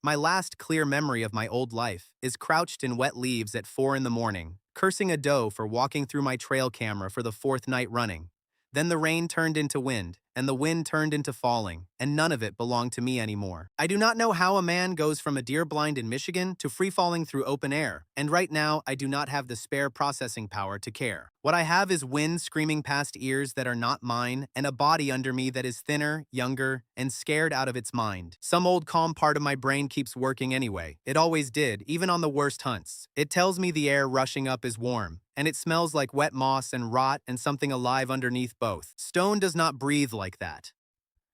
My last clear memory of my old life is crouched in wet leaves at 4 in the morning, cursing a doe for walking through my trail camera for the fourth night running. Then the rain turned into wind, and the wind turned into falling, and none of it belonged to me anymore. I do not know how a man goes from a deer blind in Michigan to free-falling through open air, and right now I do not have the spare processing power to care. What I have is wind screaming past ears that are not mine, and a body under me that is thinner, younger, and scared out of its mind. Some old calm part of my brain keeps working anyway. It always did, even on the worst hunts. It tells me the air rushing up is warm, and it smells like wet moss and rot and something alive underneath both. Stone does not breathe like that.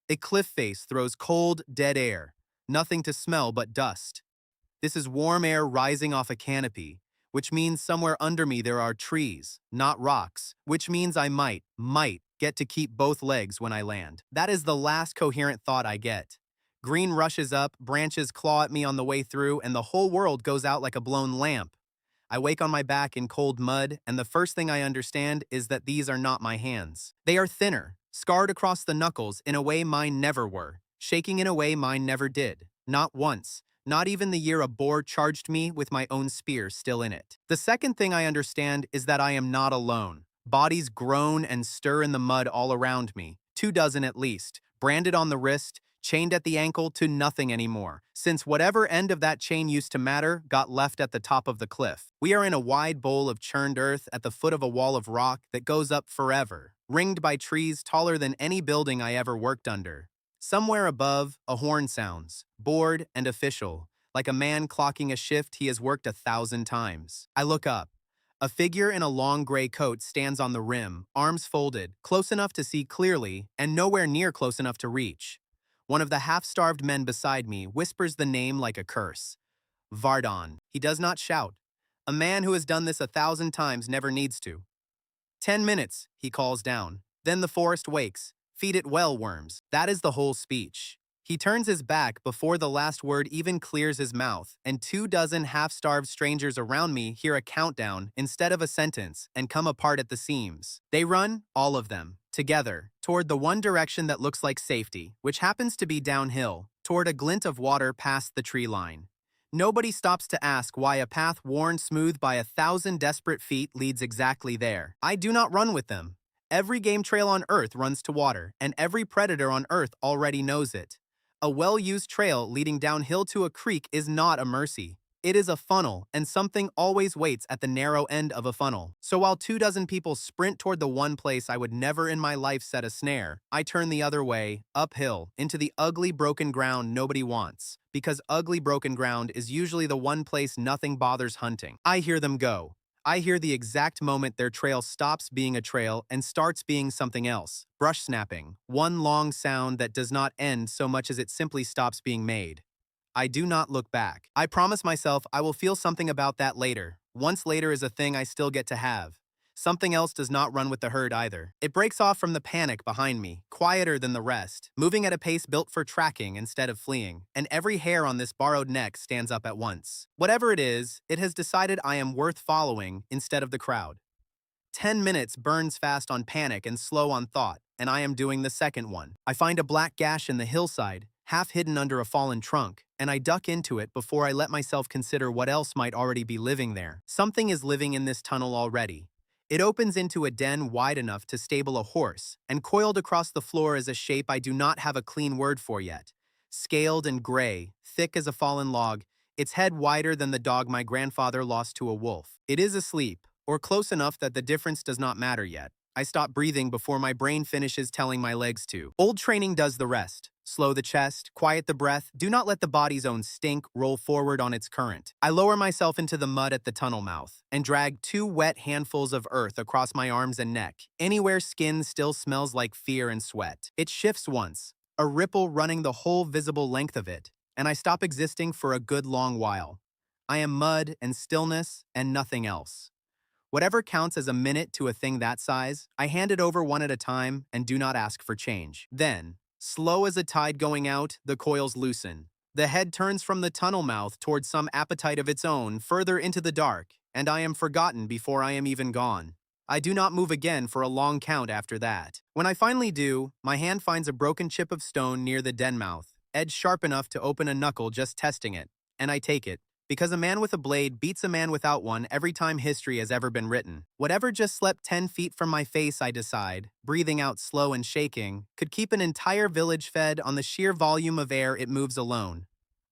A cliff face throws cold, dead air, nothing to smell but dust. This is warm air rising off a canopy, which means somewhere under me there are trees, not rocks, which means I might get to keep both legs when I land. That is the last coherent thought I get. Green rushes up, branches claw at me on the way through, and the whole world goes out like a blown lamp. I wake on my back in cold mud, and the first thing I understand is that these are not my hands. They are thinner, scarred across the knuckles in a way mine never were, shaking in a way mine never did. Not once, not even the year a boar charged me with my own spear still in it. The second thing I understand is that I am not alone. Bodies groan and stir in the mud all around me, 24 at least, branded on the wrist, chained at the ankle to nothing anymore, since whatever end of that chain used to matter got left at the top of the cliff. We are in a wide bowl of churned earth at the foot of a wall of rock that goes up forever, ringed by trees taller than any building I ever worked under. Somewhere above, a horn sounds, bored and official, like a man clocking a shift he has worked 1,000 times. I look up. A figure in a long gray coat stands on the rim, arms folded, close enough to see clearly, and nowhere near close enough to reach. One of the half-starved men beside me whispers the name like a curse. Vardon. He does not shout. A man who has done this 1,000 times never needs to. 10 minutes, he calls down. Then the forest wakes. Feed it well, worms. That is the whole speech. He turns his back before the last word even clears his mouth, and 24 half-starved strangers around me hear a countdown instead of a sentence and come apart at the seams. They run, all of them, together, toward the one direction that looks like safety, which happens to be downhill, toward a glint of water past the tree line. Nobody stops to ask why a path worn smooth by 1,000 desperate feet leads exactly there. I do not run with them. Every game trail on Earth runs to water, and every predator on Earth already knows it. A well-used trail leading downhill to a creek is not a mercy. It is a funnel, and something always waits at the narrow end of a funnel. So while 24 people sprint toward the one place I would never in my life set a snare, I turn the other way, uphill, into the ugly broken ground nobody wants, because ugly broken ground is usually the one place nothing bothers hunting. I hear them go. I hear the exact moment their trail stops being a trail and starts being something else. Brush snapping, one long sound that does not end so much as it simply stops being made. I do not look back. I promise myself I will feel something about that later. Once later is a thing I still get to have. Something else does not run with the herd either. It breaks off from the panic behind me, quieter than the rest, moving at a pace built for tracking instead of fleeing, and every hair on this borrowed neck stands up at once. Whatever it is, it has decided I am worth following instead of the crowd. 10 minutes burns fast on panic and slow on thought, and I am doing the second one. I find a black gash in the hillside, half hidden under a fallen trunk, and I duck into it before I let myself consider what else might already be living there. Something is living in this tunnel already. It opens into a den wide enough to stable a horse, and coiled across the floor is a shape I do not have a clean word for yet. Scaled and gray, thick as a fallen log, its head wider than the dog my grandfather lost to a wolf. It is asleep, or close enough that the difference does not matter yet. I stop breathing before my brain finishes telling my legs to. Old training does the rest. Slow the chest, quiet the breath, do not let the body's own stink roll forward on its current. I lower myself into the mud at the tunnel mouth and drag 2 wet handfuls of earth across my arms and neck, anywhere skin still smells like fear and sweat. It shifts once, a ripple running the whole visible length of it, and I stop existing for a good long while. I am mud and stillness and nothing else. Whatever counts as a minute to a thing that size, I hand it over one at a time and do not ask for change. Then, slow as a tide going out, the coils loosen. The head turns from the tunnel mouth towards some appetite of its own, further into the dark, and I am forgotten before I am even gone. I do not move again for a long count after that. When I finally do, my hand finds a broken chip of stone near the den mouth, edge sharp enough to open a knuckle just testing it. And I take it. Because a man with a blade beats a man without one every time history has ever been written. Whatever just slept 10 feet from my face, I decide, breathing out slow and shaking, could keep an entire village fed on the sheer volume of air it moves alone.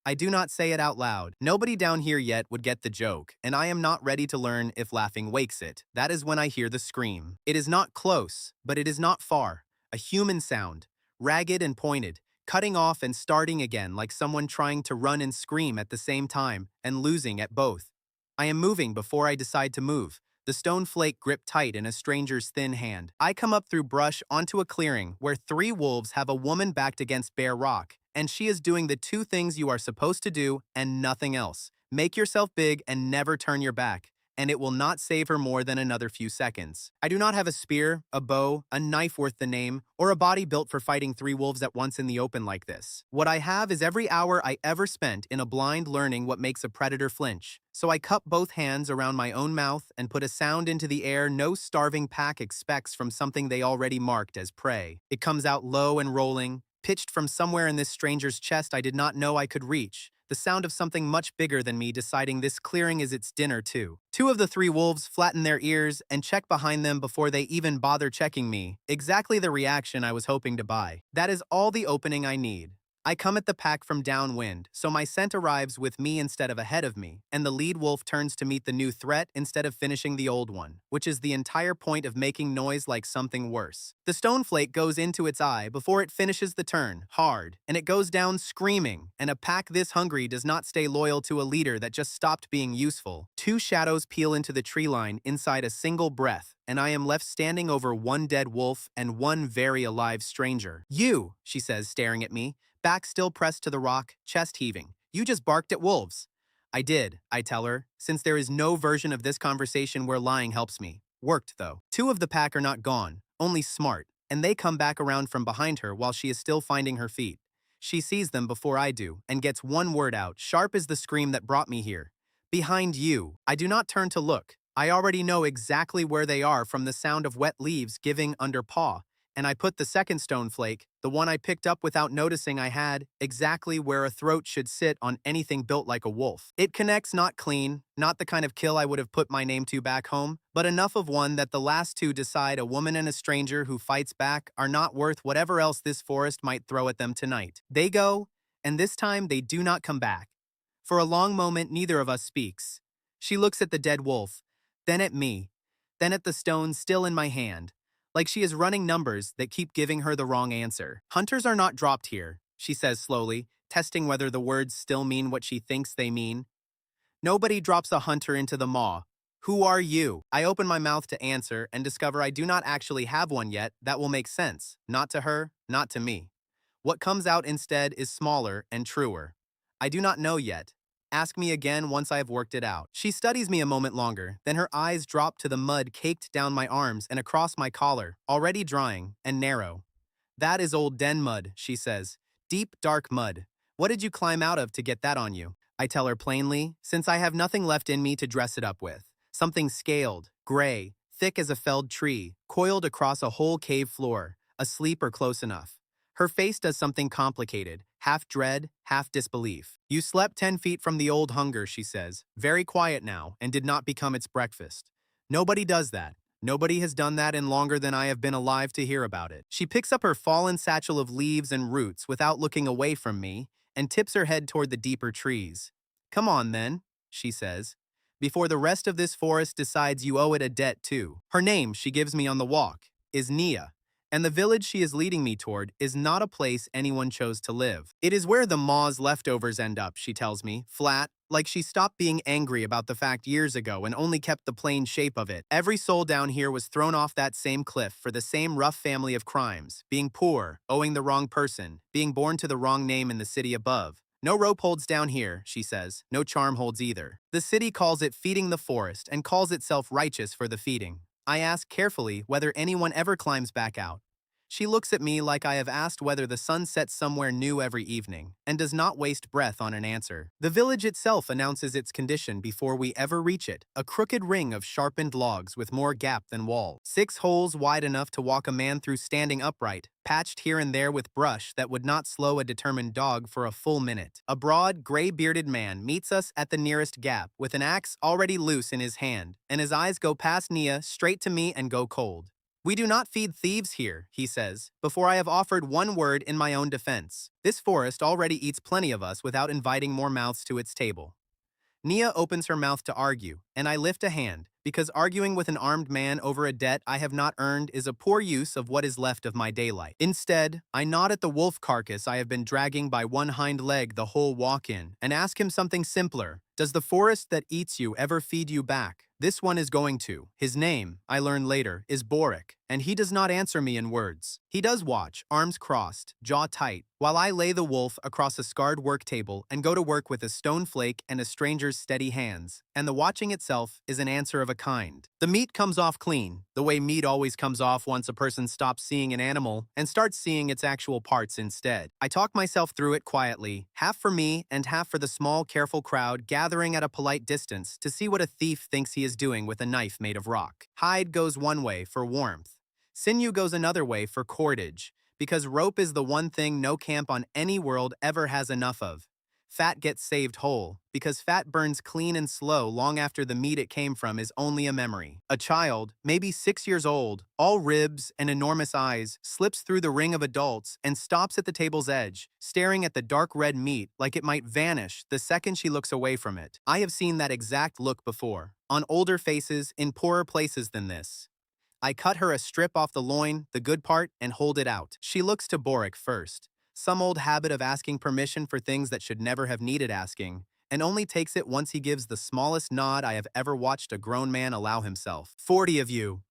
I do not say it out loud. Nobody down here yet would get the joke, and I am not ready to learn if laughing wakes it. That is when I hear the scream. It is not close, but it is not far. A human sound, ragged and pointed, cutting off and starting again like someone trying to run and scream at the same time and losing at both. I am moving before I decide to move. The stone flake gripped tight in a stranger's thin hand. I come up through brush onto a clearing where 3 wolves have a woman backed against bare rock, and she is doing the 2 things you are supposed to do and nothing else. Make yourself big and never turn your back, and it will not save her more than another few seconds. I do not have a spear, a bow, a knife worth the name, or a body built for fighting 3 wolves at once in the open like this. What I have is every hour I ever spent in a blind learning what makes a predator flinch. So I cup both hands around my own mouth and put a sound into the air no starving pack expects from something they already marked as prey. It comes out low and rolling, pitched from somewhere in this stranger's chest I did not know I could reach. The sound of something much bigger than me deciding this clearing is its dinner too. 2 of the 3 wolves flatten their ears and check behind them before they even bother checking me. Exactly the reaction I was hoping to buy. That is all the opening I need. I come at the pack from downwind, so my scent arrives with me instead of ahead of me, and the lead wolf turns to meet the new threat instead of finishing the old one, which is the entire point of making noise like something worse. The stone flake goes into its eye before it finishes the turn, hard, and it goes down screaming, and a pack this hungry does not stay loyal to a leader that just stopped being useful. 2 shadows peel into the tree line inside a single breath, and I am left standing over 1 dead wolf and 1 very alive stranger. "You," she says, staring at me, back still pressed to the rock, chest heaving. "You just barked at wolves." "I did," I tell her, since there is no version of this conversation where lying helps me. Worked, though. 2 of the pack are not gone, only smart, and they come back around from behind her while she is still finding her feet. She sees them before I do, and gets 1 word out, sharp as the scream that brought me here. "Behind you." I do not turn to look. I already know exactly where they are from the sound of wet leaves giving under paw, and I put the second stone flake, the one I picked up without noticing I had, exactly where a throat should sit on anything built like a wolf. It connects not clean, not the kind of kill I would have put my name to back home, but enough of one that the last 2 decide a woman and a stranger who fights back are not worth whatever else this forest might throw at them tonight. They go, and this time they do not come back. For a long moment, neither of us speaks. She looks at the dead wolf, then at me, then at the stone still in my hand, like she is running numbers that keep giving her the wrong answer. "Hunters are not dropped here," she says slowly, testing whether the words still mean what she thinks they mean. "Nobody drops a hunter into the maw. Who are you?" I open my mouth to answer and discover I do not actually have one yet that will make sense, not to her, not to me. What comes out instead is smaller and truer. "I do not know yet. Ask me again once I have worked it out." She studies me a moment longer, then her eyes drop to the mud caked down my arms and across my collar, already drying and narrow. "That is old den mud," she says. "Deep, dark mud. What did you climb out of to get that on you?" I tell her plainly, since I have nothing left in me to dress it up with. Something scaled, gray, thick as a felled tree, coiled across a whole cave floor, asleep or close enough. Her face does something complicated, half dread, half disbelief. "You slept 10 feet from the old hunger," she says, very quiet now, and did not become its breakfast. "Nobody does that. Nobody has done that in longer than I have been alive to hear about it." She picks up her fallen satchel of leaves and roots without looking away from me, and tips her head toward the deeper trees. "Come on, then," she says, "before the rest of this forest decides you owe it a debt, too." Her name, she gives me on the walk, is Nia. And the village she is leading me toward is not a place anyone chose to live. It is where the maw's leftovers end up, she tells me, flat, like she stopped being angry about the fact years ago and only kept the plain shape of it. Every soul down here was thrown off that same cliff for the same rough family of crimes, being poor, owing the wrong person, being born to the wrong name in the city above. No rope holds down here, she says, no charm holds either. The city calls it feeding the forest and calls itself righteous for the feeding. I ask carefully whether anyone ever climbs back out. She looks at me like I have asked whether the sun sets somewhere new every evening, and does not waste breath on an answer. The village itself announces its condition before we ever reach it, a crooked ring of sharpened logs with more gap than wall. 6 holes wide enough to walk a man through standing upright, patched here and there with brush that would not slow a determined dog for a full minute. A broad, gray-bearded man meets us at the nearest gap with an axe already loose in his hand, and his eyes go past Nia straight to me and go cold. "We do not feed thieves here," he says, before I have offered one word in my own defense. This forest already eats plenty of us without inviting more mouths to its table. Nia opens her mouth to argue, and I lift a hand, because arguing with an armed man over a debt I have not earned is a poor use of what is left of my daylight. Instead, I nod at the wolf carcass I have been dragging by one hind leg the whole walk in, and ask him something simpler. Does the forest that eats you ever feed you back? This one is going to. His name, I learn later, is Boric, and he does not answer me in words. He does watch, arms crossed, jaw tight, while I lay the wolf across a scarred work table and go to work with a stone flake and a stranger's steady hands, and the watching itself is an answer of a kind. The meat comes off clean, the way meat always comes off once a person stops seeing an animal and starts seeing its actual parts instead. I talk myself through it quietly, half for me and half for the small, careful crowd gathering at a polite distance to see what a thief thinks he is doing with a knife made of rock. Hide goes one way for warmth. Sinew goes another way for cordage, because rope is the one thing no camp on any world ever has enough of. Fat gets saved whole, because fat burns clean and slow long after the meat it came from is only a memory. A child, maybe 6 years old, all ribs and enormous eyes, slips through the ring of adults and stops at the table's edge, staring at the dark red meat like it might vanish the second she looks away from it. I have seen that exact look before, on older faces in poorer places than this. I cut her a strip off the loin, the good part, and hold it out. She looks to Boric first, some old habit of asking permission for things that should never have needed asking, and only takes it once he gives the smallest nod I have ever watched a grown man allow himself. 40 of you,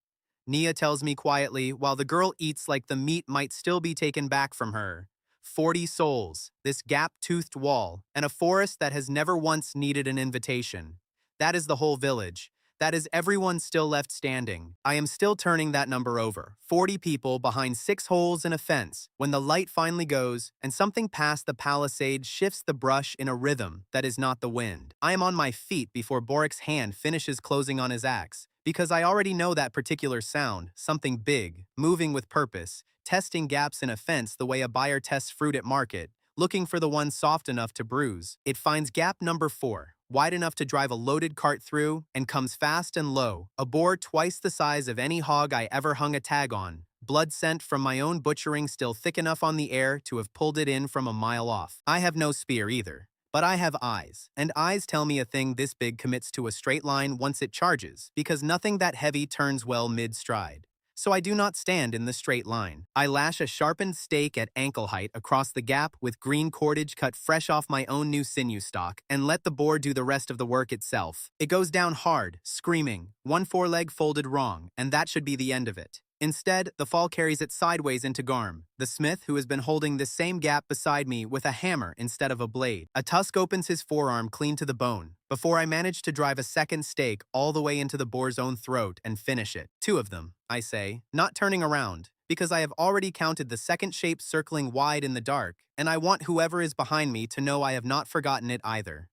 Nia tells me quietly while the girl eats like the meat might still be taken back from her. 40 souls, this gap-toothed wall, and a forest that has never once needed an invitation. That is the whole village. That is everyone still left standing. I am still turning that number over. 40 people behind 6 holes in a fence when the light finally goes and something past the palisade shifts the brush in a rhythm that is not the wind. I am on my feet before Boric's hand finishes closing on his axe, because I already know that particular sound, something big, moving with purpose, testing gaps in a fence the way a buyer tests fruit at market, looking for the one soft enough to bruise. It finds gap number 4. Wide enough to drive a loaded cart through, and comes fast and low, a boar twice the size of any hog I ever hung a tag on, blood scent from my own butchering still thick enough on the air to have pulled it in from a mile off. I have no spear either, but I have eyes, and eyes tell me a thing this big commits to a straight line once it charges, because nothing that heavy turns well mid-stride. So I do not stand in the straight line. I lash a sharpened stake at ankle height across the gap with green cordage cut fresh off my own new sinew stock and let the boar do the rest of the work itself. It goes down hard, screaming, one foreleg folded wrong, and that should be the end of it. Instead, the fall carries it sideways into Garm, the smith who has been holding this same gap beside me with a hammer instead of a blade. A tusk opens his forearm clean to the bone, before I manage to drive a second stake all the way into the boar's own throat and finish it. 2 of them, I say, not turning around, because I have already counted the second shape circling wide in the dark, and I want whoever is behind me to know I have not forgotten it either.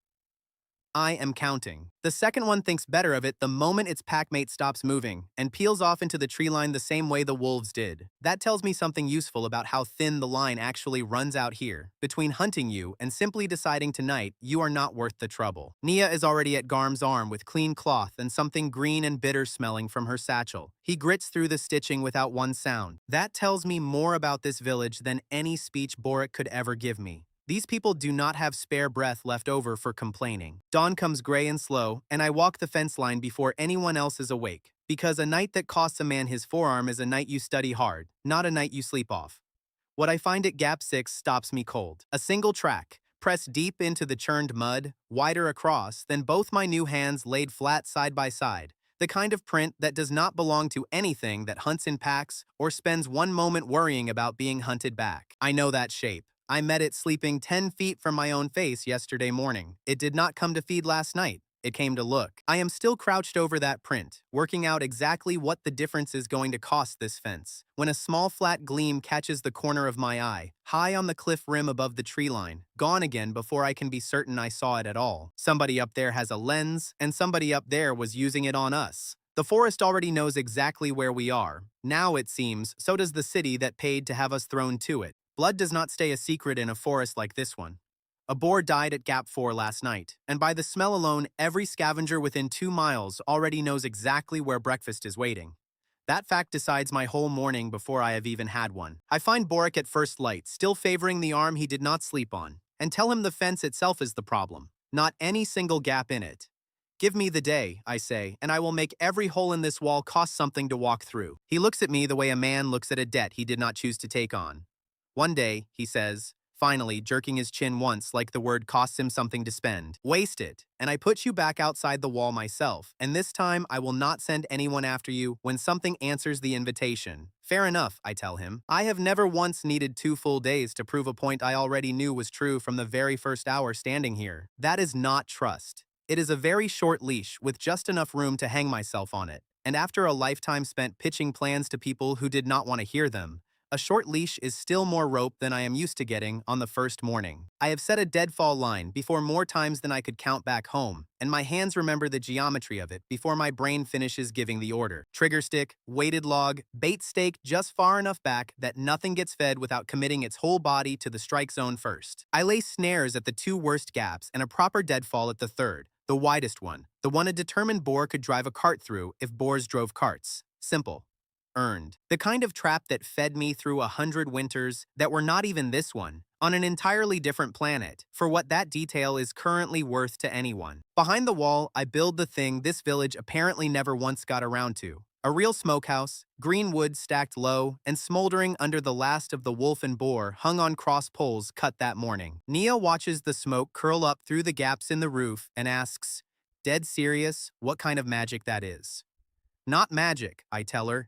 I am counting. The second one thinks better of it the moment its packmate stops moving and peels off into the tree line the same way the wolves did. That tells me something useful about how thin the line actually runs out here, between hunting you and simply deciding tonight you are not worth the trouble. Nia is already at Garm's arm with clean cloth and something green and bitter smelling from her satchel. He grits through the stitching without one sound. That tells me more about this village than any speech Boric could ever give me. These people do not have spare breath left over for complaining. Dawn comes gray and slow, and I walk the fence line before anyone else is awake, because a night that costs a man his forearm is a night you study hard, not a night you sleep off. What I find at Gap 6 stops me cold. A single track, pressed deep into the churned mud, wider across than both my new hands laid flat side by side. The kind of print that does not belong to anything that hunts in packs or spends one moment worrying about being hunted back. I know that shape. I met it sleeping 10 feet from my own face yesterday morning. It did not come to feed last night. it came to look. I am still crouched over that print, working out exactly what the difference is going to cost this fence, when a small flat gleam catches the corner of my eye, high on the cliff rim above the tree line, gone again before I can be certain I saw it at all. Somebody up there has a lens, and somebody up there was using it on us. The forest already knows exactly where we are. Now, it seems, so does the city that paid to have us thrown to it. Blood does not stay a secret in a forest like this one. A boar died at Gap 4 last night, and by the smell alone, every scavenger within 2 miles already knows exactly where breakfast is waiting. That fact decides my whole morning before I have even had one. I find Boric at first light, still favoring the arm he did not sleep on, and tell him the fence itself is the problem, not any single gap in it. Give me the day, I say, and I will make every hole in this wall cost something to walk through. He looks at me the way a man looks at a debt he did not choose to take on. One day, he says, finally jerking his chin once like the word costs him something to spend. Waste it, and I put you back outside the wall myself, and this time I will not send anyone after you when something answers the invitation. Fair enough, I tell him. I have never once needed 2 full days to prove a point I already knew was true from the very first hour standing here. That is not trust. It is a very short leash with just enough room to hang myself on it, and after a lifetime spent pitching plans to people who did not want to hear them, a short leash is still more rope than I am used to getting on the first morning. I have set a deadfall line before more times than I could count back home, and my hands remember the geometry of it before my brain finishes giving the order. Trigger stick, weighted log, bait stake just far enough back that nothing gets fed without committing its whole body to the strike zone first. I lay snares at the 2 worst gaps and a proper deadfall at the third, the widest one, the one a determined boar could drive a cart through if boars drove carts. Simple. Earned. The kind of trap that fed me through 100 winters that were not even this one, on an entirely different planet, for what that detail is currently worth to anyone. Behind the wall, I build the thing this village apparently never once got around to. A real smokehouse, green wood stacked low, and smoldering under the last of the wolf and boar hung on cross poles cut that morning. Nia watches the smoke curl up through the gaps in the roof and asks, dead serious, what kind of magic that is. Not magic, I tell her.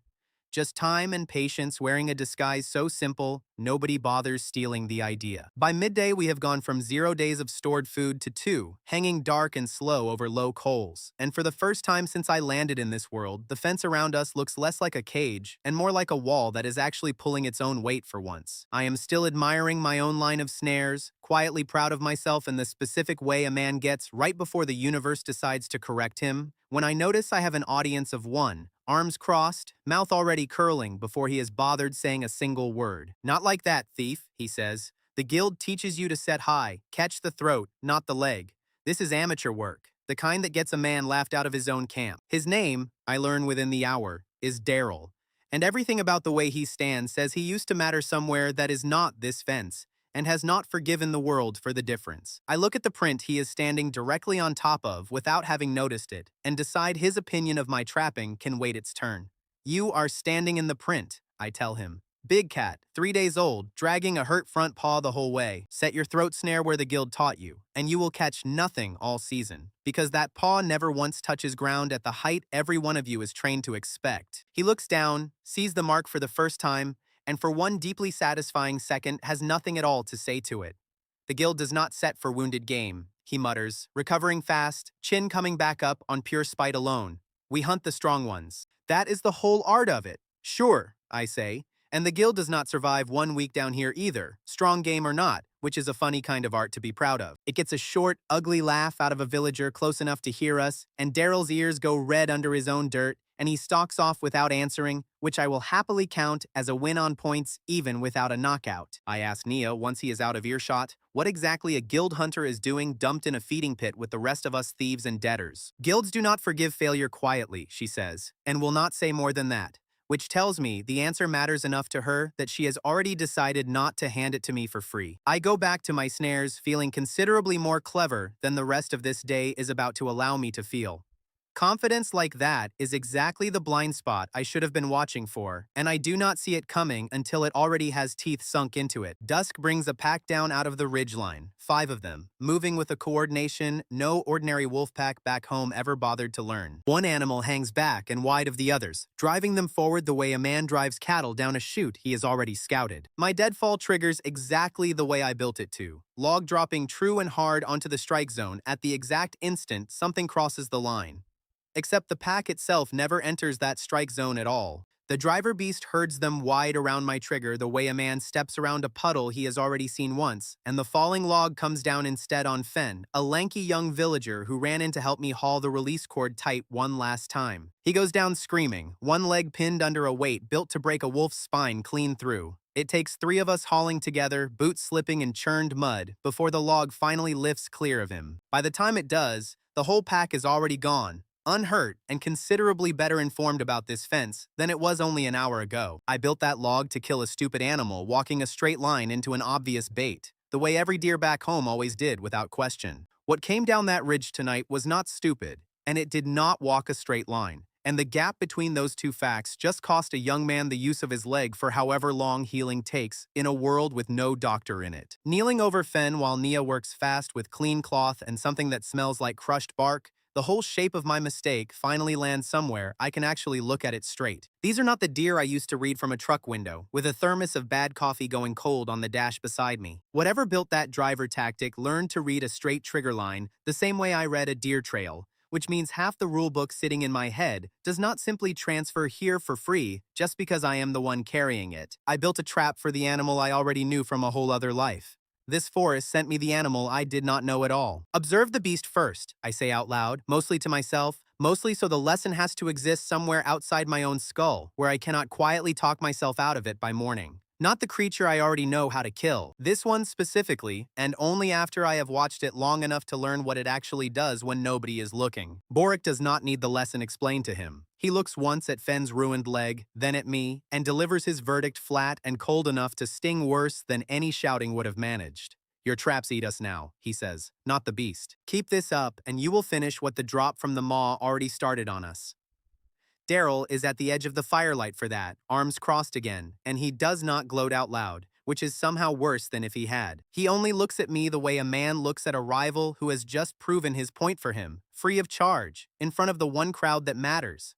Just time and patience wearing a disguise so simple, nobody bothers stealing the idea. By midday, we have gone from 0 days of stored food to 2, hanging dark and slow over low coals. And for the first time since I landed in this world, the fence around us looks less like a cage and more like a wall that is actually pulling its own weight for once. I am still admiring my own line of snares, quietly proud of myself in the specific way a man gets right before the universe decides to correct him, when I notice I have an audience of 1, arms crossed, mouth already curling before he has bothered saying a single word. Not like that, thief, he says. The guild teaches you to set high, catch the throat, not the leg. This is amateur work, the kind that gets a man laughed out of his own camp. His name, I learn within the hour, is Daryl, and everything about the way he stands says he used to matter somewhere that is not this fence, and has not forgiven the world for the difference. I look at the print he is standing directly on top of without having noticed it, and decide his opinion of my trapping can wait its turn. You are standing in the print, I tell him. Big cat, 3 days old, dragging a hurt front paw the whole way. Set your throat snare where the guild taught you, and you will catch nothing all season, because that paw never once touches ground at the height every one of you is trained to expect. He looks down, sees the mark for the first time, and for one deeply satisfying second has nothing at all to say to it. The guild does not set for wounded game, he mutters, recovering fast, chin coming back up on pure spite alone. We hunt the strong ones. That is the whole art of it. Sure, I say, and the guild does not survive 1 week down here either, strong game or not, which is a funny kind of art to be proud of. It gets a short, ugly laugh out of a villager close enough to hear us, and Daryl's ears go red under his own dirt, and he stalks off without answering, which I will happily count as a win on points even without a knockout. I ask Nia once he is out of earshot what exactly a guild hunter is doing dumped in a feeding pit with the rest of us thieves and debtors. Guilds do not forgive failure quietly, she says, and will not say more than that, which tells me the answer matters enough to her that she has already decided not to hand it to me for free. I go back to my snares feeling considerably more clever than the rest of this day is about to allow me to feel. Confidence like that is exactly the blind spot I should have been watching for, and I do not see it coming until it already has teeth sunk into it. Dusk brings a pack down out of the ridgeline, 5 of them, moving with a coordination no ordinary wolf pack back home ever bothered to learn. One animal hangs back and wide of the others, driving them forward the way a man drives cattle down a chute he has already scouted. My deadfall triggers exactly the way I built it to, log dropping true and hard onto the strike zone at the exact instant something crosses the line. Except the pack itself never enters that strike zone at all. The driver beast herds them wide around my trigger the way a man steps around a puddle he has already seen once, and the falling log comes down instead on Fen, a lanky young villager who ran in to help me haul the release cord tight one last time. He goes down screaming, one leg pinned under a weight built to break a wolf's spine clean through. It takes 3 of us hauling together, boots slipping in churned mud, before the log finally lifts clear of him. By the time it does, the whole pack is already gone, unhurt and considerably better informed about this fence than it was only an hour ago. I built that log to kill a stupid animal walking a straight line into an obvious bait, the way every deer back home always did without question. What came down that ridge tonight was not stupid, and it did not walk a straight line. And the gap between those two facts just cost a young man the use of his leg for however long healing takes in a world with no doctor in it. Kneeling over Fen while Nia works fast with clean cloth and something that smells like crushed bark, the whole shape of my mistake finally lands somewhere I can actually look at it straight. These are not the deer I used to read from a truck window, with a thermos of bad coffee going cold on the dash beside me. Whatever built that driver tactic learned to read a straight trigger line the same way I read a deer trail, which means half the rulebook sitting in my head does not simply transfer here for free just because I am the one carrying it. I built a trap for the animal I already knew from a whole other life. This forest sent me the animal I did not know at all. Observe the beast first, I say out loud, mostly to myself, mostly so the lesson has to exist somewhere outside my own skull, where I cannot quietly talk myself out of it by morning. Not the creature I already know how to kill. This one specifically, and only after I have watched it long enough to learn what it actually does when nobody is looking. Boric does not need the lesson explained to him. He looks once at Fen's ruined leg, then at me, and delivers his verdict flat and cold enough to sting worse than any shouting would have managed. Your traps eat us now, he says, not the beast. Keep this up, and you will finish what the drop from the maw already started on us. Daryl is at the edge of the firelight for that, arms crossed again, and he does not gloat out loud, which is somehow worse than if he had. He only looks at me the way a man looks at a rival who has just proven his point for him, free of charge, in front of the one crowd that matters.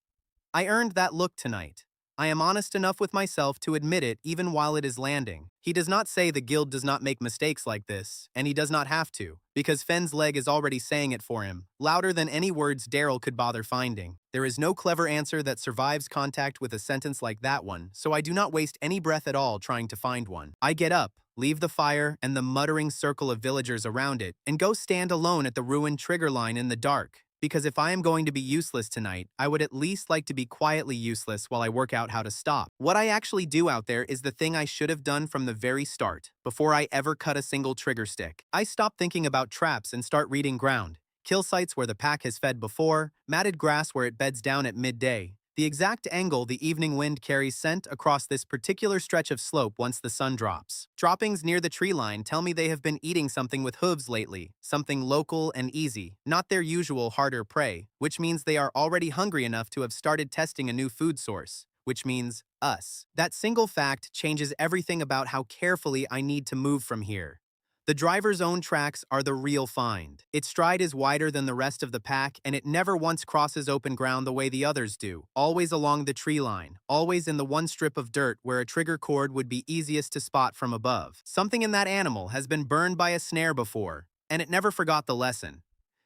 I earned that look tonight. I am honest enough with myself to admit it even while it is landing. He does not say the guild does not make mistakes like this, and he does not have to, because Fen's leg is already saying it for him, louder than any words Daryl could bother finding. There is no clever answer that survives contact with a sentence like that one, so I do not waste any breath at all trying to find one. I get up, leave the fire and the muttering circle of villagers around it, and go stand alone at the ruined trigger line in the dark. Because if I am going to be useless tonight, I would at least like to be quietly useless while I work out how to stop. What I actually do out there is the thing I should have done from the very start, before I ever cut a single trigger stick. I stop thinking about traps and start reading ground. Kill sites where the pack has fed before, matted grass where it beds down at midday. The exact angle the evening wind carries scent across this particular stretch of slope once the sun drops. Droppings near the tree line tell me they have been eating something with hooves lately, something local and easy, not their usual harder prey, which means they are already hungry enough to have started testing a new food source, which means us. That single fact changes everything about how carefully I need to move from here. The driver's own tracks are the real find. Its stride is wider than the rest of the pack, and it never once crosses open ground the way the others do, always along the tree line, always in the one strip of dirt where a trigger cord would be easiest to spot from above. Something in that animal has been burned by a snare before, and it never forgot the lesson.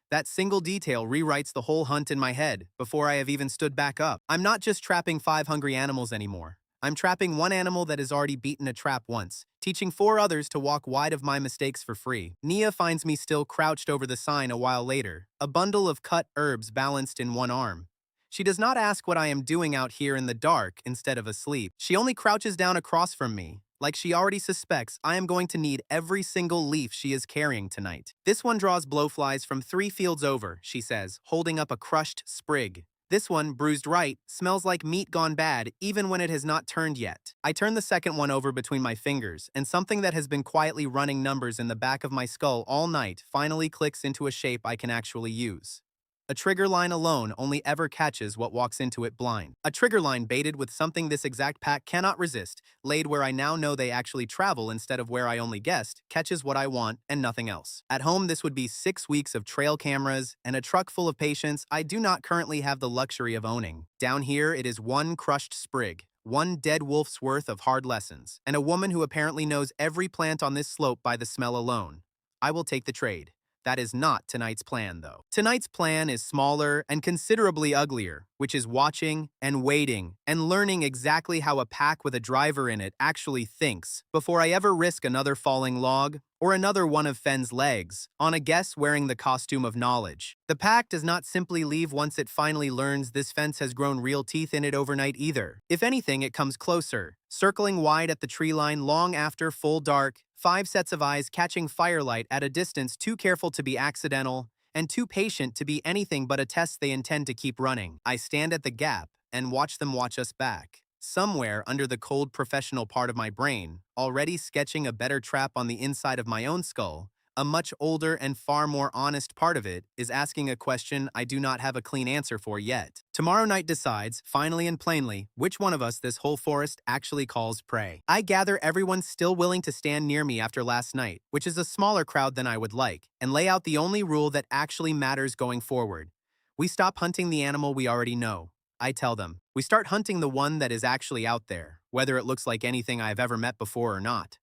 That single detail rewrites the whole hunt in my head before I have even stood back up. I'm not just trapping 5 hungry animals anymore. I'm trapping one animal that has already beaten a trap once, teaching 4 others to walk wide of my mistakes for free. Nia finds me still crouched over the sign a while later, a bundle of cut herbs balanced in one arm. She does not ask what I am doing out here in the dark instead of asleep. She only crouches down across from me, like she already suspects I am going to need every single leaf she is carrying tonight. This one draws blowflies from 3 fields over, she says, holding up a crushed sprig. This one, bruised right, smells like meat gone bad even when it has not turned yet. I turn the second one over between my fingers, and something that has been quietly running numbers in the back of my skull all night finally clicks into a shape I can actually use. A trigger line alone only ever catches what walks into it blind. A trigger line baited with something this exact pack cannot resist, laid where I now know they actually travel instead of where I only guessed, catches what I want and nothing else. At home, this would be 6 weeks of trail cameras and a truck full of patients I do not currently have the luxury of owning. Down here, it is one crushed sprig, one dead wolf's worth of hard lessons, and a woman who apparently knows every plant on this slope by the smell alone. I will take the trade. That is not tonight's plan, though. Tonight's plan is smaller and considerably uglier, which is watching and waiting and learning exactly how a pack with a driver in it actually thinks before I ever risk another falling log or another one of Fenn's legs on a guest wearing the costume of knowledge. The pack does not simply leave once it finally learns this fence has grown real teeth in it overnight either. If anything, it comes closer, circling wide at the tree line long after full dark, 5 sets of eyes catching firelight at a distance too careful to be accidental and too patient to be anything but a test they intend to keep running. I stand at the gap and watch them watch us back. Somewhere under the cold professional part of my brain, already sketching a better trap on the inside of my own skull, a much older and far more honest part of it is asking a question I do not have a clean answer for yet. Tomorrow night decides, finally and plainly, which one of us this whole forest actually calls prey. I gather everyone's still willing to stand near me after last night, which is a smaller crowd than I would like, and lay out the only rule that actually matters going forward. We stop hunting the animal we already know. I tell them, we start hunting the one that is actually out there, whether it looks like anything I've ever met before or not.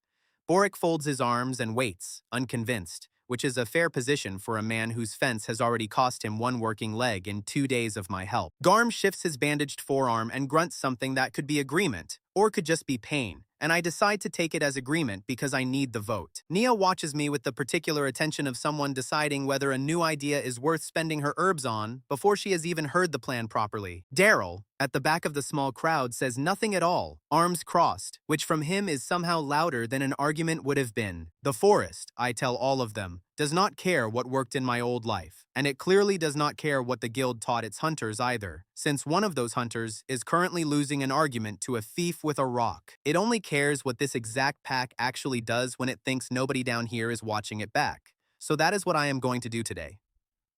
Boric folds his arms and waits, unconvinced, which is a fair position for a man whose fence has already cost him 1 working leg in 2 days of my help. Garm shifts his bandaged forearm and grunts something that could be agreement, or could just be pain, and I decide to take it as agreement because I need the vote. Nia watches me with the particular attention of someone deciding whether a new idea is worth spending her herbs on before she has even heard the plan properly. Daryl, at the back of the small crowd, says nothing at all, arms crossed, which from him is somehow louder than an argument would have been. The forest, I tell all of them, does not care what worked in my old life, and it clearly does not care what the guild taught its hunters either, since one of those hunters is currently losing an argument to a thief with a rock. It only cares what this exact pack actually does when it thinks nobody down here is watching it back. So that is what I am going to do today.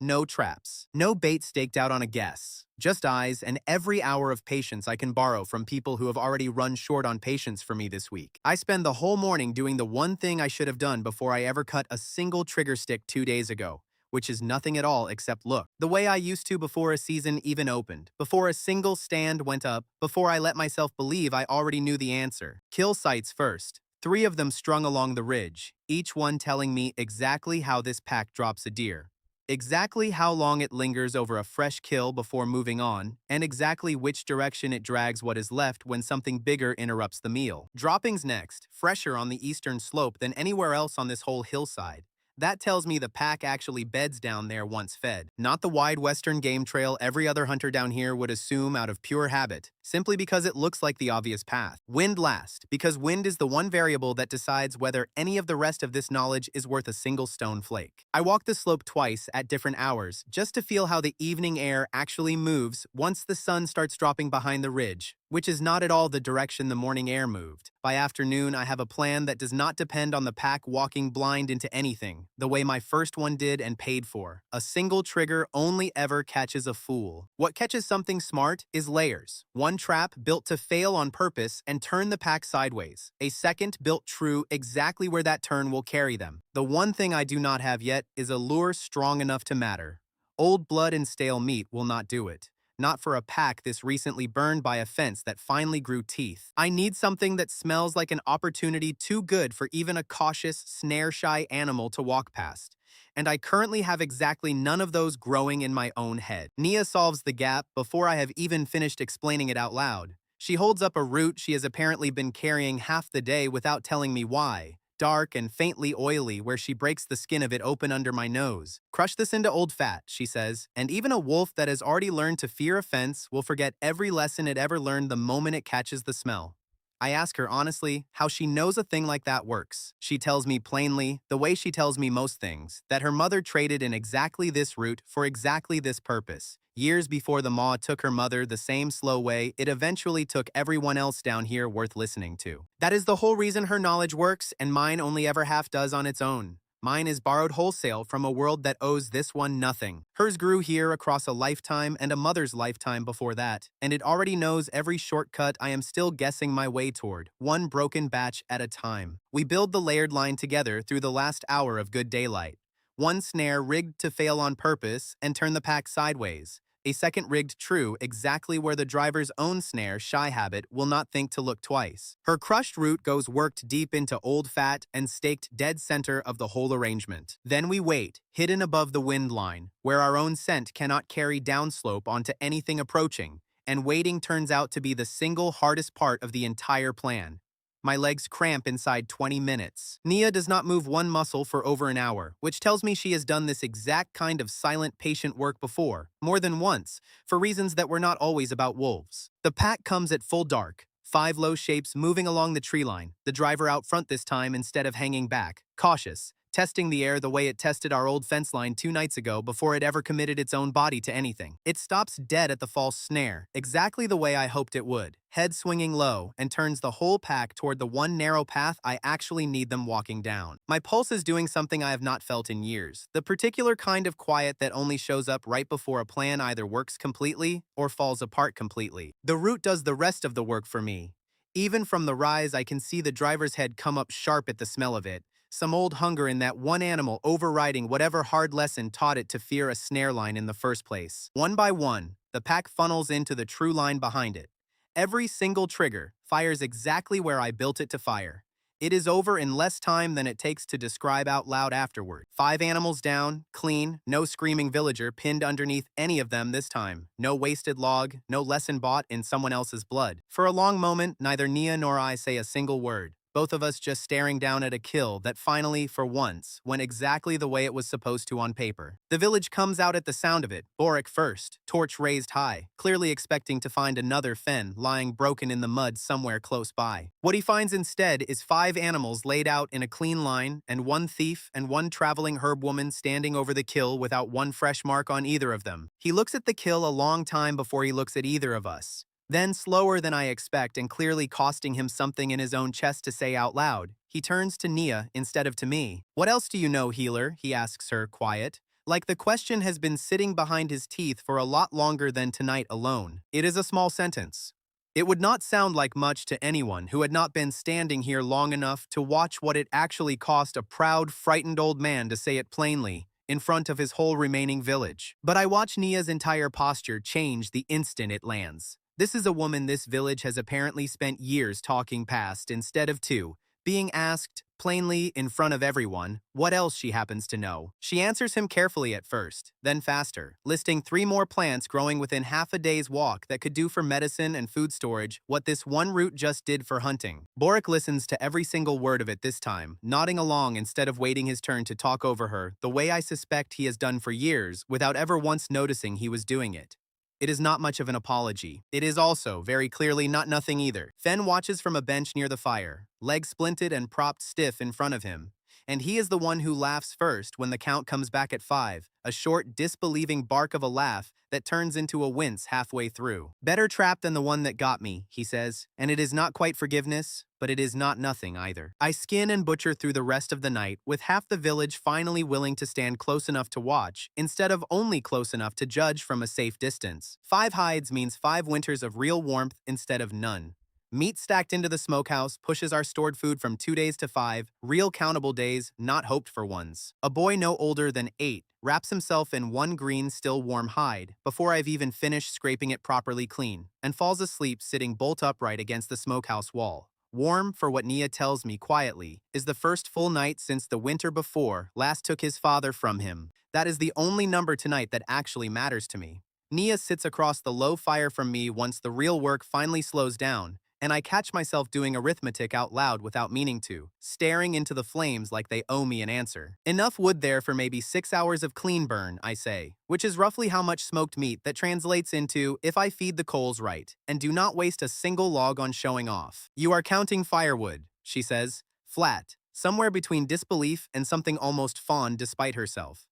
No traps. No bait staked out on a guess. Just eyes and every hour of patience I can borrow from people who have already run short on patience for me this week. I spend the whole morning doing the one thing I should have done before I ever cut a single trigger stick 2 days ago, which is nothing at all except look. The way I used to before a season even opened, before a single stand went up, before I let myself believe I already knew the answer. Kill sites first. 3 of them strung along the ridge, each one telling me exactly how this pack drops a deer. Exactly how long it lingers over a fresh kill before moving on, and exactly which direction it drags what is left when something bigger interrupts the meal. Droppings next, fresher on the eastern slope than anywhere else on this whole hillside. That tells me the pack actually beds down there once fed, not the wide western game trail every other hunter down here would assume out of pure habit, simply because it looks like the obvious path. Wind last, because wind is the one variable that decides whether any of the rest of this knowledge is worth a single stone flake. I walk the slope twice at different hours, just to feel how the evening air actually moves once the sun starts dropping behind the ridge, which is not at all the direction the morning air moved. By afternoon, I have a plan that does not depend on the pack walking blind into anything, the way my first one did and paid for. A single trigger only ever catches a fool. What catches something smart is layers. One trap built to fail on purpose and turn the pack sideways. A second built true exactly where that turn will carry them. The one thing I do not have yet is a lure strong enough to matter. Old blood and stale meat will not do it. Not for a pack this recently burned by a fence that finally grew teeth. I need something that smells like an opportunity too good for even a cautious, snare-shy animal to walk past. And I currently have exactly none of those growing in my own head. Nia solves the gap before I have even finished explaining it out loud. She holds up a root she has apparently been carrying half the day without telling me why. Dark and faintly oily where she breaks the skin of it open under my nose. Crush this into old fat, she says, and even a wolf that has already learned to fear a fence will forget every lesson it ever learned the moment it catches the smell. I ask her honestly how she knows a thing like that works. She tells me plainly, the way she tells me most things, that her mother traded in exactly this route for exactly this purpose. Years before the maw took her mother the same slow way it eventually took everyone else down here worth listening to. That is the whole reason her knowledge works and mine only ever half does on its own. Mine is borrowed wholesale from a world that owes this one nothing. Hers grew here across a lifetime and a mother's lifetime before that, and it already knows every shortcut I am still guessing my way toward, one broken batch at a time. We build the layered line together through the last hour of good daylight. One snare rigged to fail on purpose and turn the pack sideways. A second rigged true exactly where the driver's own snare, shy habit, will not think to look twice. Her crushed root goes worked deep into old fat and staked dead center of the whole arrangement. Then we wait, hidden above the wind line, where our own scent cannot carry downslope onto anything approaching, and waiting turns out to be the single hardest part of the entire plan. My legs cramp inside 20 minutes. Nia does not move one muscle for over an hour, which tells me she has done this exact kind of silent, patient work before, more than once, for reasons that were not always about wolves. The pack comes at full dark, 5 low shapes moving along the tree line, the driver out front this time instead of hanging back, cautious, testing the air the way it tested our old fence line 2 nights ago before it ever committed its own body to anything. It stops dead at the false snare, exactly the way I hoped it would, head swinging low, and turns the whole pack toward the one narrow path I actually need them walking down. My pulse is doing something I have not felt in years, the particular kind of quiet that only shows up right before a plan either works completely or falls apart completely. The route does the rest of the work for me. Even from the rise, I can see the driver's head come up sharp at the smell of it. Some old hunger in that one animal overriding whatever hard lesson taught it to fear a snare line in the first place. One by one, the pack funnels into the true line behind it. Every single trigger fires exactly where I built it to fire. It is over in less time than it takes to describe out loud afterward. 5 animals down, clean, no screaming villager pinned underneath any of them this time. No wasted log, no lesson bought in someone else's blood. For a long moment, neither Nia nor I say a single word. Both of us just staring down at a kill that finally, for once, went exactly the way it was supposed to on paper. The village comes out at the sound of it, Boric first, torch raised high, clearly expecting to find another fen lying broken in the mud somewhere close by. What he finds instead is 5 animals laid out in a clean line, and 1 thief and 1 traveling herb woman standing over the kill without 1 fresh mark on either of them. He looks at the kill a long time before he looks at either of us. Then, slower than I expect and clearly costing him something in his own chest to say out loud, he turns to Nia instead of to me. "What else do you know, healer?" he asks her, quiet. Like the question has been sitting behind his teeth for a lot longer than tonight alone. It is a small sentence. It would not sound like much to anyone who had not been standing here long enough to watch what it actually cost a proud, frightened old man to say it plainly, in front of his whole remaining village. But I watch Nia's entire posture change the instant it lands. This is a woman this village has apparently spent years talking past instead of to, being asked, plainly in front of everyone, what else she happens to know. She answers him carefully at first, then faster, listing 3 more plants growing within half a day's walk that could do for medicine and food storage what this one root just did for hunting. Boric listens to every single word of it this time, nodding along instead of waiting his turn to talk over her, the way I suspect he has done for years without ever once noticing he was doing it. It is not much of an apology. It is also, very clearly, not nothing either. Fen watches from a bench near the fire, legs splinted and propped stiff in front of him. And he is the one who laughs first when the count comes back at 5, a short, disbelieving bark of a laugh that turns into a wince halfway through. "Better trap than the one that got me," he says, "and it is not quite forgiveness, but it is not nothing either." I skin and butcher through the rest of the night, with half the village finally willing to stand close enough to watch, instead of only close enough to judge from a safe distance. 5 hides means 5 winters of real warmth instead of none. Meat stacked into the smokehouse pushes our stored food from 2 days to 5, real countable days, not hoped for ones. A boy no older than 8 wraps himself in 1 green, still warm hide before I've even finished scraping it properly clean, and falls asleep sitting bolt upright against the smokehouse wall. Warm, for what Nia tells me quietly, is the first full night since the winter before last took his father from him. That is the only number tonight that actually matters to me. Nia sits across the low fire from me once the real work finally slows down, and I catch myself doing arithmetic out loud without meaning to, staring into the flames like they owe me an answer. Enough wood there for maybe 6 hours of clean burn, I say, which is roughly how much smoked meat that translates into if I feed the coals right, and do not waste a single log on showing off. "You are counting firewood," she says, flat, somewhere between disbelief and something almost fond despite herself.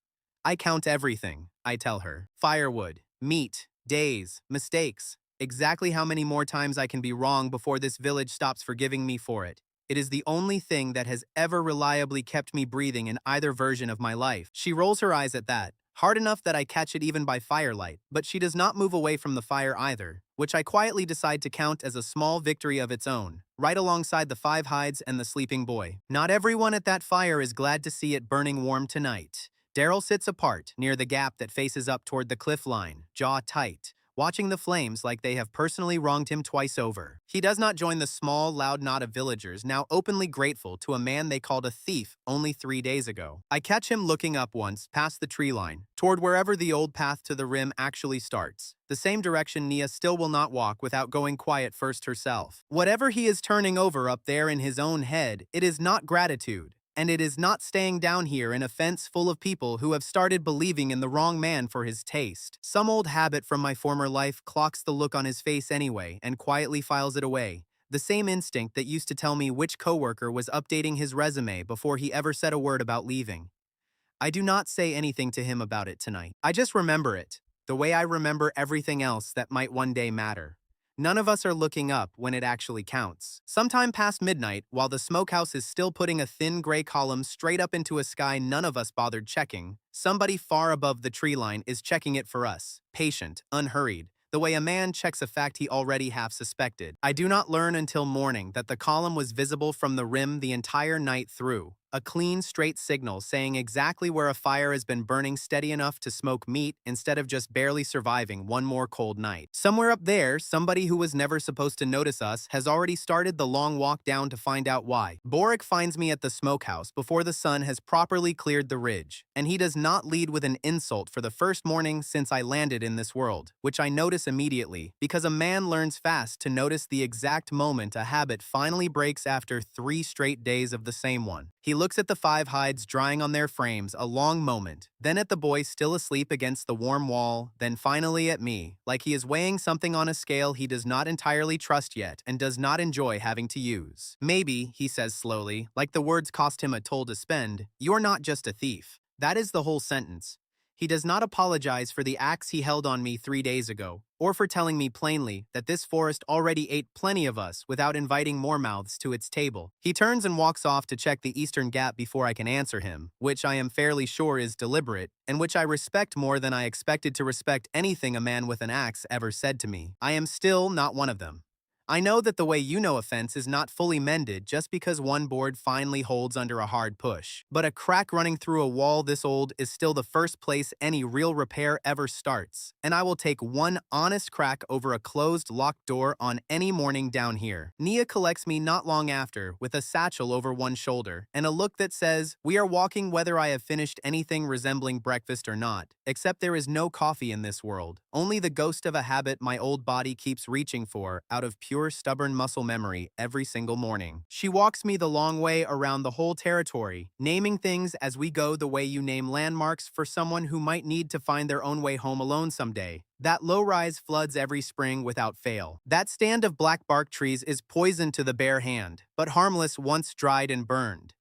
"I count everything," I tell her. Firewood, meat, days, mistakes. Exactly how many more times I can be wrong before this village stops forgiving me for it. It is the only thing that has ever reliably kept me breathing in either version of my life. She rolls her eyes at that, hard enough that I catch it even by firelight, but she does not move away from the fire either, which I quietly decide to count as a small victory of its own, right alongside the five hides and the sleeping boy. Not everyone at that fire is glad to see it burning warm tonight. Daryl sits apart, near the gap that faces up toward the cliff line, jaw tight, watching the flames like they have personally wronged him twice over. He does not join the small, loud knot of villagers now openly grateful to a man they called a thief only 3 days ago. I catch him looking up once, past the tree line, toward wherever the old path to the rim actually starts, the same direction Nia still will not walk without going quiet first herself. Whatever he is turning over up there in his own head, it is not gratitude. And it is not staying down here in a fence full of people who have started believing in the wrong man for his taste. Some old habit from my former life clocks the look on his face anyway and quietly files it away. The same instinct that used to tell me which coworker was updating his resume before he ever said a word about leaving. I do not say anything to him about it tonight. I just remember it, the way I remember everything else that might one day matter. None of us are looking up when it actually counts. Sometime past midnight, while the smokehouse is still putting a thin gray column straight up into a sky none of us bothered checking, somebody far above the tree line is checking it for us, patient, unhurried, the way a man checks a fact he already half suspected. I do not learn until morning that the column was visible from the rim the entire night through. A clean, straight signal saying exactly where a fire has been burning steady enough to smoke meat instead of just barely surviving one more cold night. Somewhere up there, somebody who was never supposed to notice us has already started the long walk down to find out why. Boric finds me at the smokehouse before the sun has properly cleared the ridge, and he does not lead with an insult for the first morning since I landed in this world, which I notice immediately, because a man learns fast to notice the exact moment a habit finally breaks after 3 straight days of the same one. He looks at the five hides drying on their frames a long moment, then at the boy still asleep against the warm wall, then finally at me, like he is weighing something on a scale he does not entirely trust yet and does not enjoy having to use. Maybe, he says slowly, like the words cost him a toll to spend, you're not just a thief. That is the whole sentence. He does not apologize for the axe he held on me 3 days ago, or for telling me plainly that this forest already ate plenty of us without inviting more mouths to its table. He turns and walks off to check the eastern gap before I can answer him, which I am fairly sure is deliberate, and which I respect more than I expected to respect anything a man with an axe ever said to me. I am still not one of them. I know that the way you know a fence is not fully mended just because one board finally holds under a hard push. But a crack running through a wall this old is still the first place any real repair ever starts, and I will take one honest crack over a closed locked door on any morning down here. Nia collects me not long after with a satchel over one shoulder and a look that says, we are walking whether I have finished anything resembling breakfast or not, except there is no coffee in this world, only the ghost of a habit my old body keeps reaching for out of pure stubborn muscle memory every single morning. She walks me the long way around the whole territory, naming things as we go the way you name landmarks for someone who might need to find their own way home alone someday. That low-rise floods every spring without fail. That stand of black bark trees is poison to the bare hand, but harmless once dried and burned.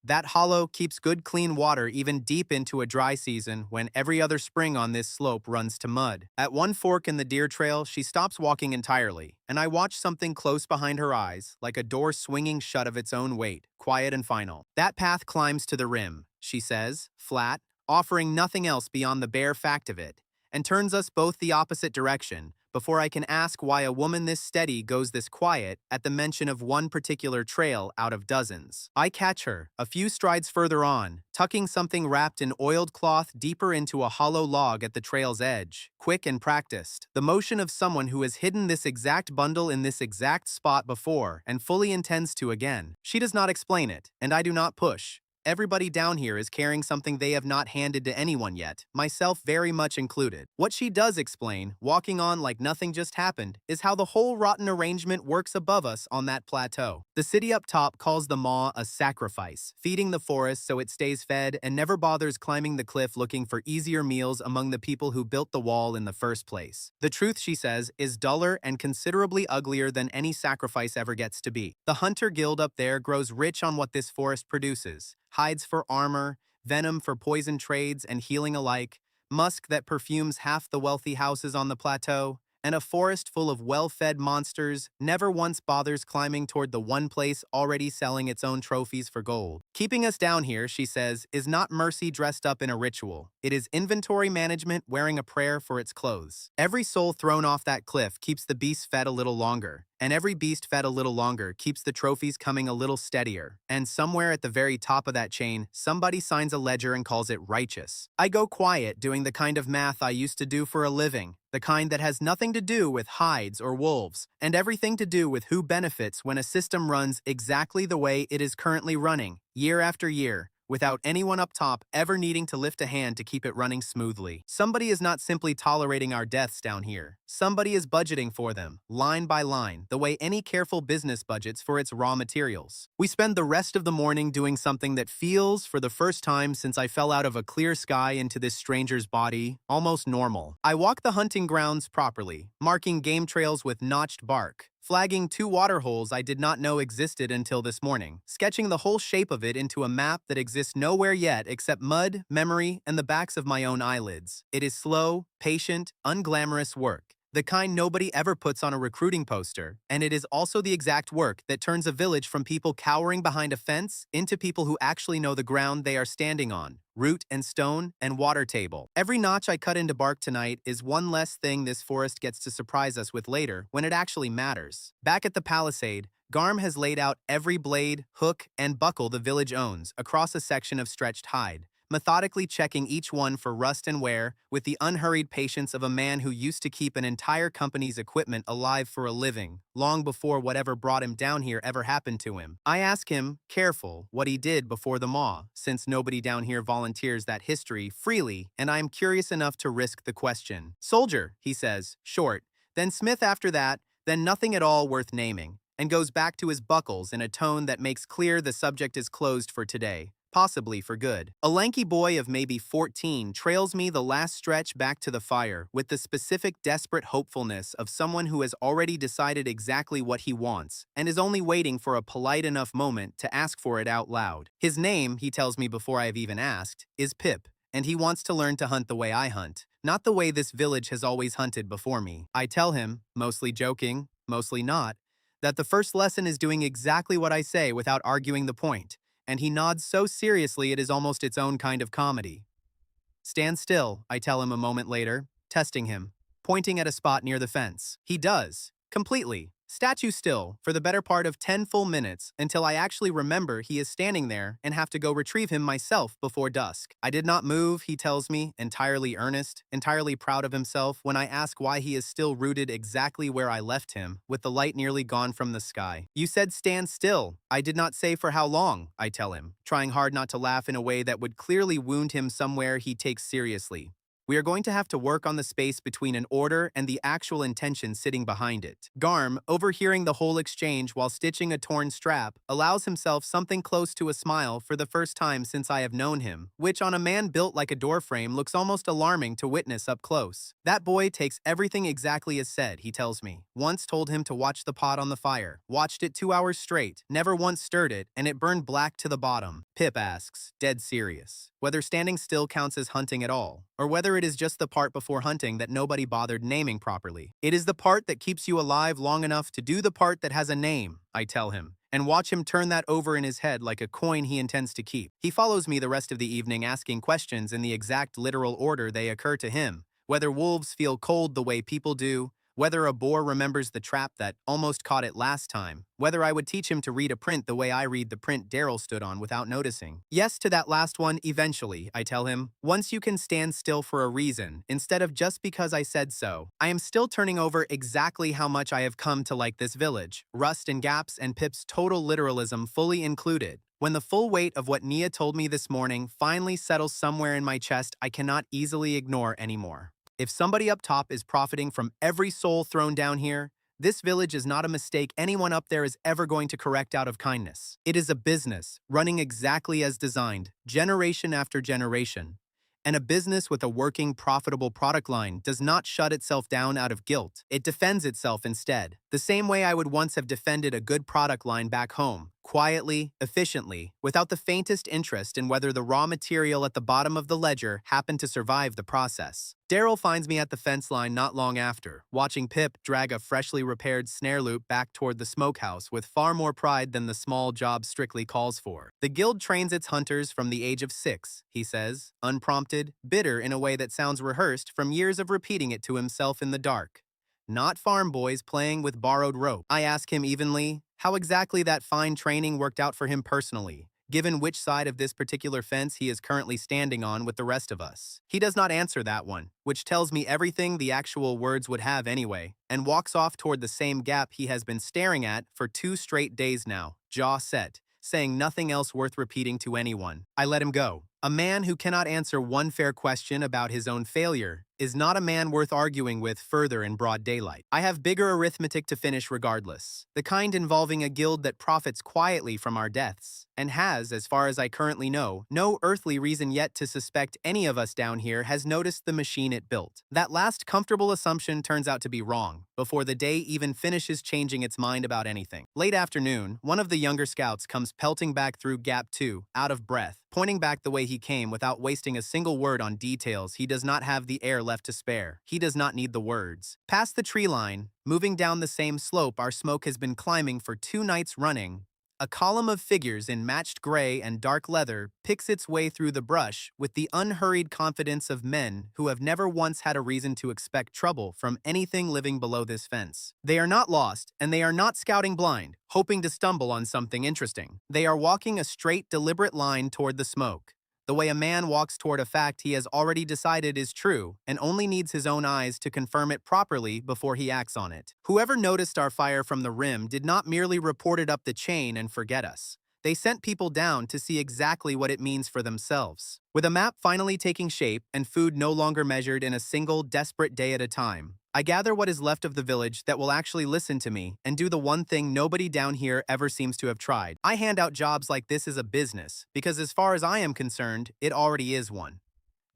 That hollow keeps good clean water even deep into a dry season when every other spring on this slope runs to mud. At one fork in the deer trail, she stops walking entirely, and I watch something close behind her eyes, like a door swinging shut of its own weight, quiet and final. That path climbs to the rim, she says, flat, offering nothing else beyond the bare fact of it, and turns us both the opposite direction, before I can ask why a woman this steady goes this quiet at the mention of one particular trail out of dozens. I catch her, a few strides further on, tucking something wrapped in oiled cloth deeper into a hollow log at the trail's edge, quick and practiced, the motion of someone who has hidden this exact bundle in this exact spot before and fully intends to again. She does not explain it, and I do not push. Everybody down here is carrying something they have not handed to anyone yet, myself very much included. What she does explain, walking on like nothing just happened, is how the whole rotten arrangement works above us on that plateau. The city up top calls the maw a sacrifice, feeding the forest so it stays fed and never bothers climbing the cliff looking for easier meals among the people who built the wall in the first place. The truth, she says, is duller and considerably uglier than any sacrifice ever gets to be. The hunter guild up there grows rich on what this forest produces. Hides for armor, venom for poison trades and healing alike, musk that perfumes half the wealthy houses on the plateau, and a forest full of well-fed monsters never once bothers climbing toward the one place already selling its own trophies for gold. Keeping us down here, she says, is not mercy dressed up in a ritual. It is inventory management wearing a prayer for its clothes. Every soul thrown off that cliff keeps the beast fed a little longer, and every beast fed a little longer keeps the trophies coming a little steadier. And somewhere at the very top of that chain, somebody signs a ledger and calls it righteous. I go quiet doing the kind of math I used to do for a living, the kind that has nothing to do with hides or wolves, and everything to do with who benefits when a system runs exactly the way it is currently running, year after year, without anyone up top ever needing to lift a hand to keep it running smoothly. Somebody is not simply tolerating our deaths down here. Somebody is budgeting for them, line by line, the way any careful business budgets for its raw materials. We spend the rest of the morning doing something that feels, for the first time since I fell out of a clear sky into this stranger's body, almost normal. I walk the hunting grounds properly, marking game trails with notched bark, flagging 2 water holes I did not know existed until this morning, sketching the whole shape of it into a map that exists nowhere yet except mud, memory, and the backs of my own eyelids. It is slow, patient, unglamorous work, the kind nobody ever puts on a recruiting poster, and it is also the exact work that turns a village from people cowering behind a fence into people who actually know the ground they are standing on, root and stone and water table. Every notch I cut into bark tonight is one less thing this forest gets to surprise us with later when it actually matters. Back at the palisade, Garm has laid out every blade, hook, and buckle the village owns across a section of stretched hide, methodically checking each one for rust and wear with the unhurried patience of a man who used to keep an entire company's equipment alive for a living, long before whatever brought him down here ever happened to him. I ask him, careful, what he did before the maw, since nobody down here volunteers that history freely, and I am curious enough to risk the question. Soldier, he says, short, then Smith after that, then nothing at all worth naming, and goes back to his buckles in a tone that makes clear the subject is closed for today. Possibly for good. A lanky boy of maybe 14 trails me the last stretch back to the fire with the specific desperate hopefulness of someone who has already decided exactly what he wants and is only waiting for a polite enough moment to ask for it out loud. His name, he tells me before I have even asked, is Pip, and he wants to learn to hunt the way I hunt, not the way this village has always hunted before me. I tell him, mostly joking, mostly not, that the first lesson is doing exactly what I say without arguing the point, and he nods so seriously it is almost its own kind of comedy. Stand still, I tell him a moment later, testing him, pointing at a spot near the fence. He does, completely, statue still, for the better part of 10 full minutes until I actually remember he is standing there and have to go retrieve him myself before dusk. I did not move, he tells me, entirely earnest, entirely proud of himself, when I ask why he is still rooted exactly where I left him, with the light nearly gone from the sky. You said stand still. I did not say for how long, I tell him, trying hard not to laugh in a way that would clearly wound him somewhere he takes seriously. We are going to have to work on the space between an order and the actual intention sitting behind it. Garm, overhearing the whole exchange while stitching a torn strap, allows himself something close to a smile for the first time since I have known him, which on a man built like a doorframe looks almost alarming to witness up close. That boy takes everything exactly as said, he tells me. Once told him to watch the pot on the fire, watched it 2 hours straight, never once stirred it, and it burned black to the bottom. Pip asks, dead serious, whether standing still counts as hunting at all, or whether it is just the part before hunting that nobody bothered naming properly. It is the part that keeps you alive long enough to do the part that has a name, I tell him, and watch him turn that over in his head like a coin he intends to keep. He follows me the rest of the evening asking questions in the exact literal order they occur to him, whether wolves feel cold the way people do, whether a boar remembers the trap that almost caught it last time, whether I would teach him to read a print the way I read the print Daryl stood on without noticing. Yes to that last one eventually, I tell him, once you can stand still for a reason, instead of just because I said so. I am still turning over exactly how much I have come to like this village, rust and gaps and Pip's total literalism fully included, when the full weight of what Nia told me this morning finally settles somewhere in my chest I cannot easily ignore anymore. If somebody up top is profiting from every soul thrown down here, this village is not a mistake anyone up there is ever going to correct out of kindness. It is a business, running exactly as designed, generation after generation. And a business with a working, profitable product line does not shut itself down out of guilt. It defends itself instead, the same way I would once have defended a good product line back home, quietly, efficiently, without the faintest interest in whether the raw material at the bottom of the ledger happened to survive the process. Daryl finds me at the fence line not long after, watching Pip drag a freshly repaired snare loop back toward the smokehouse with far more pride than the small job strictly calls for. The guild trains its hunters from the age of 6, he says, unprompted, bitter in a way that sounds rehearsed from years of repeating it to himself in the dark. Not farm boys playing with borrowed rope. I ask him evenly how exactly that fine training worked out for him personally, given which side of this particular fence he is currently standing on with the rest of us. He does not answer that one, which tells me everything the actual words would have anyway, and walks off toward the same gap he has been staring at for 2 straight days now, jaw set, saying nothing else worth repeating to anyone. I let him go. A man who cannot answer one fair question about his own failure is not a man worth arguing with further in broad daylight. I have bigger arithmetic to finish regardless, the kind involving a guild that profits quietly from our deaths, and has, as far as I currently know, no earthly reason yet to suspect any of us down here has noticed the machine it built. That last comfortable assumption turns out to be wrong, before the day even finishes changing its mind about anything. Late afternoon, one of the younger scouts comes pelting back through Gap 2, out of breath, pointing back the way he came without wasting a single word on details he does not have the air left to spare. He does not need the words. Past the tree line, moving down the same slope our smoke has been climbing for 2 nights running, a column of figures in matched gray and dark leather picks its way through the brush with the unhurried confidence of men who have never once had a reason to expect trouble from anything living below this fence. They are not lost, and they are not scouting blind, hoping to stumble on something interesting. They are walking a straight, deliberate line toward the smoke, the way a man walks toward a fact he has already decided is true and only needs his own eyes to confirm it properly before he acts on it. Whoever noticed our fire from the rim did not merely report it up the chain and forget us. They sent people down to see exactly what it means for themselves. With a map finally taking shape and food no longer measured in a single desperate day at a time, I gather what is left of the village that will actually listen to me and do the one thing nobody down here ever seems to have tried. I hand out jobs like this as a business, because as far as I am concerned, it already is one.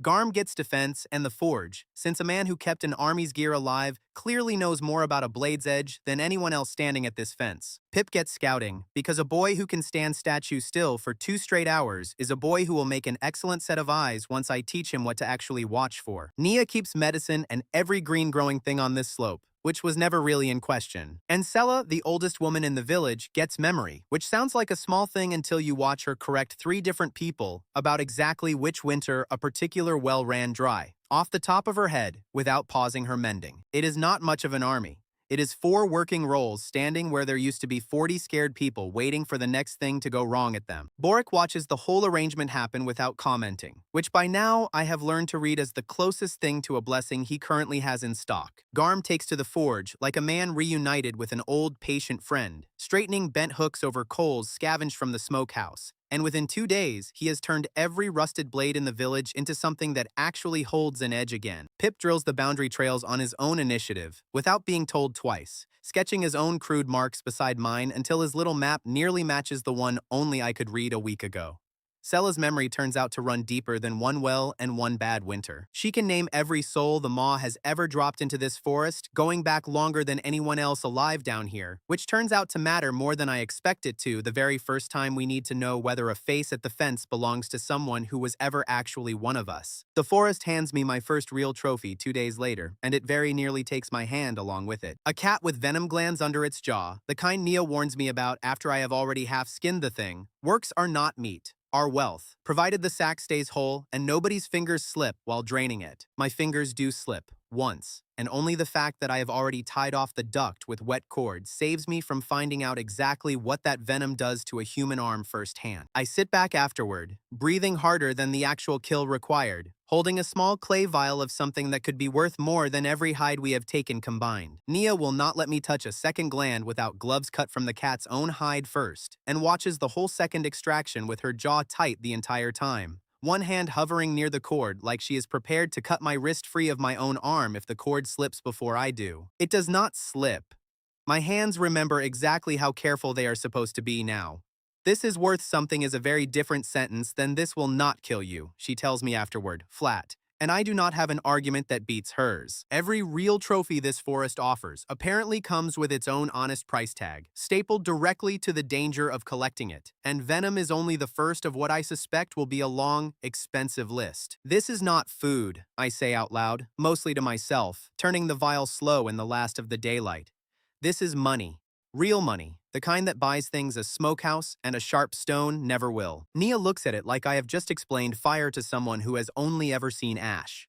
Garm gets defense and the forge, since a man who kept an army's gear alive clearly knows more about a blade's edge than anyone else standing at this fence. Pip gets scouting, because a boy who can stand statue still for 2 straight hours is a boy who will make an excellent set of eyes once I teach him what to actually watch for. Nia keeps medicine and every green-growing thing on this slope, which was never really in question. And Sella, the oldest woman in the village, gets memory, which sounds like a small thing until you watch her correct 3 different people about exactly which winter a particular well ran dry, off the top of her head, without pausing her mending. It is not much of an army. It is 4 working roles standing where there used to be 40 scared people waiting for the next thing to go wrong at them. Boric watches the whole arrangement happen without commenting, which by now I have learned to read as the closest thing to a blessing he currently has in stock. Garm takes to the forge like a man reunited with an old patient friend, straightening bent hooks over coals scavenged from the smokehouse. And within 2 days, he has turned every rusted blade in the village into something that actually holds an edge again. Pip drills the boundary trails on his own initiative, without being told twice, sketching his own crude marks beside mine until his little map nearly matches the one only I could read a week ago. Sella's memory turns out to run deeper than one well and one bad winter. She can name every soul the maw has ever dropped into this forest, going back longer than anyone else alive down here, which turns out to matter more than I expect it to the very first time we need to know whether a face at the fence belongs to someone who was ever actually one of us. The forest hands me my first real trophy 2 days later, and it very nearly takes my hand along with it. A cat with venom glands under its jaw, the kind Nia warns me about after I have already half-skinned the thing. Works are not meat. Our wealth, provided the sack stays whole and nobody's fingers slip while draining it. My fingers do slip, once, and only the fact that I have already tied off the duct with wet cord saves me from finding out exactly what that venom does to a human arm firsthand. I sit back afterward, breathing harder than the actual kill required, holding a small clay vial of something that could be worth more than every hide we have taken combined. Nia will not let me touch a second gland without gloves cut from the cat's own hide first, and watches the whole second extraction with her jaw tight the entire time, one hand hovering near the cord like she is prepared to cut my wrist free of my own arm if the cord slips before I do. It does not slip. My hands remember exactly how careful they are supposed to be now. "This is worth something" is a very different sentence than "this will not kill you," she tells me afterward, flat, and I do not have an argument that beats hers. Every real trophy this forest offers apparently comes with its own honest price tag, stapled directly to the danger of collecting it, and venom is only the first of what I suspect will be a long, expensive list. This is not food, I say out loud, mostly to myself, turning the vial slow in the last of the daylight. This is money. Real money, the kind that buys things a smokehouse and a sharp stone never will. Nia looks at it like I have just explained fire to someone who has only ever seen ash.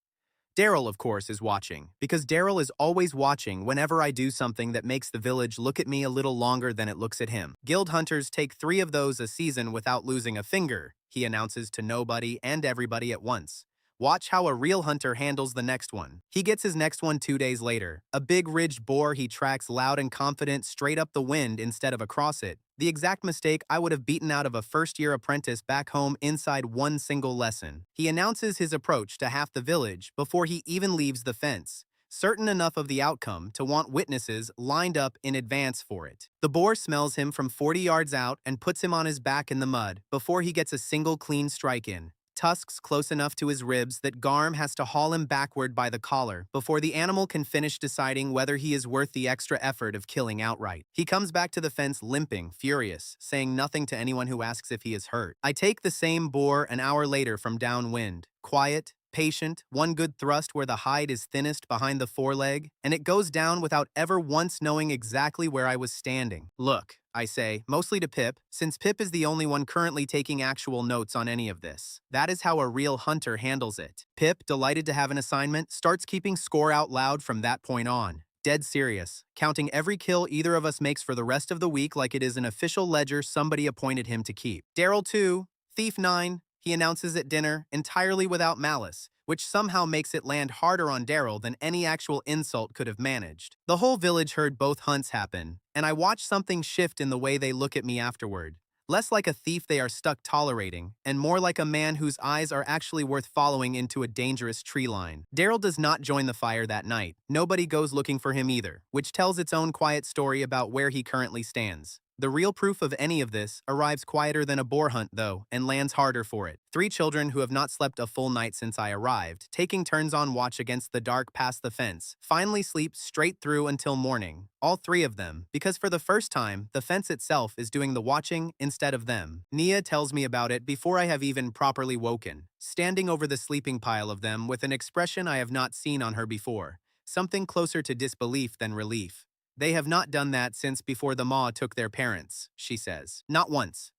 Daryl, of course, is watching, because Daryl is always watching whenever I do something that makes the village look at me a little longer than it looks at him. Guild hunters take 3 of those a season without losing a finger, he announces to nobody and everybody at once. Watch how a real hunter handles the next one. He gets his next one 2 days later. A big ridged boar he tracks loud and confident straight up the wind instead of across it. The exact mistake I would have beaten out of a first-year apprentice back home inside one single lesson. He announces his approach to half the village before he even leaves the fence, certain enough of the outcome to want witnesses lined up in advance for it. The boar smells him from 40 yards out and puts him on his back in the mud before he gets a single clean strike in. Tusks close enough to his ribs that Garm has to haul him backward by the collar before the animal can finish deciding whether he is worth the extra effort of killing outright. He comes back to the fence limping, furious, saying nothing to anyone who asks if he is hurt. I take the same boar an hour later from downwind, quiet, patient, one good thrust where the hide is thinnest behind the foreleg, and it goes down without ever once knowing exactly where I was standing. Look, I say, mostly to Pip, since Pip is the only one currently taking actual notes on any of this. That is how a real hunter handles it. Pip, delighted to have an assignment, starts keeping score out loud from that point on. Dead serious, counting every kill either of us makes for the rest of the week like it is an official ledger somebody appointed him to keep. Daryl too, Thief 9, he announces at dinner, entirely without malice, which somehow makes it land harder on Daryl than any actual insult could have managed. The whole village heard both hunts happen, and I watch something shift in the way they look at me afterward. Less like a thief they are stuck tolerating, and more like a man whose eyes are actually worth following into a dangerous tree line. Daryl does not join the fire that night. Nobody goes looking for him either, which tells its own quiet story about where he currently stands. The real proof of any of this arrives quieter than a boar hunt, though, and lands harder for it. 3 children who have not slept a full night since I arrived, taking turns on watch against the dark past the fence, finally sleep straight through until morning. All 3 of them, because for the first time, the fence itself is doing the watching instead of them. Nia tells me about it before I have even properly woken, standing over the sleeping pile of them with an expression I have not seen on her before, something closer to disbelief than relief. They have not done that since before the Maw took their parents, she says. Not once.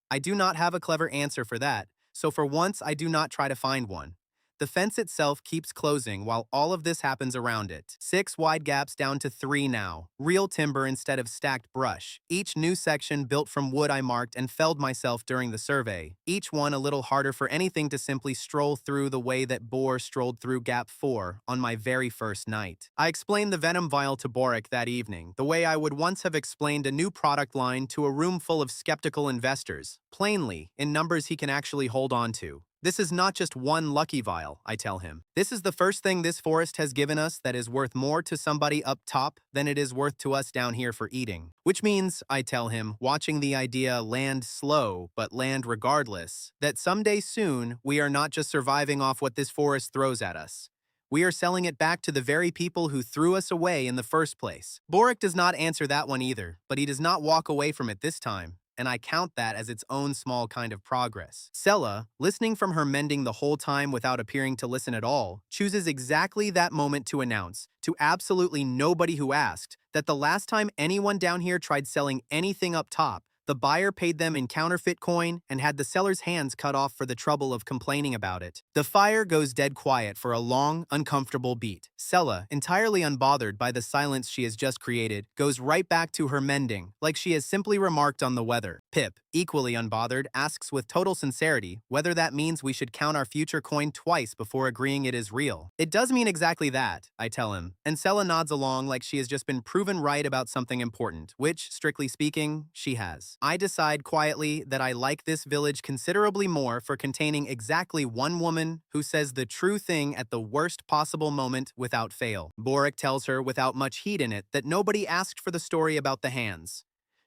I do not have a clever answer for that, so for once I do not try to find one. The fence itself keeps closing while all of this happens around it. 6 wide gaps down to 3 now. Real timber instead of stacked brush. Each new section built from wood I marked and felled myself during the survey. Each one a little harder for anything to simply stroll through the way that Boar strolled through Gap 4 on my very first night. I explained the venom vial to Boric that evening, the way I would once have explained a new product line to a room full of skeptical investors, plainly, in numbers he can actually hold on to. This is not just one lucky vial, I tell him. This is the first thing this forest has given us that is worth more to somebody up top than it is worth to us down here for eating. Which means, I tell him, watching the idea land slow, but land regardless, that someday soon we are not just surviving off what this forest throws at us. We are selling it back to the very people who threw us away in the first place. Boric does not answer that one either, but he does not walk away from it this time, and I count that as its own small kind of progress. Sella, listening from her mending the whole time without appearing to listen at all, chooses exactly that moment to announce, to absolutely nobody who asked, that the last time anyone down here tried selling anything up top, the buyer paid them in counterfeit coin and had the seller's hands cut off for the trouble of complaining about it. The fire goes dead quiet for a long, uncomfortable beat. Sella, entirely unbothered by the silence she has just created, goes right back to her mending, like she has simply remarked on the weather. Pip, equally unbothered, asks with total sincerity whether that means we should count our future coin twice before agreeing it is real. It does mean exactly that, I tell him, and Sella nods along like she has just been proven right about something important, which, strictly speaking, she has. I decide quietly that I like this village considerably more for containing exactly one woman who says the true thing at the worst possible moment without fail. Boric tells her without much heat in it that nobody asked for the story about the hands.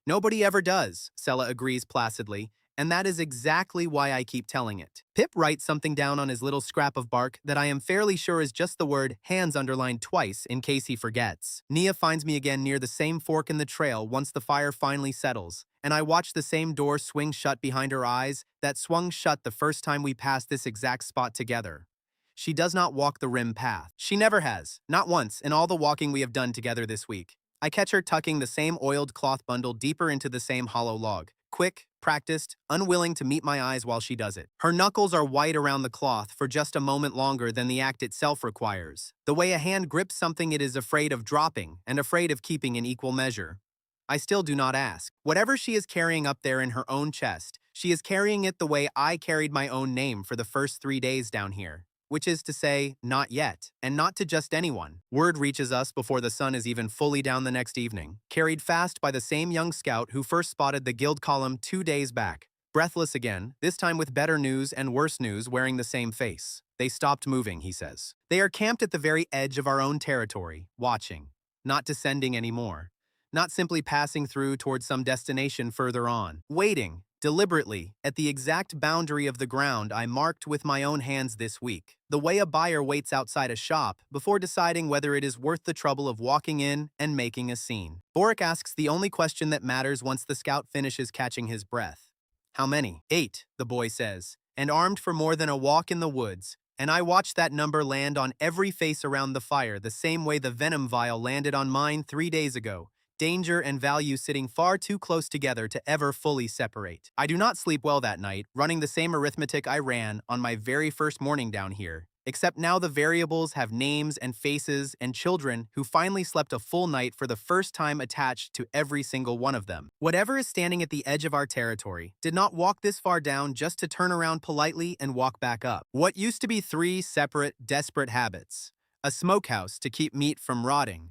Nobody ever does, Sella agrees placidly, And that is exactly why I keep telling it. Pip writes something down on his little scrap of bark that I am fairly sure is just the word hands underlined twice in case he forgets. Nia finds me again near the same fork in the trail once the fire finally settles, and I watch the same door swing shut behind her eyes that swung shut the first time we passed this exact spot together. She does not walk the rim path. She never has, not once, in all the walking we have done together this week. I catch her tucking the same oiled cloth bundle deeper into the same hollow log. Quick, practiced, unwilling to meet my eyes while she does it. Her knuckles are white around the cloth for just a moment longer than the act itself requires. The way a hand grips something it is afraid of dropping and afraid of keeping in equal measure. I still do not ask. Whatever she is carrying up there in her own chest, she is carrying it the way I carried my own name for the first 3 days down here. Which is to say, not yet, and not to just anyone. Word reaches us before the sun is even fully down the next evening, carried fast by the same young scout who first spotted the guild column 2 days back. Breathless again, this time with better news and worse news wearing the same face. They stopped moving, he says. They are camped at the very edge of our own territory, watching. Not descending anymore. Not simply passing through towards some destination further on. Waiting. Deliberately, at the exact boundary of the ground I marked with my own hands this week, the way a buyer waits outside a shop before deciding whether it is worth the trouble of walking in and making a scene. Boric asks the only question that matters once the scout finishes catching his breath. How many? 8, the boy says, and armed for more than a walk in the woods, and I watch that number land on every face around the fire the same way the venom vial landed on mine 3 days ago. Danger and value sitting far too close together to ever fully separate. I do not sleep well that night, running the same arithmetic I ran on my very first morning down here, except now the variables have names and faces and children who finally slept a full night for the first time attached to every single one of them. Whatever is standing at the edge of our territory did not walk this far down just to turn around politely and walk back up. What used to be 3 separate, desperate habits. A smokehouse to keep meat from rotting.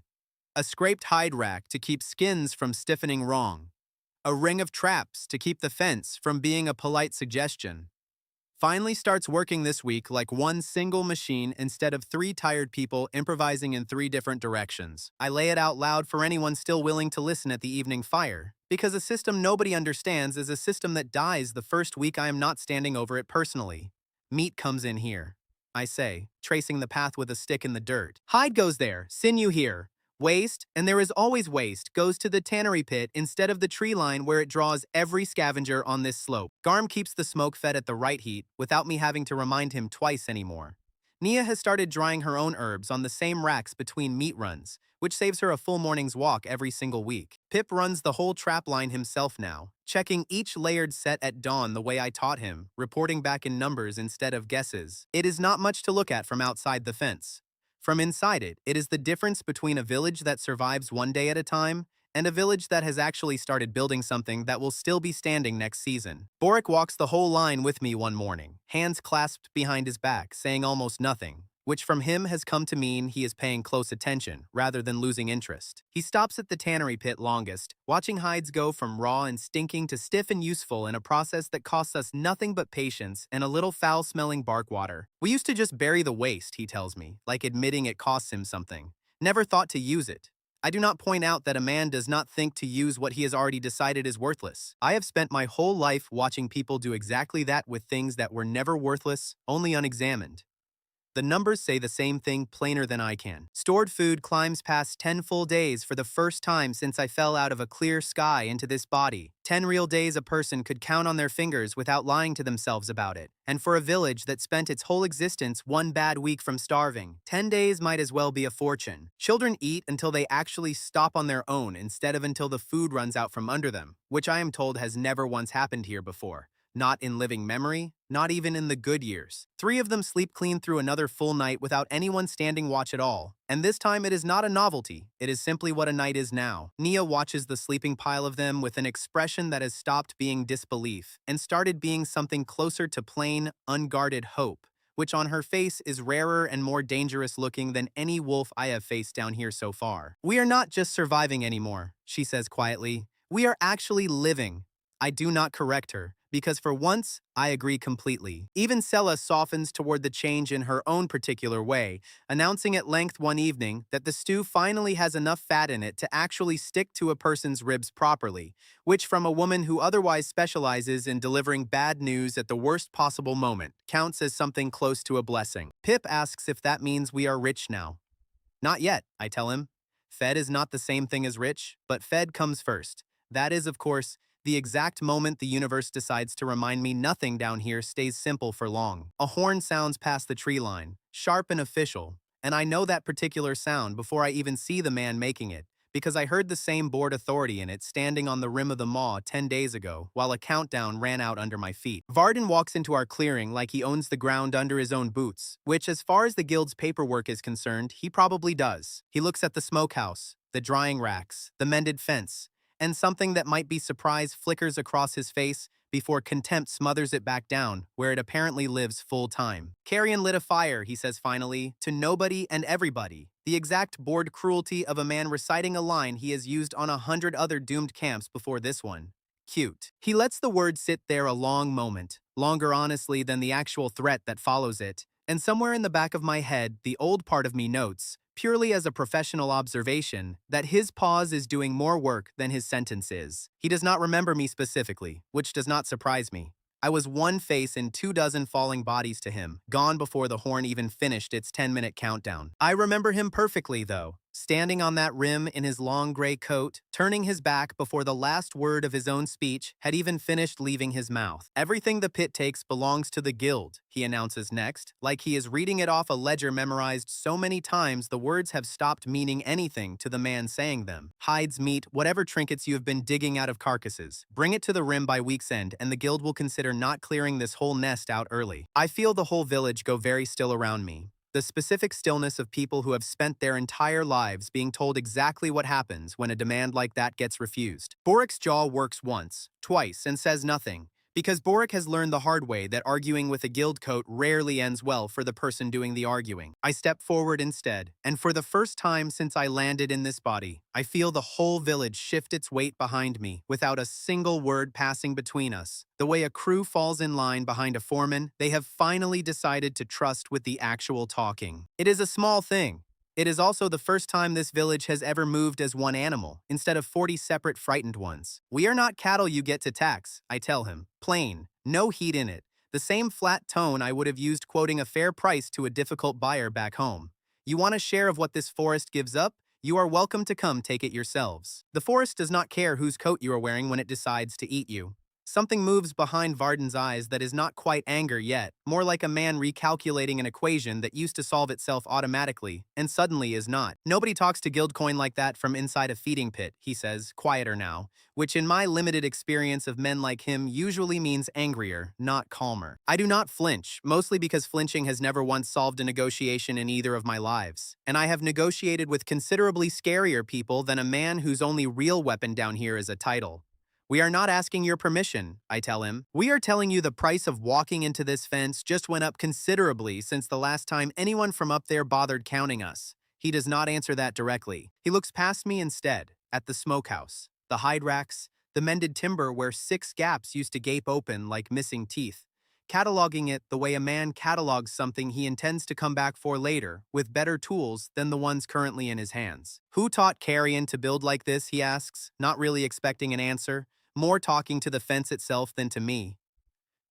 A scraped hide rack to keep skins from stiffening wrong. A ring of traps to keep the fence from being a polite suggestion. Finally starts working this week like one single machine instead of 3 tired people improvising in 3 different directions. I lay it out loud for anyone still willing to listen at the evening fire, because a system nobody understands is a system that dies the first week I am not standing over it personally. Meat comes in here, I say, tracing the path with a stick in the dirt. Hide goes there, sinew here. Waste, and there is always waste, goes to the tannery pit instead of the tree line where it draws every scavenger on this slope. Garm keeps the smoke fed at the right heat without me having to remind him twice anymore. Nia has started drying her own herbs on the same racks between meat runs, which saves her a full morning's walk every single week. Pip runs the whole trap line himself now, checking each layered set at dawn the way I taught him, reporting back in numbers instead of guesses. It is not much to look at from outside the fence. From inside it, it is the difference between a village that survives one day at a time and a village that has actually started building something that will still be standing next season. Boric walks the whole line with me one morning, hands clasped behind his back, saying almost nothing, which from him has come to mean he is paying close attention rather than losing interest. He stops at the tannery pit longest, watching hides go from raw and stinking to stiff and useful in a process that costs us nothing but patience and a little foul-smelling bark water. We used to just bury the waste, he tells me, like admitting it costs him something. Never thought to use it. I do not point out that a man does not think to use what he has already decided is worthless. I have spent my whole life watching people do exactly that with things that were never worthless, only unexamined. The numbers say the same thing plainer than I can. Stored food climbs past 10 full days for the first time since I fell out of a clear sky into this body. 10 real days a person could count on their fingers without lying to themselves about it. And for a village that spent its whole existence one bad week from starving, 10 days might as well be a fortune. Children eat until they actually stop on their own instead of until the food runs out from under them, which I am told has never once happened here before. Not in living memory, not even in the good years. 3 of them sleep clean through another full night without anyone standing watch at all. And this time it is not a novelty, it is simply what a night is now. Nia watches the sleeping pile of them with an expression that has stopped being disbelief and started being something closer to plain, unguarded hope, which on her face is rarer and more dangerous looking than any wolf I have faced down here so far. We are not just surviving anymore, she says quietly. We are actually living. I do not correct her, because for once, I agree completely. Even Sella softens toward the change in her own particular way, announcing at length one evening that the stew finally has enough fat in it to actually stick to a person's ribs properly, which from a woman who otherwise specializes in delivering bad news at the worst possible moment counts as something close to a blessing. Pip asks if that means we are rich now. Not yet, I tell him. Fed is not the same thing as rich, but fed comes first. That is, of course, the exact moment the universe decides to remind me nothing down here stays simple for long. A horn sounds past the tree line, sharp and official, and I know that particular sound before I even see the man making it, because I heard the same bored authority in it standing on the rim of the maw 10 days ago while a countdown ran out under my feet. Varden walks into our clearing like he owns the ground under his own boots, which as far as the guild's paperwork is concerned, he probably does. He looks at the smokehouse, the drying racks, the mended fence, and something that might be surprise flickers across his face before contempt smothers it back down, where it apparently lives full-time. Carrion lit a fire, he says finally, to nobody and everybody, the exact bored cruelty of a man reciting a line he has used on 100 other doomed camps before this one. Cute. He lets the word sit there a long moment, longer honestly than the actual threat that follows it, and somewhere in the back of my head, the old part of me notes, purely as a professional observation, that his pause is doing more work than his sentence is. He does not remember me specifically, which does not surprise me. I was one face in 24 falling bodies to him, gone before the horn even finished its 10-minute countdown. I remember him perfectly, though, standing on that rim in his long gray coat, turning his back before the last word of his own speech had even finished leaving his mouth. Everything the pit takes belongs to the guild, he announces next, like he is reading it off a ledger memorized so many times the words have stopped meaning anything to the man saying them. Hides, meat, whatever trinkets you have been digging out of carcasses. Bring it to the rim by week's end, and the guild will consider not clearing this whole nest out early. I feel the whole village go very still around me. The specific stillness of people who have spent their entire lives being told exactly what happens when a demand like that gets refused. Borik's jaw works once, twice, and says nothing, because Borik has learned the hard way that arguing with a guild coat rarely ends well for the person doing the arguing. I step forward instead, and for the first time since I landed in this body, I feel the whole village shift its weight behind me without a single word passing between us. The way a crew falls in line behind a foreman, they have finally decided to trust with the actual talking. It is a small thing. It is also the first time this village has ever moved as one animal, instead of 40 separate frightened ones. We are not cattle you get to tax, I tell him. Plain, no heat in it. The same flat tone I would have used quoting a fair price to a difficult buyer back home. You want a share of what this forest gives up? You are welcome to come take it yourselves. The forest does not care whose coat you are wearing when it decides to eat you. Something moves behind Varden's eyes that is not quite anger yet, more like a man recalculating an equation that used to solve itself automatically, and suddenly is not. Nobody talks to Guildcoin like that from inside a feeding pit, he says, quieter now, which in my limited experience of men like him usually means angrier, not calmer. I do not flinch, mostly because flinching has never once solved a negotiation in either of my lives, and I have negotiated with considerably scarier people than a man whose only real weapon down here is a title. We are not asking your permission, I tell him. We are telling you the price of walking into this fence just went up considerably since the last time anyone from up there bothered counting us. He does not answer that directly. He looks past me instead, at the smokehouse, the hide racks, the mended timber where 6 gaps used to gape open like missing teeth, cataloging it the way a man catalogs something he intends to come back for later, with better tools than the ones currently in his hands. Who taught Carrion to build like this, he asks, not really expecting an answer, more talking to the fence itself than to me.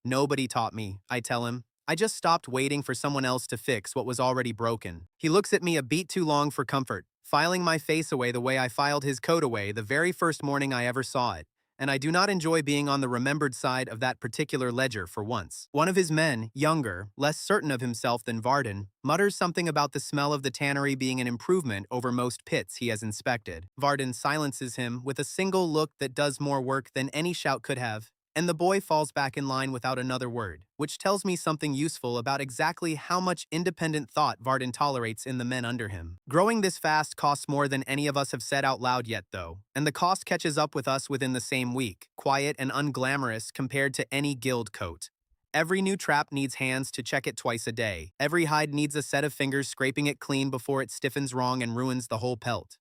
Nobody taught me, I tell him. I just stopped waiting for someone else to fix what was already broken. He looks at me a beat too long for comfort, filing my face away the way I filed his coat away the very first morning I ever saw it. And I do not enjoy being on the remembered side of that particular ledger for once. One of his men, younger, less certain of himself than Varden, mutters something about the smell of the tannery being an improvement over most pits he has inspected. Varden silences him with a single look that does more work than any shout could have, and the boy falls back in line without another word, which tells me something useful about exactly how much independent thought Varden tolerates in the men under him. Growing this fast costs more than any of us have said out loud yet, though, and the cost catches up with us within the same week, quiet and unglamorous compared to any guild coat. Every new trap needs hands to check it twice a day. Every hide needs a set of fingers scraping it clean before it stiffens wrong and ruins the whole pelt.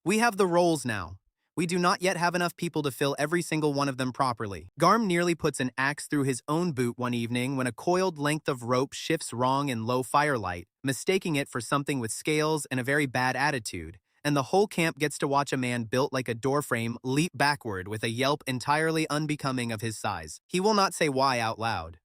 We have the roles now. We do not yet have enough people to fill every single one of them properly. Garm nearly puts an axe through his own boot one evening when a coiled length of rope shifts wrong in low firelight, mistaking it for something with scales and a very bad attitude, and the whole camp gets to watch a man built like a doorframe leap backward with a yelp entirely unbecoming of his size. He will not say why out loud.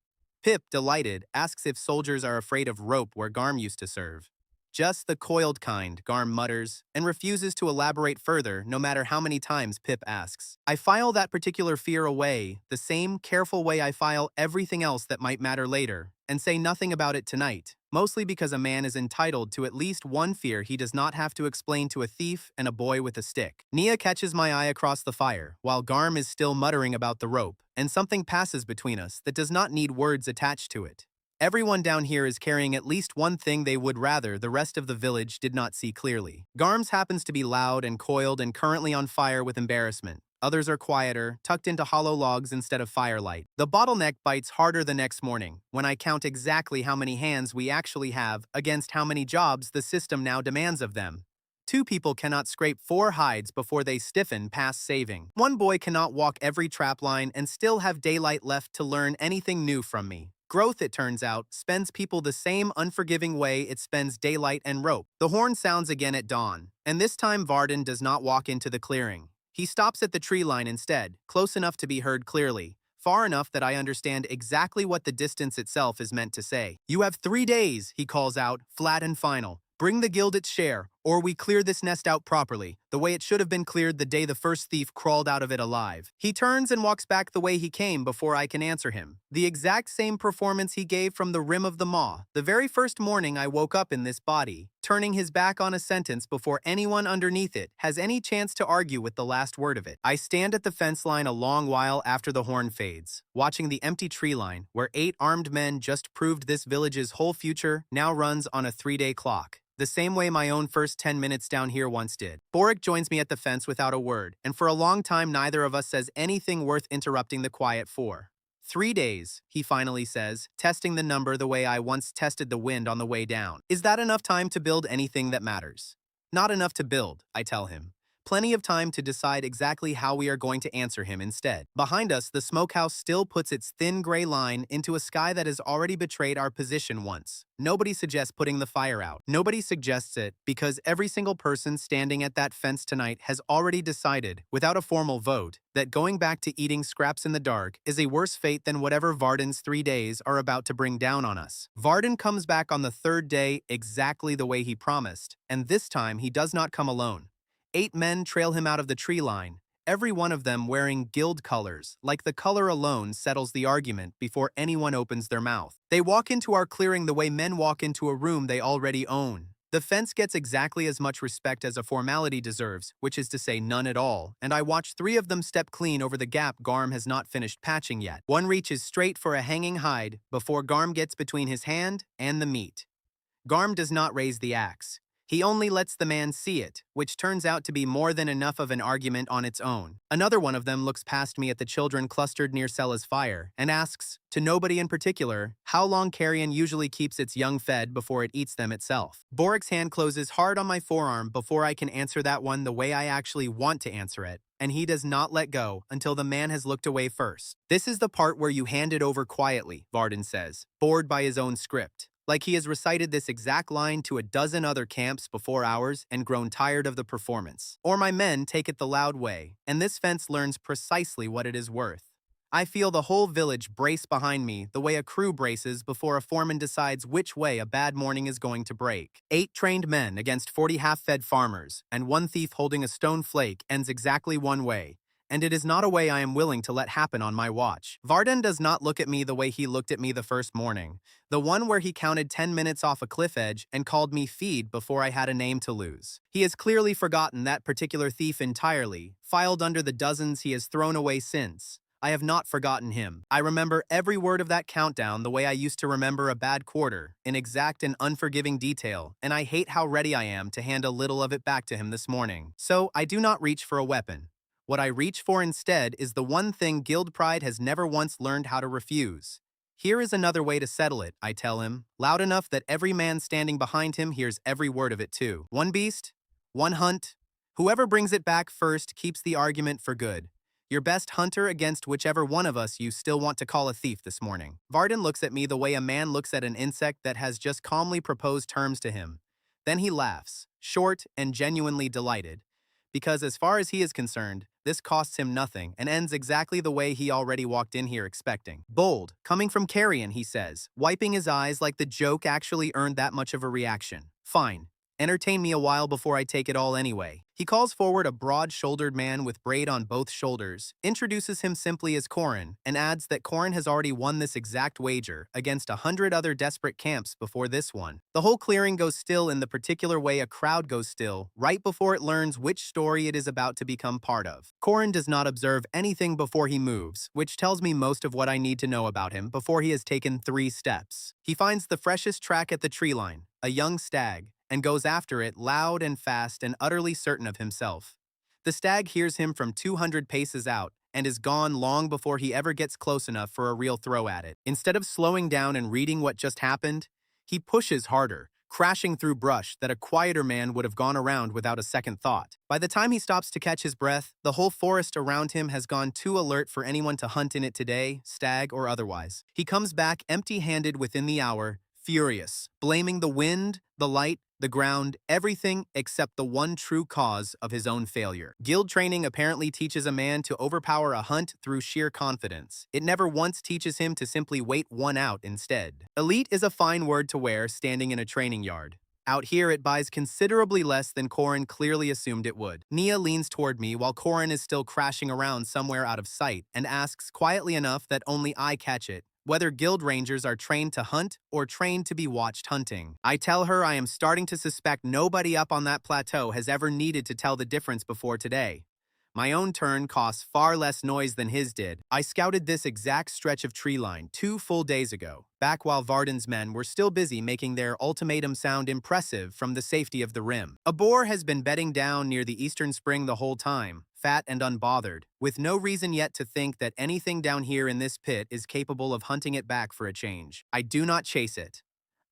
Pip, delighted, asks if soldiers are afraid of rope where Garm used to serve. Just the coiled kind, Garm mutters, and refuses to elaborate further no matter how many times Pip asks. I file that particular fear away, the same careful way I file everything else that might matter later, and say nothing about it tonight, mostly because a man is entitled to at least one fear he does not have to explain to a thief and a boy with a stick. Nia catches my eye across the fire, while Garm is still muttering about the rope, and something passes between us that does not need words attached to it. Everyone down here is carrying at least one thing they would rather the rest of the village did not see clearly. Garm's happens to be loud and coiled and currently on fire with embarrassment. Others are quieter, tucked into hollow logs instead of firelight. The bottleneck bites harder the next morning, when I count exactly how many hands we actually have against how many jobs the system now demands of them. 2 people cannot scrape 4 hides before they stiffen past saving. 1 boy cannot walk every trap line and still have daylight left to learn anything new from me. Growth, it turns out, spends people the same unforgiving way it spends daylight and rope. The horn sounds again at dawn, and this time Varden does not walk into the clearing. He stops at the tree line instead, close enough to be heard clearly, far enough that I understand exactly what the distance itself is meant to say. "You have 3 days," he calls out, flat and final. "Bring the guild its share, or we clear this nest out properly, the way it should have been cleared the day the first thief crawled out of it alive." He turns and walks back the way he came before I can answer him. The exact same performance he gave from the rim of the maw, the very first morning I woke up in this body, turning his back on a sentence before anyone underneath it has any chance to argue with the last word of it. I stand at the fence line a long while after the horn fades, watching the empty tree line, where 8 armed men just proved this village's whole future now runs on a 3-day clock. The same way my own first 10 minutes down here once did. Boric joins me at the fence without a word, and for a long time neither of us says anything worth interrupting the quiet for. 3 days, he finally says, testing the number the way I once tested the wind on the way down. Is that enough time to build anything that matters? Not enough to build, I tell him. Plenty of time to decide exactly how we are going to answer him instead. Behind us, the smokehouse still puts its thin gray line into a sky that has already betrayed our position once. Nobody suggests putting the fire out. Nobody suggests it because every single person standing at that fence tonight has already decided, without a formal vote, that going back to eating scraps in the dark is a worse fate than whatever Varden's 3 days are about to bring down on us. Varden comes back on the 3rd day exactly the way he promised, and this time he does not come alone. 8 men trail him out of the tree line, every one of them wearing guild colors, like the color alone settles the argument before anyone opens their mouth. They walk into our clearing the way men walk into a room they already own. The fence gets exactly as much respect as a formality deserves, which is to say none at all, and I watch 3 of them step clean over the gap Garm has not finished patching yet. One reaches straight for a hanging hide before Garm gets between his hand and the meat. Garm does not raise the axe. He only lets the man see it, which turns out to be more than enough of an argument on its own. Another one of them looks past me at the children clustered near Sella's fire and asks, to nobody in particular, how long carrion usually keeps its young fed before it eats them itself. Boric's hand closes hard on my forearm before I can answer that one the way I actually want to answer it, and he does not let go until the man has looked away first. This is the part where you hand it over quietly, Varden says, bored by his own script. Like he has recited this exact line to a dozen other camps before ours and grown tired of the performance. Or my men take it the loud way, and this fence learns precisely what it is worth. I feel the whole village brace behind me the way a crew braces before a foreman decides which way a bad morning is going to break. 8 trained men against 40 half-fed farmers, and 1 thief holding a stone flake ends exactly one way. And it is not a way I am willing to let happen on my watch. Varden does not look at me the way he looked at me the first morning, the one where he counted 10 minutes off a cliff edge and called me feed before I had a name to lose. He has clearly forgotten that particular thief entirely, filed under the dozens he has thrown away since. I have not forgotten him. I remember every word of that countdown the way I used to remember a bad quarter, in exact and unforgiving detail, and I hate how ready I am to hand a little of it back to him this morning. So I do not reach for a weapon. What I reach for instead is the one thing guild pride has never once learned how to refuse. Here is another way to settle it, I tell him, loud enough that every man standing behind him hears every word of it too. 1 beast, 1 hunt, Whoever brings it back first keeps the argument for good. Your best hunter against whichever one of us you still want to call a thief this morning. Varden looks at me the way a man looks at an insect that has just calmly proposed terms to him. Then he laughs, short and genuinely delighted. Because as far as he is concerned, this costs him nothing and ends exactly the way he already walked in here expecting. Bold, coming from Carrion, he says, wiping his eyes like the joke actually earned that much of a reaction. Fine. Entertain me a while before I take it all anyway. He calls forward a broad-shouldered man with braid on both shoulders, introduces him simply as Corin, and adds that Corin has already won this exact wager against 100 other desperate camps before this one. The whole clearing goes still in the particular way a crowd goes still, right before it learns which story it is about to become part of. Corin does not observe anything before he moves, which tells me most of what I need to know about him before he has taken 3 steps. He finds the freshest track at the tree line, a young stag, and goes after it loud and fast and utterly certain of himself. The stag hears him from 200 paces out and is gone long before he ever gets close enough for a real throw at it. Instead of slowing down and reading what just happened, he pushes harder, crashing through brush that a quieter man would have gone around without a second thought. By the time he stops to catch his breath, the whole forest around him has gone too alert for anyone to hunt in it today, stag or otherwise. He comes back empty-handed within the hour, furious, blaming the wind, the light, the ground, everything except the one true cause of his own failure. Guild training apparently teaches a man to overpower a hunt through sheer confidence. It never once teaches him to simply wait one out instead. Elite is a fine word to wear standing in a training yard. Out here, it buys considerably less than Corin clearly assumed it would. Nia leans toward me while Corin is still crashing around somewhere out of sight and asks quietly enough that only I catch it, whether guild rangers are trained to hunt or trained to be watched hunting. I tell her I am starting to suspect nobody up on that plateau has ever needed to tell the difference before today. My own turn costs far less noise than his did. I scouted this exact stretch of tree line 2 full days ago, back while Varden's men were still busy making their ultimatum sound impressive from the safety of the rim. A boar has been bedding down near the eastern spring the whole time, fat and unbothered, with no reason yet to think that anything down here in this pit is capable of hunting it back for a change. I do not chase it.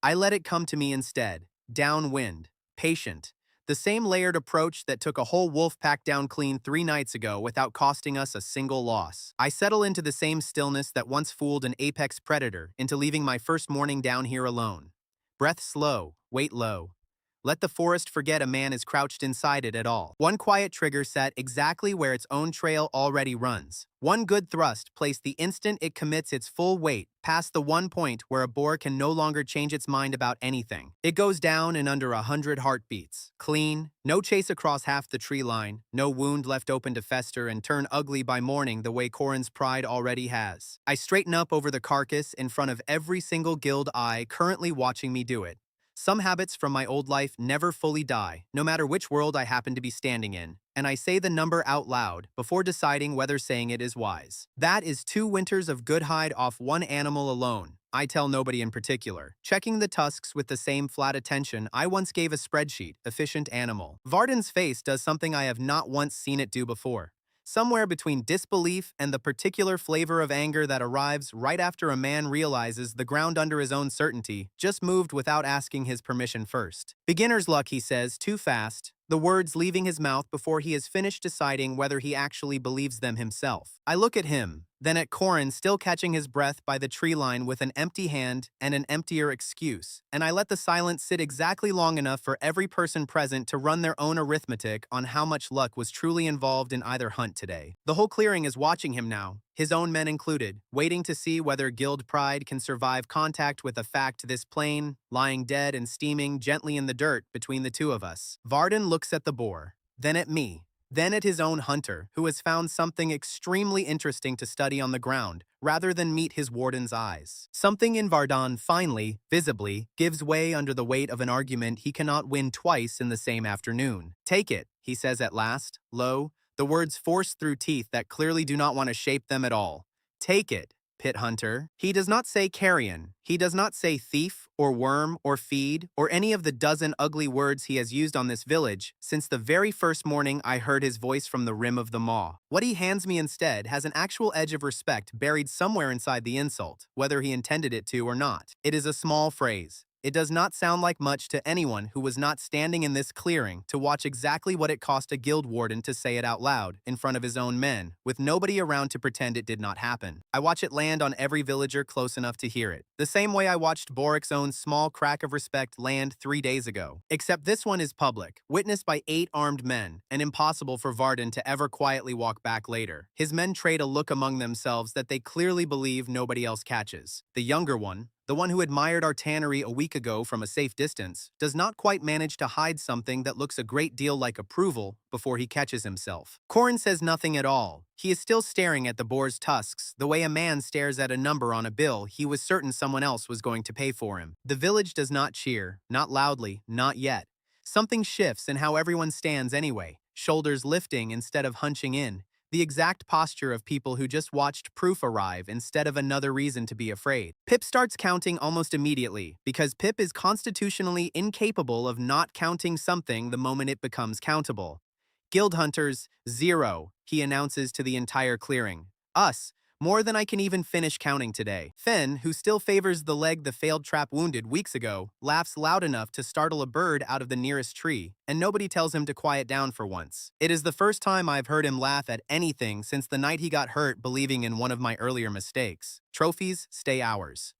I let it come to me instead, downwind, patient. The same layered approach that took a whole wolf pack down clean 3 nights ago without costing us a single loss. I settle into the same stillness that once fooled an apex predator into leaving my first morning down here alone. Breath slow, weight low. Let the forest forget a man is crouched inside it at all. One quiet trigger set exactly where its own trail already runs. One good thrust placed the instant it commits its full weight past the one point where a boar can no longer change its mind about anything. It goes down in under 100 heartbeats. Clean, no chase across half the tree line, no wound left open to fester and turn ugly by morning the way Corin's pride already has. I straighten up over the carcass in front of every single guild eye currently watching me do it. Some habits from my old life never fully die, no matter which world I happen to be standing in, and I say the number out loud before deciding whether saying it is wise. That is 2 winters of good hide off one animal alone. I tell nobody in particular, checking the tusks with the same flat attention I once gave a spreadsheet, efficient animal. Varden's face does something I have not once seen it do before. Somewhere between disbelief and the particular flavor of anger that arrives right after a man realizes the ground under his own certainty just moved without asking his permission first. Beginner's luck, he says, too fast, the words leaving his mouth before he has finished deciding whether he actually believes them himself. I look at him, then at Corin still catching his breath by the tree line with an empty hand and an emptier excuse, and I let the silence sit exactly long enough for every person present to run their own arithmetic on how much luck was truly involved in either hunt today. The whole clearing is watching him now, his own men included, waiting to see whether guild pride can survive contact with a fact this plain, lying dead and steaming gently in the dirt between the two of us. Varden looks at the boar, then at me, then at his own hunter, who has found something extremely interesting to study on the ground, rather than meet his warden's eyes. Something in Vardan finally, visibly, gives way under the weight of an argument he cannot win twice in the same afternoon. Take it, he says at last, low, the words forced through teeth that clearly do not want to shape them at all. Take it, pit hunter. He does not say carrion. He does not say thief, or worm, or feed, or any of the dozen ugly words he has used on this village since the very first morning I heard his voice from the rim of the maw. What he hands me instead has an actual edge of respect buried somewhere inside the insult, whether he intended it to or not. It is a small phrase, It does not sound like much to anyone who was not standing in this clearing to watch exactly what it cost a guild warden to say it out loud in front of his own men, with nobody around to pretend it did not happen. I watch it land on every villager close enough to hear it, the same way I watched Borik's own small crack of respect land 3 days ago. Except this one is public, witnessed by 8 armed men, and impossible for Varden to ever quietly walk back later. His men trade a look among themselves that they clearly believe nobody else catches. The younger one, the one who admired our tannery a week ago from a safe distance, does not quite manage to hide something that looks a great deal like approval before he catches himself. Corin says nothing at all. He is still staring at the boar's tusks, the way a man stares at a number on a bill he was certain someone else was going to pay for him. The village does not cheer, not loudly, not yet. Something shifts in how everyone stands anyway, shoulders lifting instead of hunching in. The exact posture of people who just watched proof arrive instead of another reason to be afraid. Pip starts counting almost immediately, because Pip is constitutionally incapable of not counting something the moment it becomes countable. Guild hunters, 0, he announces to the entire clearing. Us, more than I can even finish counting today. Fen, who still favors the leg the failed trap wounded weeks ago, laughs loud enough to startle a bird out of the nearest tree, and nobody tells him to quiet down for once. It is the first time I've heard him laugh at anything since the night he got hurt believing in one of my earlier mistakes. Trophies stay ours.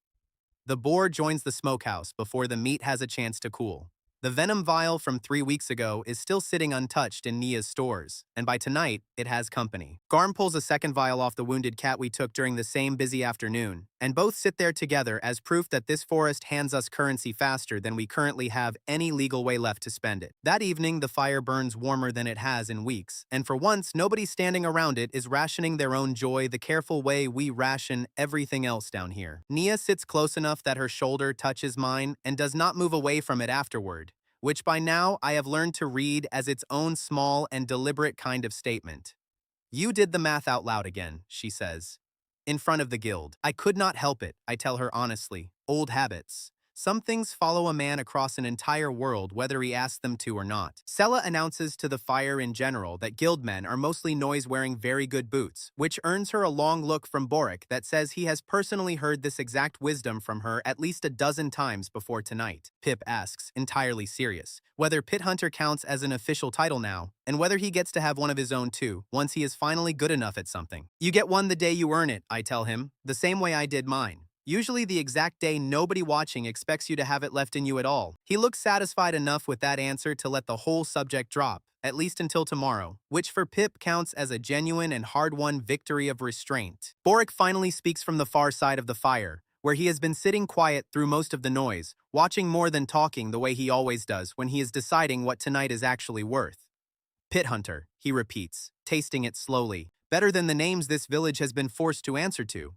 The boar joins the smokehouse before the meat has a chance to cool. The venom vial from 3 weeks ago is still sitting untouched in Nia's stores, and by tonight, it has company. Garm pulls a second vial off the wounded cat we took during the same busy afternoon, and both sit there together as proof that this forest hands us currency faster than we currently have any legal way left to spend it. That evening, the fire burns warmer than it has in weeks, and for once, nobody standing around it is rationing their own joy the careful way we ration everything else down here. Nia sits close enough that her shoulder touches mine and does not move away from it afterward, which by now I have learned to read as its own small and deliberate kind of statement. You did the math out loud again, she says. In front of the guild. I could not help it, I tell her honestly. Old habits. Some things follow a man across an entire world whether he asks them to or not. Sella announces to the fire in general that guildmen are mostly noise-wearing very good boots, which earns her a long look from Borik that says he has personally heard this exact wisdom from her at least a dozen times before tonight. Pip asks, entirely serious, whether Pit Hunter counts as an official title now, and whether he gets to have one of his own too, once he is finally good enough at something. You get one the day you earn it, I tell him, the same way I did mine. Usually the exact day nobody watching expects you to have it left in you at all. He looks satisfied enough with that answer to let the whole subject drop, at least until tomorrow, which for Pip counts as a genuine and hard-won victory of restraint. Borik finally speaks from the far side of the fire, where he has been sitting quiet through most of the noise, watching more than talking the way he always does when he is deciding what tonight is actually worth. Pit Hunter, he repeats, tasting it slowly, better than the names this village has been forced to answer to.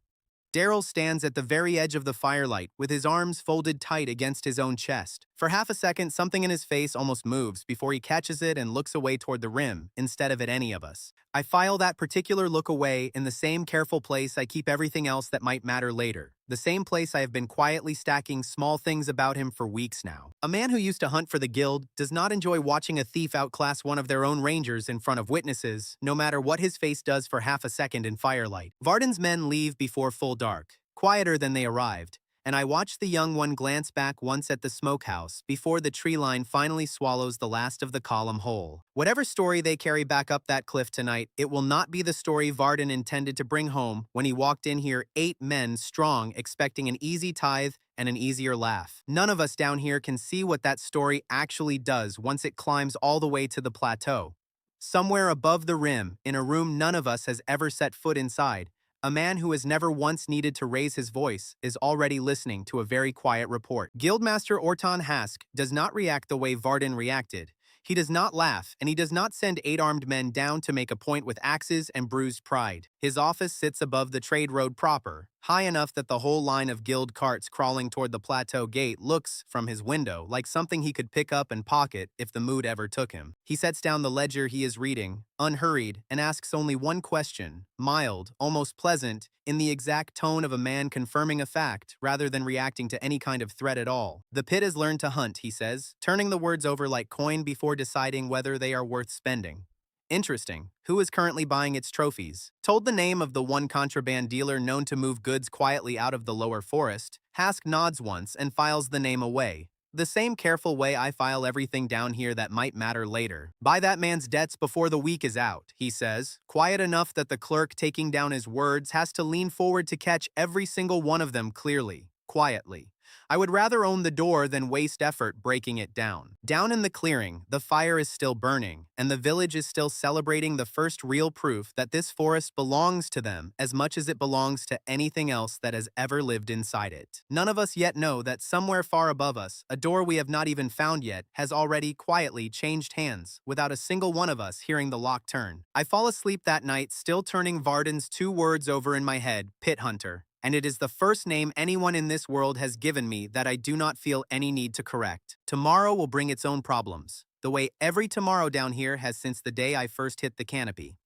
Daryl stands at the very edge of the firelight with his arms folded tight against his own chest. For half a second, something in his face almost moves before he catches it and looks away toward the rim, instead of at any of us. I file that particular look away in the same careful place I keep everything else that might matter later. The same place I have been quietly stacking small things about him for weeks now. A man who used to hunt for the guild does not enjoy watching a thief outclass one of their own rangers in front of witnesses, no matter what his face does for half a second in firelight. Varden's men leave before full dark, quieter than they arrived, and I watch the young one glance back once at the smokehouse before the tree line finally swallows the last of the column whole. Whatever story they carry back up that cliff tonight, it will not be the story Varden intended to bring home when he walked in here 8 men strong expecting an easy tithe and an easier laugh. None of us down here can see what that story actually does once it climbs all the way to the plateau. Somewhere above the rim, in a room none of us has ever set foot inside, a man who has never once needed to raise his voice is already listening to a very quiet report. Guildmaster Orton Hask does not react the way Varden reacted. He does not laugh, and he does not send 8 armed men down to make a point with axes and bruised pride. His office sits above the trade road proper, high enough that the whole line of guild carts crawling toward the plateau gate looks, from his window, like something he could pick up and pocket if the mood ever took him. He sets down the ledger he is reading, unhurried, and asks only one question, mild, almost pleasant, in the exact tone of a man confirming a fact rather than reacting to any kind of threat at all. The pit has learned to hunt, he says, turning the words over like coin before deciding whether they are worth spending. Interesting. Who is currently buying its trophies? Told the name of the one contraband dealer known to move goods quietly out of the lower forest, Hask nods once and files the name away. The same careful way I file everything down here that might matter later. Buy that man's debts before the week is out, he says, quiet enough that the clerk taking down his words has to lean forward to catch every single one of them clearly, quietly. I would rather own the door than waste effort breaking it down. Down in the clearing, the fire is still burning, and the village is still celebrating the first real proof that this forest belongs to them as much as it belongs to anything else that has ever lived inside it. None of us yet know that somewhere far above us, a door we have not even found yet has already quietly changed hands without a single one of us hearing the lock turn. I fall asleep that night still turning Varden's 2 words over in my head, Pit Hunter. And it is the first name anyone in this world has given me that I do not feel any need to correct. Tomorrow will bring its own problems, the way every tomorrow down here has since the day I first hit the canopy.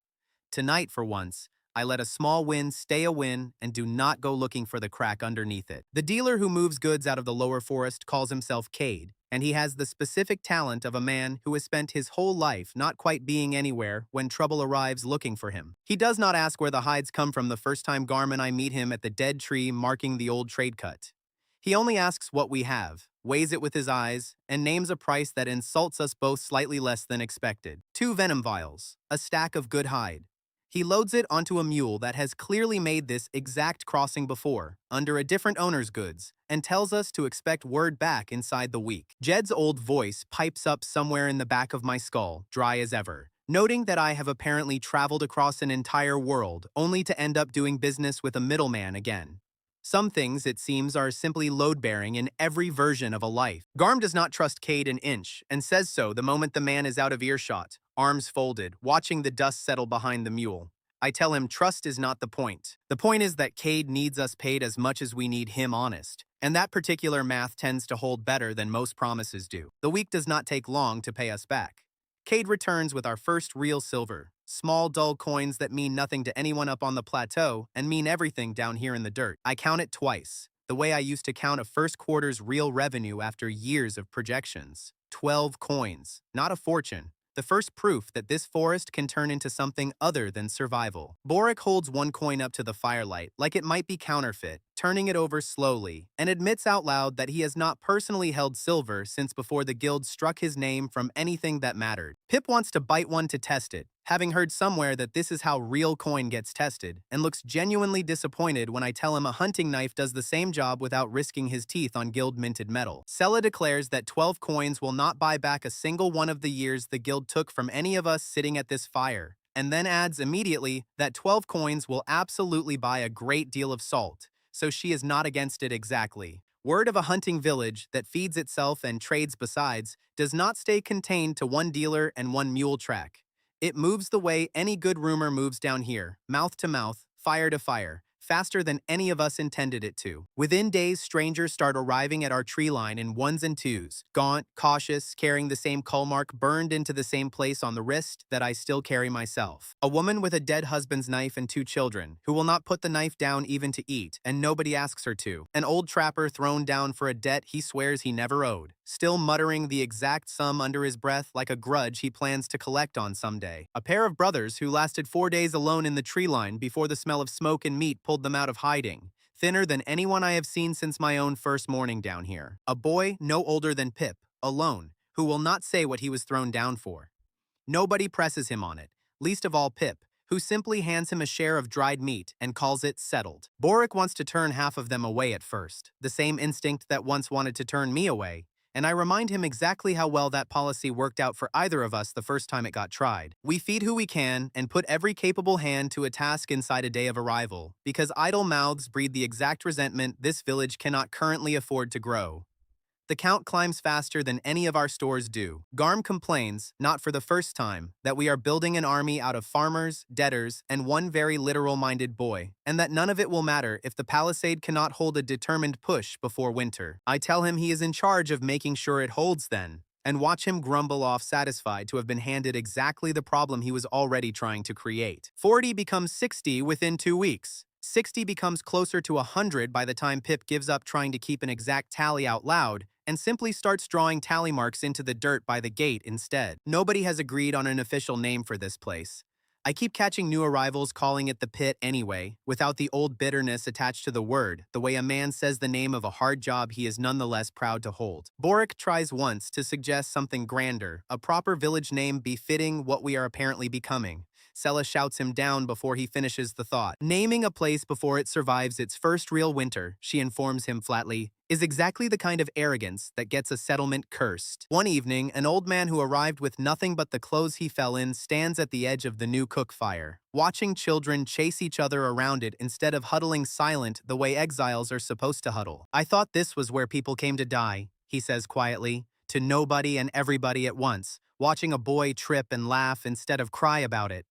Tonight, for once, I let a small win stay a win and do not go looking for the crack underneath it. The dealer who moves goods out of the lower forest calls himself Cade, and he has the specific talent of a man who has spent his whole life not quite being anywhere when trouble arrives looking for him. He does not ask where the hides come from the first time Garm and I meet him at the dead tree marking the old trade cut. He only asks what we have, weighs it with his eyes, and names a price that insults us both slightly less than expected. 2 venom vials, a stack of good hide. He loads it onto a mule that has clearly made this exact crossing before, under a different owner's goods, and tells us to expect word back inside the week. Jed's old voice pipes up somewhere in the back of my skull, dry as ever, noting that I have apparently traveled across an entire world only to end up doing business with a middleman again. Some things, it seems, are simply load-bearing in every version of a life. Garm does not trust Cade an inch, and says so the moment the man is out of earshot, arms folded, watching the dust settle behind the mule. I tell him trust is not the point. The point is that Cade needs us paid as much as we need him honest, and that particular math tends to hold better than most promises do. The week does not take long to pay us back. Cade returns with our first real silver, small dull coins that mean nothing to anyone up on the plateau and mean everything down here in the dirt. I count it twice, the way I used to count a first quarter's real revenue after years of projections. 12 coins, not a fortune. The first proof that this forest can turn into something other than survival. Boric holds 1 coin up to the firelight like it might be counterfeit, turning it over slowly, and admits out loud that he has not personally held silver since before the guild struck his name from anything that mattered. Pip wants to bite one to test it, having heard somewhere that this is how real coin gets tested, and looks genuinely disappointed when I tell him a hunting knife does the same job without risking his teeth on guild-minted metal. Sella declares that 12 coins will not buy back a single one of the years the guild took from any of us sitting at this fire, and then adds immediately that 12 coins will absolutely buy a great deal of salt, so she is not against it exactly. Word of a hunting village that feeds itself and trades besides does not stay contained to 1 dealer and 1 mule track. It moves the way any good rumor moves down here, mouth to mouth, fire to fire, faster than any of us intended it to. Within days, strangers start arriving at our tree line in 1s and 2s, gaunt, cautious, carrying the same cull mark burned into the same place on the wrist that I still carry myself. A woman with a dead husband's knife and 2 children, who will not put the knife down even to eat, and nobody asks her to. An old trapper thrown down for a debt he swears he never owed, still muttering the exact sum under his breath like a grudge he plans to collect on someday. A pair of brothers who lasted 4 days alone in the tree line before the smell of smoke and meat pulled them out of hiding, thinner than anyone I have seen since my own first morning down here. A boy no older than Pip, alone, who will not say what he was thrown down for. Nobody presses him on it, least of all Pip, who simply hands him a share of dried meat and calls it settled. Boric wants to turn half of them away at first, the same instinct that once wanted to turn me away, and I remind him exactly how well that policy worked out for either of us the first time it got tried. We feed who we can and put every capable hand to a task inside a day of arrival, because idle mouths breed the exact resentment this village cannot currently afford to grow. The count climbs faster than any of our stores do. Garm complains, not for the first time, that we are building an army out of farmers, debtors, and 1 very literal-minded boy, and that none of it will matter if the palisade cannot hold a determined push before winter. I tell him he is in charge of making sure it holds then, and watch him grumble off satisfied to have been handed exactly the problem he was already trying to create. 40 becomes 60 within 2 weeks. 60 becomes closer to 100 by the time Pip gives up trying to keep an exact tally out loud and simply starts drawing tally marks into the dirt by the gate instead. Nobody has agreed on an official name for this place. I keep catching new arrivals calling it the pit anyway, without the old bitterness attached to the word, the way a man says the name of a hard job he is nonetheless proud to hold. Boric tries once to suggest something grander, a proper village name befitting what we are apparently becoming. Sella shouts him down before he finishes the thought. Naming a place before it survives its first real winter, she informs him flatly, is exactly the kind of arrogance that gets a settlement cursed. One evening, an old man who arrived with nothing but the clothes he fell in stands at the edge of the new cook fire, watching children chase each other around it instead of huddling silent the way exiles are supposed to huddle. I thought this was where people came to die, he says quietly, to nobody and everybody at once, watching a boy trip and laugh instead of cry about it.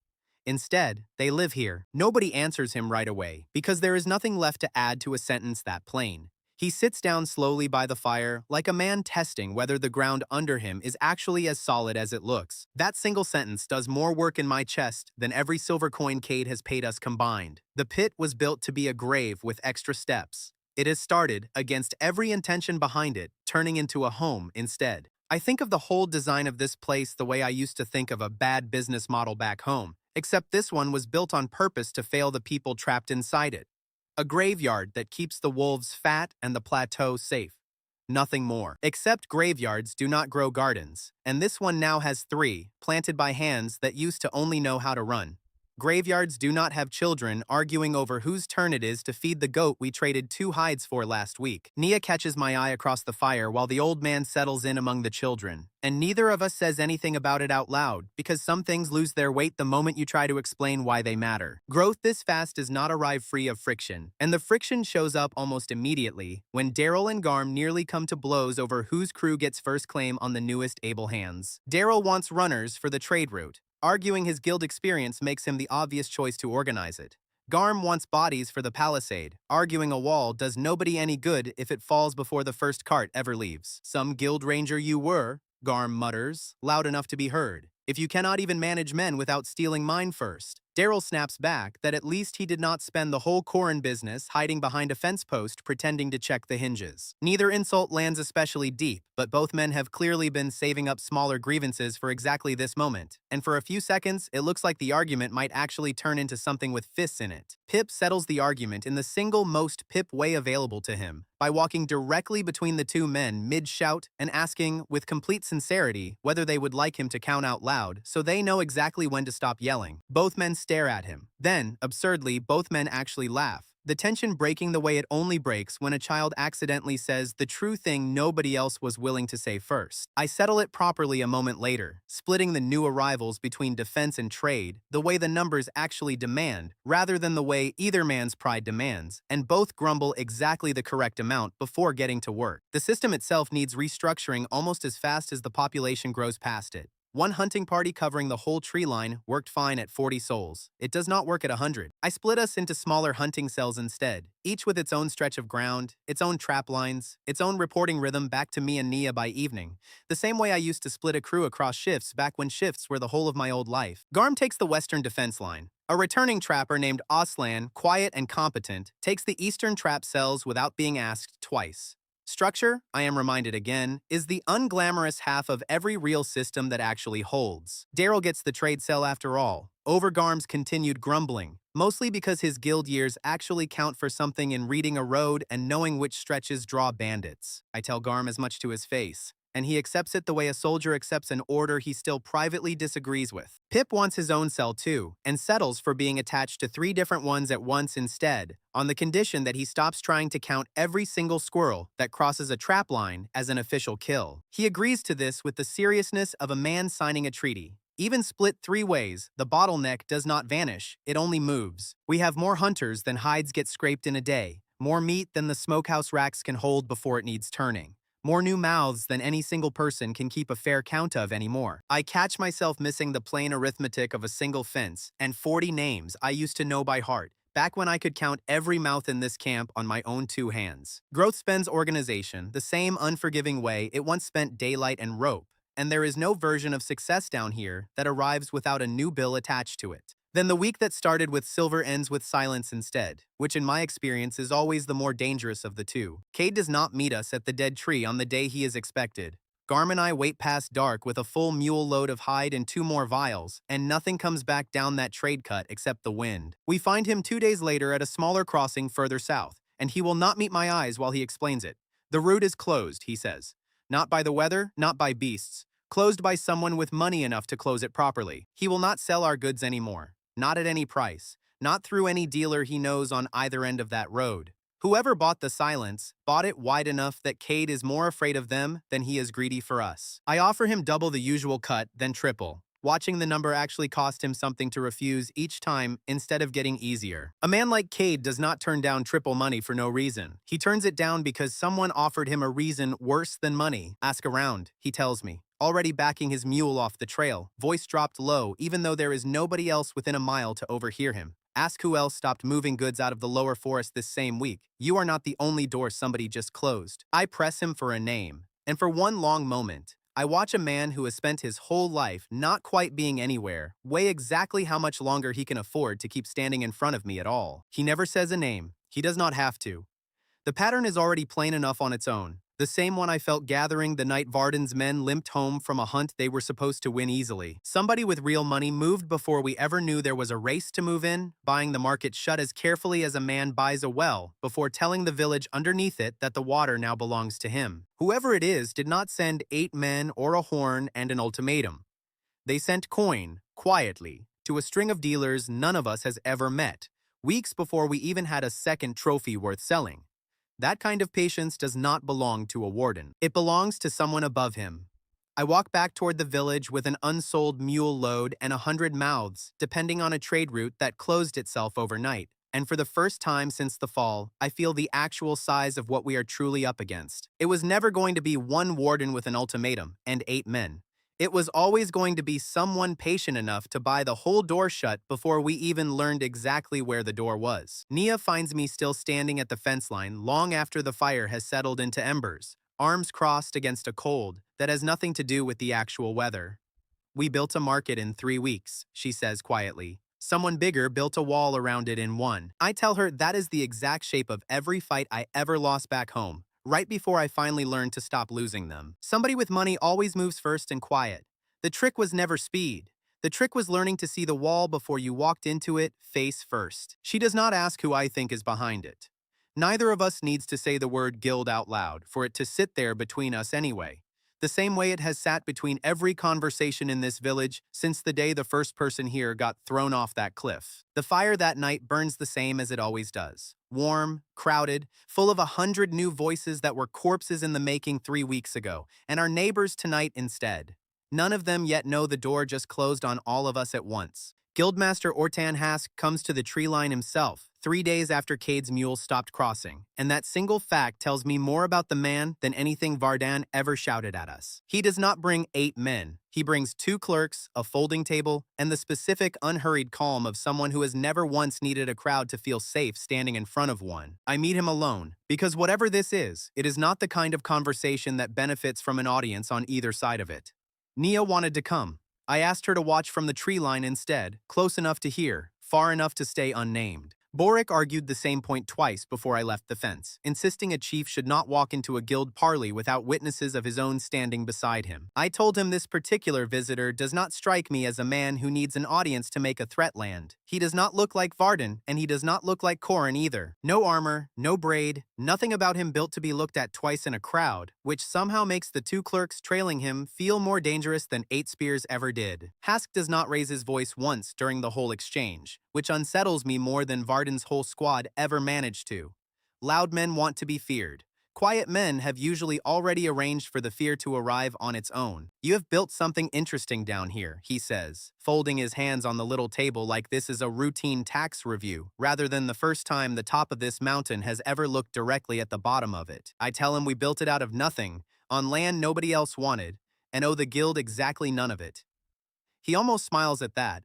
Instead, they live here. Nobody answers him right away, because there is nothing left to add to a sentence that plain. He sits down slowly by the fire, like a man testing whether the ground under him is actually as solid as it looks. That single sentence does more work in my chest than every silver coin Cade has paid us combined. The pit was built to be a grave with extra steps. It has started, against every intention behind it, turning into a home instead. I think of the whole design of this place the way I used to think of a bad business model back home, except this one was built on purpose to fail the people trapped inside it. A graveyard that keeps the wolves fat and the plateau safe. Nothing more. Except graveyards do not grow gardens, and this one now has 3, planted by hands that used to only know how to run. Graveyards do not have children arguing over whose turn it is to feed the goat we traded 2 hides for last week. Nia catches my eye across the fire while the old man settles in among the children, and neither of us says anything about it out loud, because some things lose their weight the moment you try to explain why they matter. Growth this fast does not arrive free of friction, and the friction shows up almost immediately when Daryl and Garm nearly come to blows over whose crew gets first claim on the newest able hands. Daryl wants runners for the trade route. Arguing his guild experience makes him the obvious choice to organize it. Garm wants bodies for the palisade. Arguing a wall does nobody any good if it falls before the first cart ever leaves. Some guild ranger you were, Garm mutters, loud enough to be heard, if you cannot even manage men without stealing mine first. Daryl snaps back that at least he did not spend the whole Corin business hiding behind a fence post pretending to check the hinges. Neither insult lands especially deep, but both men have clearly been saving up smaller grievances for exactly this moment, and for a few seconds, it looks like the argument might actually turn into something with fists in it. Pip settles the argument in the single most Pip way available to him, by walking directly between the 2 men mid-shout and asking, with complete sincerity, whether they would like him to count out loud so they know exactly when to stop yelling. Both men stare at him. Then, absurdly, both men actually laugh, the tension breaking the way it only breaks when a child accidentally says the true thing nobody else was willing to say first. I settle it properly a moment later, splitting the new arrivals between defense and trade the way the numbers actually demand, rather than the way either man's pride demands, and both grumble exactly the correct amount before getting to work. The system itself needs restructuring almost as fast as the population grows past it. One hunting party covering the whole tree line worked fine at 40 souls. It does not work at 100. I split us into smaller hunting cells instead, each with its own stretch of ground, its own trap lines, its own reporting rhythm back to me and Nia by evening, the same way I used to split a crew across shifts back when shifts were the whole of my old life. Garm takes the western defense line. A returning trapper named Aslan, quiet and competent, takes the eastern trap cells without being asked twice. Structure, I am reminded again, is the unglamorous half of every real system that actually holds. Daryl gets the trade cell after all, over Garm's continued grumbling, mostly because his guild years actually count for something in reading a road and knowing which stretches draw bandits. I tell Garm as much to his face, and he accepts it the way a soldier accepts an order he still privately disagrees with. Pip wants his own cell too, and settles for being attached to 3 different ones at once instead, on the condition that he stops trying to count every single squirrel that crosses a trap line as an official kill. He agrees to this with the seriousness of a man signing a treaty. Even split 3 ways, the bottleneck does not vanish, it only moves. We have more hunters than hides get scraped in a day, more meat than the smokehouse racks can hold before it needs turning. More new mouths than any single person can keep a fair count of anymore. I catch myself missing the plain arithmetic of a single fence and 40 names I used to know by heart, back when I could count every mouth in this camp on my own 2 hands. Growth spends organization the same unforgiving way it once spent daylight and rope, and there is no version of success down here that arrives without a new bill attached to it. Then the week that started with silver ends with silence instead, which in my experience is always the more dangerous of the 2. Cade does not meet us at the dead tree on the day he is expected. Garm and I wait past dark with a full mule load of hide and 2 more vials, and nothing comes back down that trade cut except the wind. We find him 2 days later at a smaller crossing further south, and he will not meet my eyes while he explains it. The route is closed, he says. Not by the weather, not by beasts. Closed by someone with money enough to close it properly. He will not sell our goods anymore. Not at any price. Not through any dealer he knows on either end of that road. Whoever bought the silence, bought it wide enough that Cade is more afraid of them than he is greedy for us. I offer him double the usual cut, then triple. Watching the number actually cost him something to refuse each time instead of getting easier. A man like Cade does not turn down triple money for no reason. He turns it down because someone offered him a reason worse than money. Ask around, he tells me. Already backing his mule off the trail, voice dropped low even though there is nobody else within a mile to overhear him. Ask who else stopped moving goods out of the lower forest this same week. You are not the only door somebody just closed. I press him for a name, and for one long moment, I watch a man who has spent his whole life not quite being anywhere weigh exactly how much longer he can afford to keep standing in front of me at all. He never says a name. He does not have to. The pattern is already plain enough on its own. The same one I felt gathering the night Varden's men limped home from a hunt they were supposed to win easily. Somebody with real money moved before we ever knew there was a race to move in, buying the market shut as carefully as a man buys a well, before telling the village underneath it that the water now belongs to him. Whoever it is did not send 8 men or a horn and an ultimatum. They sent coin, quietly, to a string of dealers none of us has ever met, weeks before we even had a second trophy worth selling. That kind of patience does not belong to a warden. It belongs to someone above him. I walk back toward the village with an unsold mule load and 100 mouths, depending on a trade route that closed itself overnight. And for the first time since the fall, I feel the actual size of what we are truly up against. It was never going to be one warden with an ultimatum and 8 men. It was always going to be someone patient enough to buy the whole door shut before we even learned exactly where the door was. Nia finds me still standing at the fence line long after the fire has settled into embers, arms crossed against a cold that has nothing to do with the actual weather. We built a market in 3 weeks, she says quietly. Someone bigger built a wall around it in 1. I tell her that is the exact shape of every fight I ever lost back home. Right before I finally learned to stop losing them. Somebody with money always moves first and quiet. The trick was never speed. The trick was learning to see the wall before you walked into it, face first. She does not ask who I think is behind it. Neither of us needs to say the word guild out loud for it to sit there between us anyway. The same way it has sat between every conversation in this village since the day the first person here got thrown off that cliff. The fire that night burns the same as it always does. Warm, crowded, full of 100 new voices that were corpses in the making 3 weeks ago, and our neighbors tonight instead. None of them yet know the door just closed on all of us at once. Guildmaster Ortan Hask comes to the tree line himself, 3 days after Cade's mule stopped crossing, and that single fact tells me more about the man than anything Vardan ever shouted at us. He does not bring 8 men. He brings 2 clerks, a folding table, and the specific unhurried calm of someone who has never once needed a crowd to feel safe standing in front of one. I meet him alone, because whatever this is, it is not the kind of conversation that benefits from an audience on either side of it. Nia wanted to come. I asked her to watch from the tree line instead, close enough to hear, far enough to stay unnamed. Boric argued the same point twice before I left the fence, insisting a chief should not walk into a guild parley without witnesses of his own standing beside him. I told him this particular visitor does not strike me as a man who needs an audience to make a threat land. He does not look like Varden, and he does not look like Corin either. No armor, no braid, nothing about him built to be looked at twice in a crowd, which somehow makes the 2 clerks trailing him feel more dangerous than 8 spears ever did. Hask does not raise his voice once during the whole exchange, which unsettles me more than Varden's whole squad ever managed to. Loud men want to be feared. Quiet men have usually already arranged for the fear to arrive on its own. You have built something interesting down here, he says, folding his hands on the little table like this is a routine tax review, rather than the first time the top of this mountain has ever looked directly at the bottom of it. I tell him we built it out of nothing, on land nobody else wanted, and owe the guild exactly none of it. He almost smiles at that,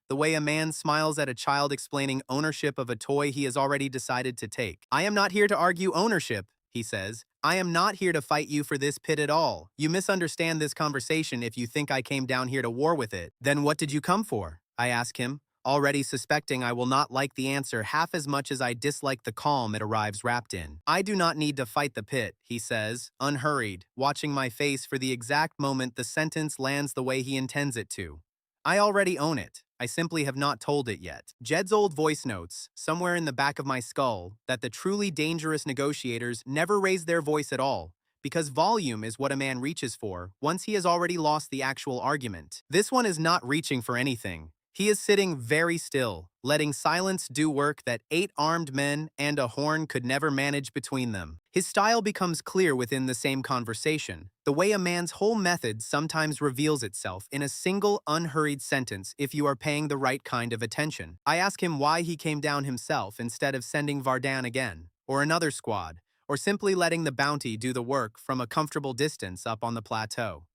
the way a man smiles at a child explaining ownership of a toy he has already decided to take. I am not here to argue ownership, he says. I am not here to fight you for this pit at all. You misunderstand this conversation if you think I came down here to war with it. Then what did you come for? I ask him, already suspecting I will not like the answer half as much as I dislike the calm it arrives wrapped in. I do not need to fight the pit, he says, unhurried, watching my face for the exact moment the sentence lands the way he intends it to. I already own it. I simply have not told it yet. Jed's old voice notes, somewhere in the back of my skull, that the truly dangerous negotiators never raise their voice at all, because volume is what a man reaches for once he has already lost the actual argument. This one is not reaching for anything. He is sitting very still, letting silence do work that 8 armed men and a horn could never manage between them. His style becomes clear within the same conversation, the way a man's whole method sometimes reveals itself in a single unhurried sentence if you are paying the right kind of attention. I ask him why he came down himself instead of sending Vardan again, or another squad, or simply letting the bounty do the work from a comfortable distance up on the plateau.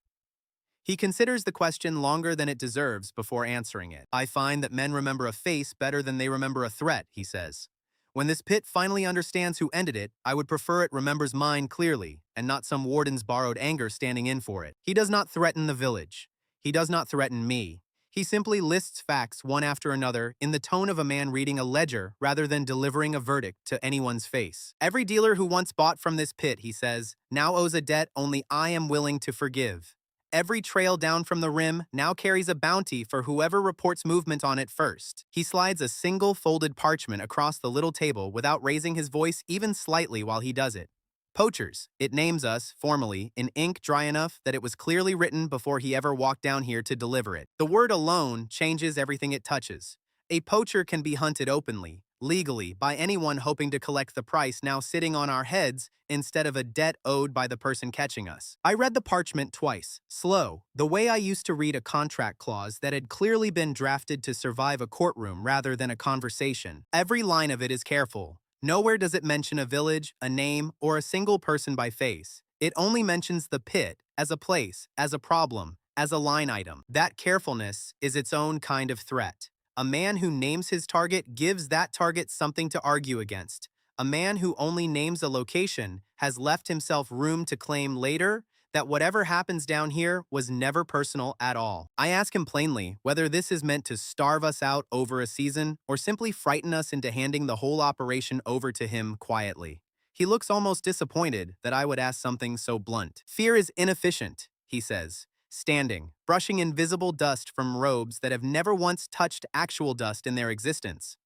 He considers the question longer than it deserves before answering it. I find that men remember a face better than they remember a threat, he says. When this pit finally understands who ended it, I would prefer it remembers mine clearly, and not some warden's borrowed anger standing in for it. He does not threaten the village. He does not threaten me. He simply lists facts one after another in the tone of a man reading a ledger rather than delivering a verdict to anyone's face. Every dealer who once bought from this pit, he says, now owes a debt only I am willing to forgive. Every trail down from the rim now carries a bounty for whoever reports movement on it first. He slides a single folded parchment across the little table without raising his voice even slightly while he does it. Poachers, it names us, formally, in ink dry enough that it was clearly written before he ever walked down here to deliver it. The word alone changes everything it touches. A poacher can be hunted openly, legally, by anyone hoping to collect the price now sitting on our heads instead of a debt owed by the person catching us. I read the parchment twice, slow, the way I used to read a contract clause that had clearly been drafted to survive a courtroom rather than a conversation. Every line of it is careful. Nowhere does it mention a village, a name, or a single person by face. It only mentions the pit as a place, as a problem, as a line item. That carefulness is its own kind of threat. A man who names his target gives that target something to argue against. A man who only names a location has left himself room to claim later that whatever happens down here was never personal at all. I ask him plainly whether this is meant to starve us out over a season or simply frighten us into handing the whole operation over to him quietly. He looks almost disappointed that I would ask something so blunt. Fear is inefficient, he says, standing, brushing invisible dust from robes that have never once touched actual dust in their existence.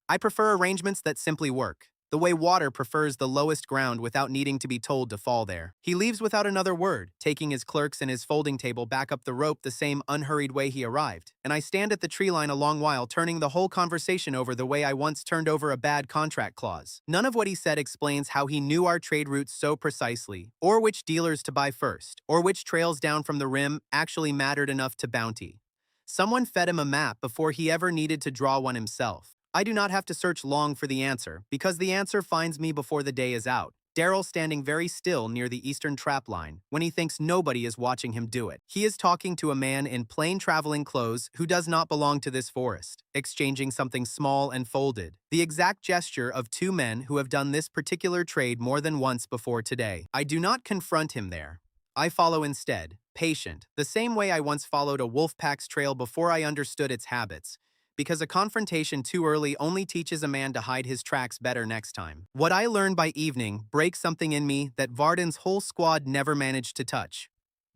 I prefer arrangements that simply work, the way water prefers the lowest ground without needing to be told to fall there. He leaves without another word, taking his clerks and his folding table back up the rope the same unhurried way he arrived, and I stand at the tree line a long while turning the whole conversation over the way I once turned over a bad contract clause. None of what he said explains how he knew our trade routes so precisely, or which dealers to buy first, or which trails down from the rim actually mattered enough to bounty. Someone fed him a map before he ever needed to draw one himself. I do not have to search long for the answer, because the answer finds me before the day is out. Daryl standing very still near the eastern trap line when he thinks nobody is watching him do it. He is talking to a man in plain traveling clothes who does not belong to this forest, exchanging something small and folded, the exact gesture of 2 men who have done this particular trade more than once before today. I do not confront him there. I follow instead, patient, the same way I once followed a wolf pack's trail before I understood its habits, because a confrontation too early only teaches a man to hide his tracks better next time. What I learned by evening breaks something in me that Vardan's whole squad never managed to touch.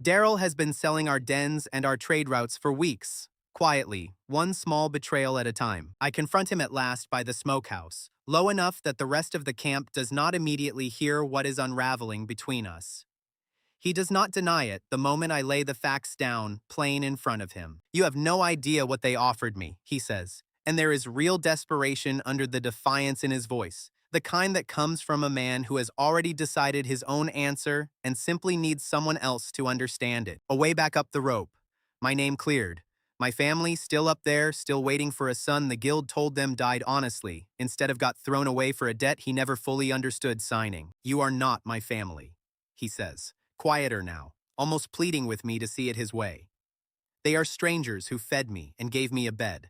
Daryl has been selling our dens and our trade routes for weeks, quietly, one small betrayal at a time. I confront him at last by the smokehouse, low enough that the rest of the camp does not immediately hear what is unraveling between us. He does not deny it the moment I lay the facts down, plain in front of him. You have no idea what they offered me, he says, and there is real desperation under the defiance in his voice, the kind that comes from a man who has already decided his own answer and simply needs someone else to understand it. Away back up the rope. My name cleared. My family, still up there, still waiting for a son the guild told them died honestly, instead of got thrown away for a debt he never fully understood signing. You are not my family, he says. Quieter now, almost pleading with me to see it his way. They are strangers who fed me and gave me a bed.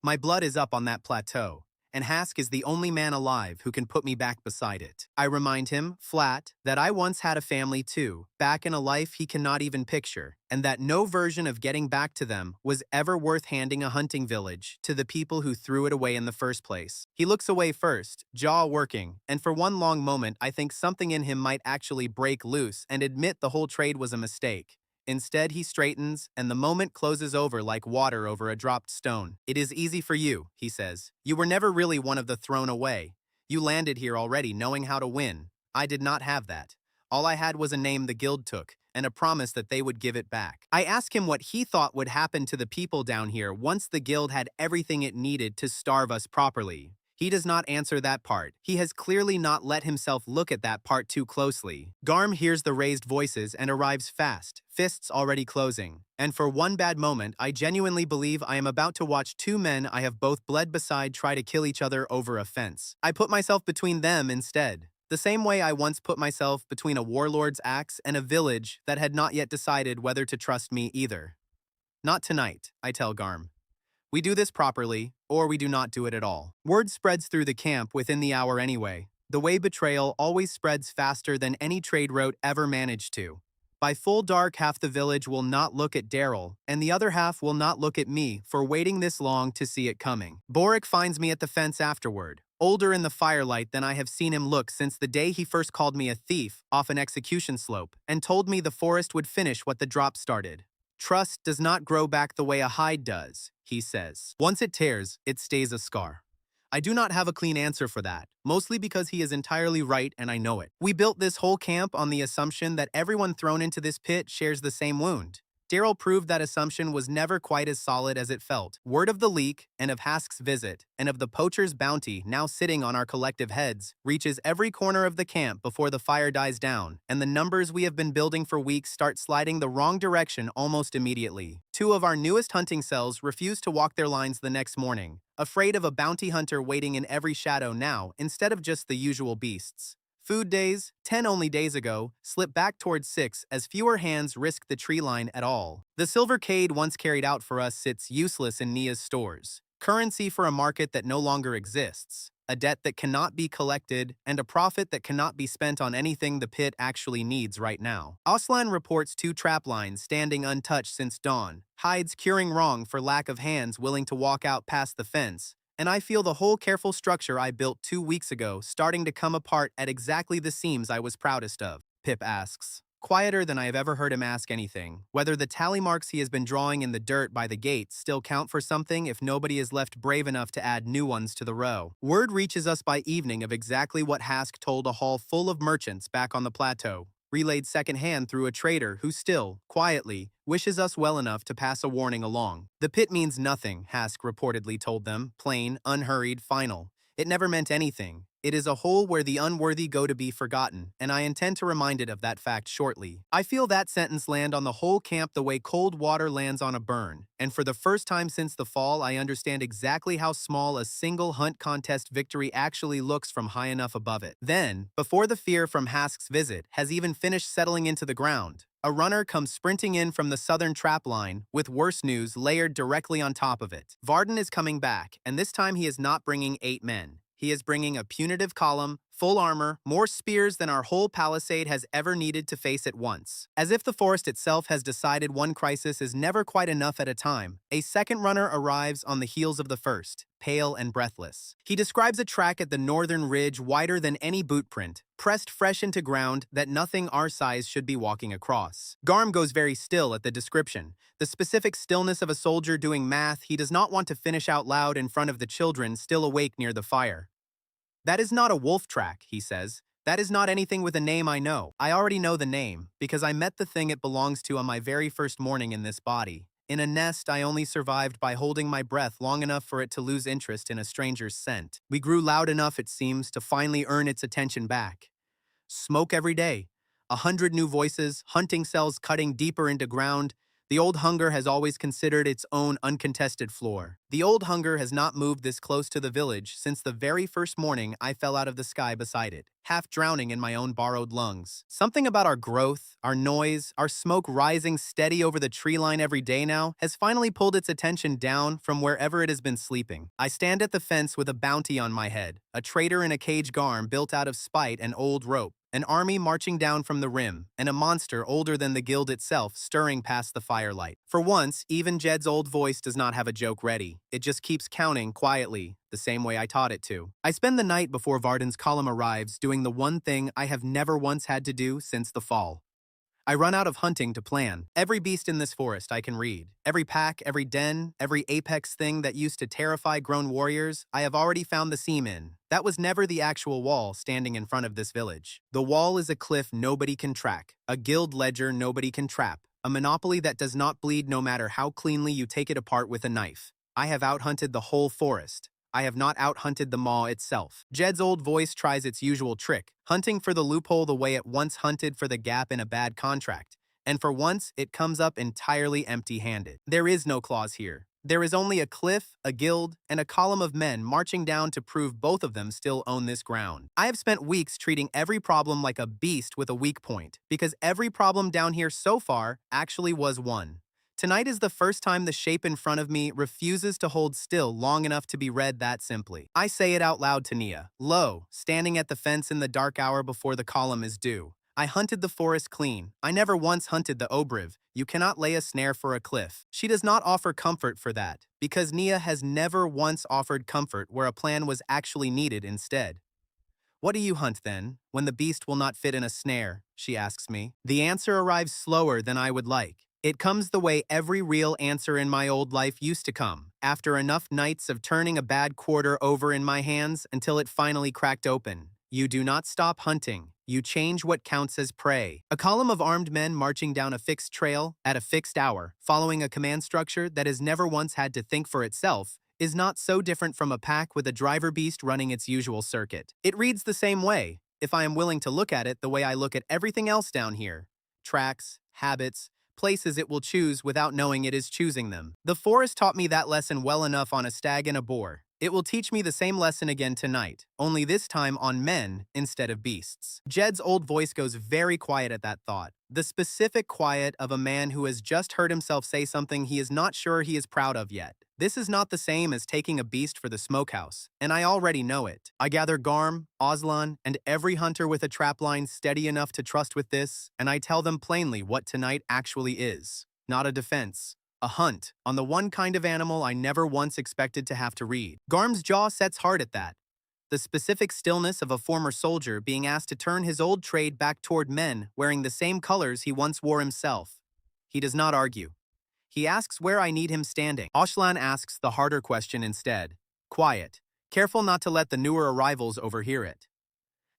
My blood is up on that plateau, and Hask is the only man alive who can put me back beside it. I remind him, flat, that I once had a family too, back in a life he cannot even picture, and that no version of getting back to them was ever worth handing a hunting village to the people who threw it away in the first place. He looks away first, jaw working, and for one long moment I think something in him might actually break loose and admit the whole trade was a mistake. Instead, he straightens, and the moment closes over like water over a dropped stone. "It is easy for you," he says. "You were never really one of the thrown away. You landed here already knowing how to win. I did not have that. All I had was a name the guild took, and a promise that they would give it back." I ask him what he thought would happen to the people down here once the guild had everything it needed to starve us properly. He does not answer that part. He has clearly not let himself look at that part too closely. Garm hears the raised voices and arrives fast, fists already closing. And for one bad moment, I genuinely believe I am about to watch two men I have both bled beside try to kill each other over a fence. I put myself between them instead. The same way I once put myself between a warlord's axe and a village that had not yet decided whether to trust me either. "Not tonight," I tell Garm. "We do this properly, or we do not do it at all." Word spreads through the camp within the hour anyway. The way betrayal always spreads faster than any trade route ever managed to. By full dark, half the village will not look at Daryl, and the other half will not look at me for waiting this long to see it coming. Boric finds me at the fence afterward, older in the firelight than I have seen him look since the day he first called me a thief off an execution slope, and told me the forest would finish what the drop started. "Trust does not grow back the way a hide does," he says. "Once it tears, it stays a scar." I do not have a clean answer for that, mostly because he is entirely right and I know it. We built this whole camp on the assumption that everyone thrown into this pit shares the same wound. Daryl proved that assumption was never quite as solid as it felt. Word of the leak, and of Hask's visit, and of the poacher's bounty now sitting on our collective heads, reaches every corner of the camp before the fire dies down, and the numbers we have been building for weeks start sliding the wrong direction almost immediately. Two of our newest hunting cells refuse to walk their lines the next morning, afraid of a bounty hunter waiting in every shadow now instead of just the usual beasts. Food days, 10 only days ago, slip back towards 6 as fewer hands risk the tree line at all. The silver cade once carried out for us sits useless in Nia's stores. Currency for a market that no longer exists. A debt that cannot be collected, and a profit that cannot be spent on anything the pit actually needs right now. Aslan reports 2 trap lines standing untouched since dawn, hides curing wrong for lack of hands willing to walk out past the fence, and I feel the whole careful structure I built 2 weeks ago starting to come apart at exactly the seams I was proudest of. Pip asks, quieter than I have ever heard him ask anything, whether the tally marks he has been drawing in the dirt by the gate still count for something if nobody is left brave enough to add new ones to the row. Word reaches us by evening of exactly what Hask told a hall full of merchants back on the plateau, relayed secondhand through a trader who still, quietly, wishes us well enough to pass a warning along. "The pit means nothing," Hask reportedly told them, plain, unhurried, final. "It never meant anything. It is a hole where the unworthy go to be forgotten, and I intend to remind it of that fact shortly." I feel that sentence land on the whole camp the way cold water lands on a burn, and for the first time since the fall, I understand exactly how small a single hunt contest victory actually looks from high enough above it. Then, before the fear from Hask's visit has even finished settling into the ground, a runner comes sprinting in from the southern trap line, with worse news layered directly on top of it. Varden is coming back, and this time he is not bringing 8 men. He is bringing a punitive column, full armor, more spears than our whole palisade has ever needed to face at once. As if the forest itself has decided one crisis is never quite enough at a time, a second runner arrives on the heels of the first, pale and breathless. He describes a track at the northern ridge wider than any boot print, pressed fresh into ground that nothing our size should be walking across. Garm goes very still at the description, the specific stillness of a soldier doing math he does not want to finish out loud in front of the children still awake near the fire. "That is not a wolf track," he says. "That is not anything with a name I know. I already know the name, because I met the thing it belongs to on my very first morning in this body. In a nest I only survived by holding my breath long enough for it to lose interest in a stranger's scent. We grew loud enough, it seems, to finally earn its attention back. Smoke every day. 100 new voices, hunting cells cutting deeper into ground. The old hunger has always considered its own uncontested floor. The old hunger has not moved this close to the village since the very first morning I fell out of the sky beside it, half drowning in my own borrowed lungs. Something about our growth, our noise, our smoke rising steady over the tree line every day now has finally pulled its attention down from wherever it has been sleeping. I stand at the fence with a bounty on my head, a traitor in a cage garm built out of spite and old rope, an army marching down from the rim, and a monster older than the guild itself stirring past the firelight. For once, even Jed's old voice does not have a joke ready. It just keeps counting quietly, the same way I taught it to. I spend the night before Varden's column arrives doing the one thing I have never once had to do since the fall. I run out of hunting to plan. Every beast in this forest I can read. Every pack, every den, every apex thing that used to terrify grown warriors, I have already found the seam in. That was never the actual wall standing in front of this village. The wall is a cliff nobody can track, a guild ledger nobody can trap, a monopoly that does not bleed no matter how cleanly you take it apart with a knife. I have outhunted the whole forest. I have not outhunted the maw itself. Jed's old voice tries its usual trick, hunting for the loophole the way it once hunted for the gap in a bad contract. And for once, it comes up entirely empty-handed. There is no clause here. There is only a cliff, a guild, and a column of men marching down to prove both of them still own this ground. I have spent weeks treating every problem like a beast with a weak point, because every problem down here so far actually was one. Tonight is the first time the shape in front of me refuses to hold still long enough to be read that simply. I say it out loud to Nia, low, standing at the fence in the dark hour before the column is due. I hunted the forest clean. I never once hunted the Obriv. You cannot lay a snare for a cliff. She does not offer comfort for that, because Nia has never once offered comfort where a plan was actually needed instead. What do you hunt then, when the beast will not fit in a snare? She asks me. The answer arrives slower than I would like. It comes the way every real answer in my old life used to come, after enough nights of turning a bad quarter over in my hands until it finally cracked open. You do not stop hunting. You change what counts as prey. A column of armed men marching down a fixed trail at a fixed hour, following a command structure that has never once had to think for itself, is not so different from a pack with a driver beast running its usual circuit. It reads the same way, if I am willing to look at it the way I look at everything else down here. Tracks, habits, places it will choose without knowing it is choosing them. The forest taught me that lesson well enough on a stag and a boar. It will teach me the same lesson again tonight, only this time on men instead of beasts. Jed's old voice goes very quiet at that thought. The specific quiet of a man who has just heard himself say something he is not sure he is proud of yet. This is not the same as taking a beast for the smokehouse, and I already know it. I gather Garm, Aslan, and every hunter with a trapline steady enough to trust with this, and I tell them plainly what tonight actually is. Not a defense. A hunt on the one kind of animal I never once expected to have to read. Garm's jaw sets hard at that. The specific stillness of a former soldier being asked to turn his old trade back toward men wearing the same colors he once wore himself. He does not argue. He asks where I need him standing. Aslan asks the harder question instead. Quiet, careful not to let the newer arrivals overhear it.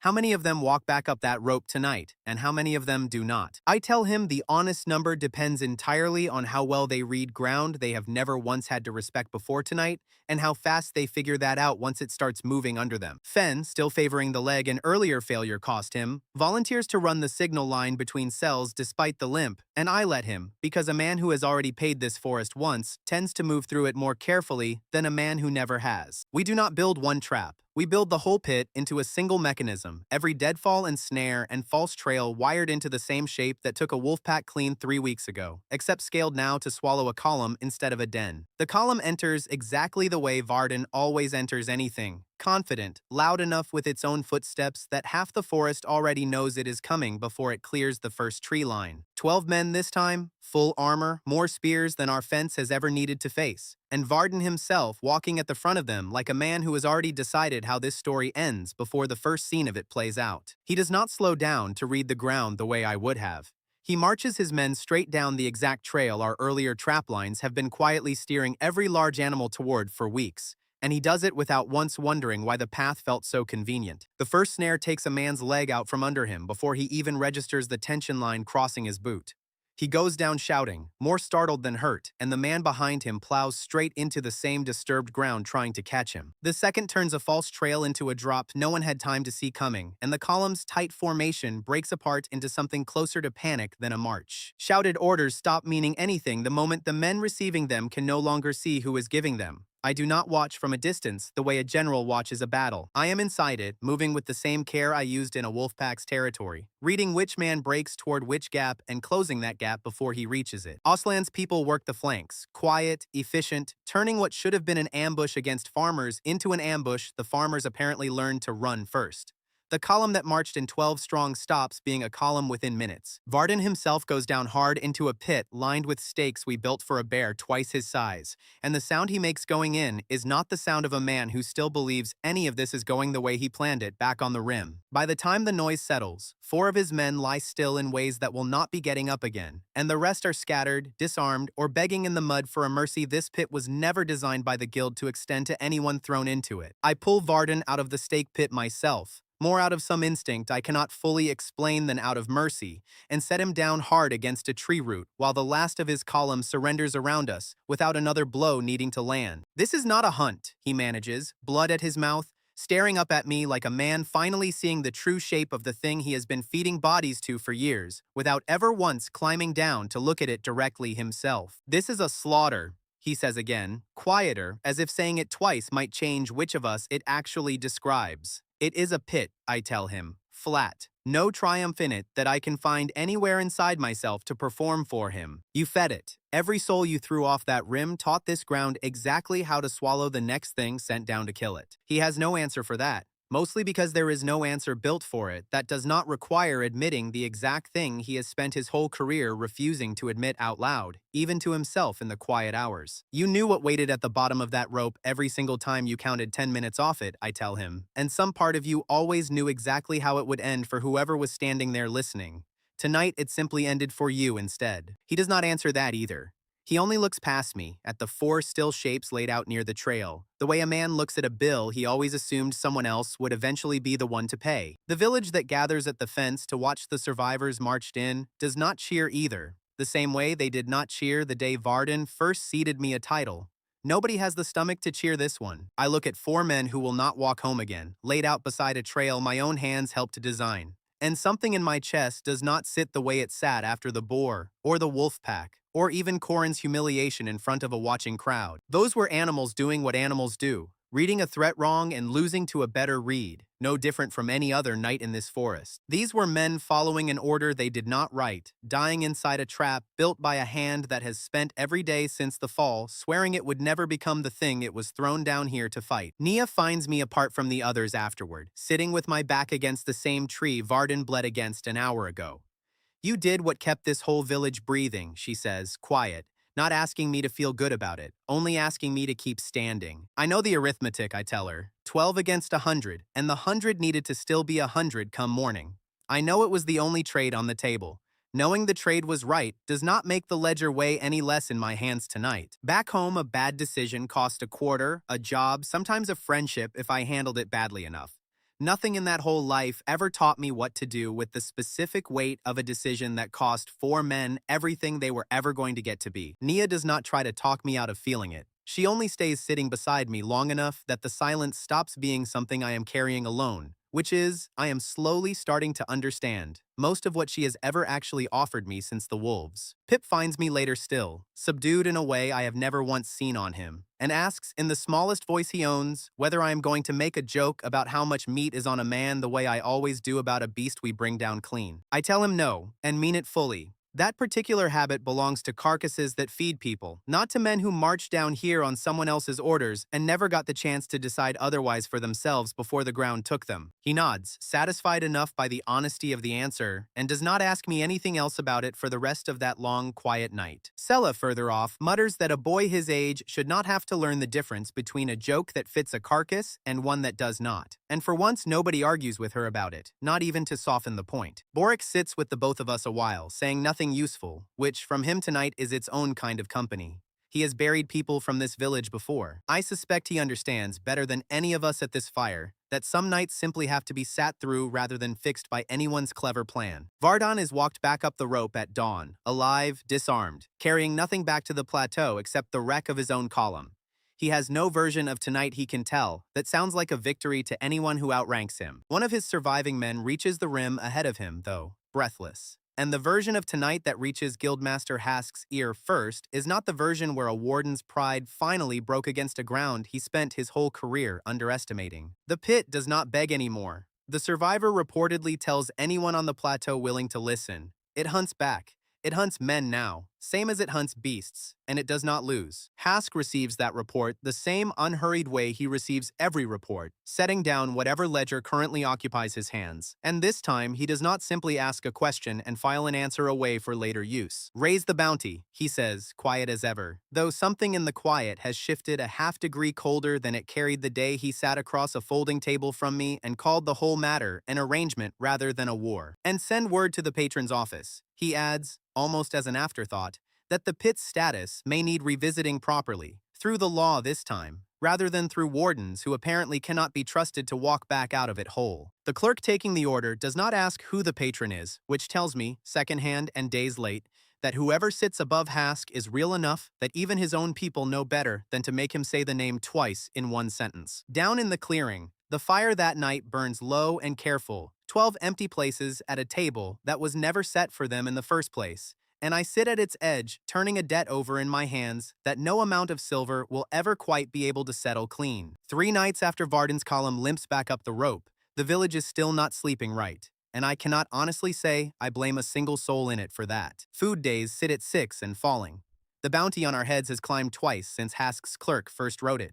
How many of them walk back up that rope tonight, and how many of them do not? I tell him the honest number depends entirely on how well they read ground they have never once had to respect before tonight, and how fast they figure that out once it starts moving under them. Fen, still favoring the leg an earlier failure cost him, volunteers to run the signal line between cells despite the limp, and I let him, because a man who has already paid this forest once tends to move through it more carefully than a man who never has. We do not build one trap. We build the whole pit into a single mechanism, every deadfall and snare and false trail wired into the same shape that took a wolf pack clean 3 weeks ago, except scaled now to swallow a column instead of a den. The column enters exactly the way Varden always enters anything, confident, loud enough with its own footsteps that half the forest already knows it is coming before it clears the first tree line. 12 men this time, full armor, more spears than our fence has ever needed to face, and Varden himself walking at the front of them like a man who has already decided how this story ends before the first scene of it plays out. He does not slow down to read the ground the way I would have. He marches his men straight down the exact trail our earlier trap lines have been quietly steering every large animal toward for weeks, and he does it without once wondering why the path felt so convenient. The first snare takes a man's leg out from under him before he even registers the tension line crossing his boot. He goes down shouting, more startled than hurt, and the man behind him plows straight into the same disturbed ground trying to catch him. The second turns a false trail into a drop no one had time to see coming, and the column's tight formation breaks apart into something closer to panic than a march. Shouted orders stop meaning anything the moment the men receiving them can no longer see who is giving them. I do not watch from a distance the way a general watches a battle. I am inside it, moving with the same care I used in a wolfpack's territory, reading which man breaks toward which gap and closing that gap before he reaches it. Osland's people work the flanks, quiet, efficient, turning what should have been an ambush against farmers into an ambush the farmers apparently learned to run first. The column that marched in 12 strong stops being a column within minutes. Varden himself goes down hard into a pit lined with stakes we built for a bear twice his size, and the sound he makes going in is not the sound of a man who still believes any of this is going the way he planned it back on the rim. By the time the noise settles, 4 of his men lie still in ways that will not be getting up again, and the rest are scattered, disarmed, or begging in the mud for a mercy this pit was never designed by the guild to extend to anyone thrown into it. I pull Varden out of the stake pit myself, more out of some instinct I cannot fully explain than out of mercy, and set him down hard against a tree root while the last of his column surrenders around us without another blow needing to land. This is not a hunt, he manages, blood at his mouth, staring up at me like a man finally seeing the true shape of the thing he has been feeding bodies to for years, without ever once climbing down to look at it directly himself. This is a slaughter, he says again, quieter, as if saying it twice might change which of us it actually describes. It is a pit, I tell him, flat. No triumph in it that I can find anywhere inside myself to perform for him. You fed it. Every soul you threw off that rim taught this ground exactly how to swallow the next thing sent down to kill it. He has no answer for that. Mostly because there is no answer built for it that does not require admitting the exact thing he has spent his whole career refusing to admit out loud, even to himself in the quiet hours. You knew what waited at the bottom of that rope every single time you counted 10 minutes off it, I tell him, and some part of you always knew exactly how it would end for whoever was standing there listening. Tonight it simply ended for you instead. He does not answer that either. He only looks past me, at the 4 still shapes laid out near the trail. The way a man looks at a bill he always assumed someone else would eventually be the one to pay. The village that gathers at the fence to watch the survivors marched in does not cheer either, the same way they did not cheer the day Varden first ceded me a title. Nobody has the stomach to cheer this one. I look at 4 men who will not walk home again, laid out beside a trail my own hands helped to design. And something in my chest does not sit the way it sat after the boar, or the wolf pack, or even Corin's humiliation in front of a watching crowd. Those were animals doing what animals do, reading a threat wrong and losing to a better read, no different from any other night in this forest. These were men following an order they did not write, dying inside a trap built by a hand that has spent every day since the fall swearing it would never become the thing it was thrown down here to fight. Nia finds me apart from the others afterward, sitting with my back against the same tree Varden bled against an hour ago. You did what kept this whole village breathing, she says, quiet, not asking me to feel good about it, only asking me to keep standing. I know the arithmetic, I tell her. 12 against 100, and the 100 needed to still be 100 come morning. I know it was the only trade on the table. Knowing the trade was right does not make the ledger weigh any less in my hands tonight. Back home, a bad decision cost a quarter, a job, sometimes a friendship if I handled it badly enough. Nothing in that whole life ever taught me what to do with the specific weight of a decision that cost 4 men everything they were ever going to get to be. Nia does not try to talk me out of feeling it. She only stays sitting beside me long enough that the silence stops being something I am carrying alone, which is, I am slowly starting to understand most of what she has ever actually offered me since the wolves. Pip finds me later still, subdued in a way I have never once seen on him, and asks in the smallest voice he owns whether I am going to make a joke about how much meat is on a man the way I always do about a beast we bring down clean. I tell him no, and mean it fully. That particular habit belongs to carcasses that feed people, not to men who marched down here on someone else's orders and never got the chance to decide otherwise for themselves before the ground took them. He nods, satisfied enough by the honesty of the answer, and does not ask me anything else about it for the rest of that long, quiet night. Sella, further off, mutters that a boy his age should not have to learn the difference between a joke that fits a carcass and one that does not. And for once, nobody argues with her about it, not even to soften the point. Boric sits with the both of us a while, saying nothing useful, which from him tonight is its own kind of company. He has buried people from this village before. I suspect he understands, better than any of us at this fire, that some nights simply have to be sat through rather than fixed by anyone's clever plan. Vardan is walked back up the rope at dawn, alive, disarmed, carrying nothing back to the plateau except the wreck of his own column. He has no version of tonight he can tell that sounds like a victory to anyone who outranks him. One of his surviving men reaches the rim ahead of him, though, breathless. And the version of tonight that reaches Guildmaster Hask's ear first is not the version where a warden's pride finally broke against a ground he spent his whole career underestimating. The pit does not beg anymore. The survivor reportedly tells anyone on the plateau willing to listen. It hunts back. It hunts men now, same as it hunts beasts, and it does not lose. Hask receives that report the same unhurried way he receives every report, setting down whatever ledger currently occupies his hands. And this time, he does not simply ask a question and file an answer away for later use. Raise the bounty, he says, quiet as ever, though something in the quiet has shifted a half-degree colder than it carried the day he sat across a folding table from me and called the whole matter an arrangement rather than a war. And send word to the patron's office. He adds, almost as an afterthought, that the pit's status may need revisiting properly, through the law this time, rather than through wardens who apparently cannot be trusted to walk back out of it whole. The clerk taking the order does not ask who the patron is, which tells me, secondhand and days late, that whoever sits above Hask is real enough that even his own people know better than to make him say the name twice in one sentence. Down in the clearing, the fire that night burns low and careful, 12 empty places at a table that was never set for them in the first place, and I sit at its edge, turning a debt over in my hands that no amount of silver will ever quite be able to settle clean. 3 nights after Vardan's column limps back up the rope, the village is still not sleeping right, and I cannot honestly say I blame a single soul in it for that. Food days sit at 6 and falling. The bounty on our heads has climbed twice since Hask's clerk first wrote it.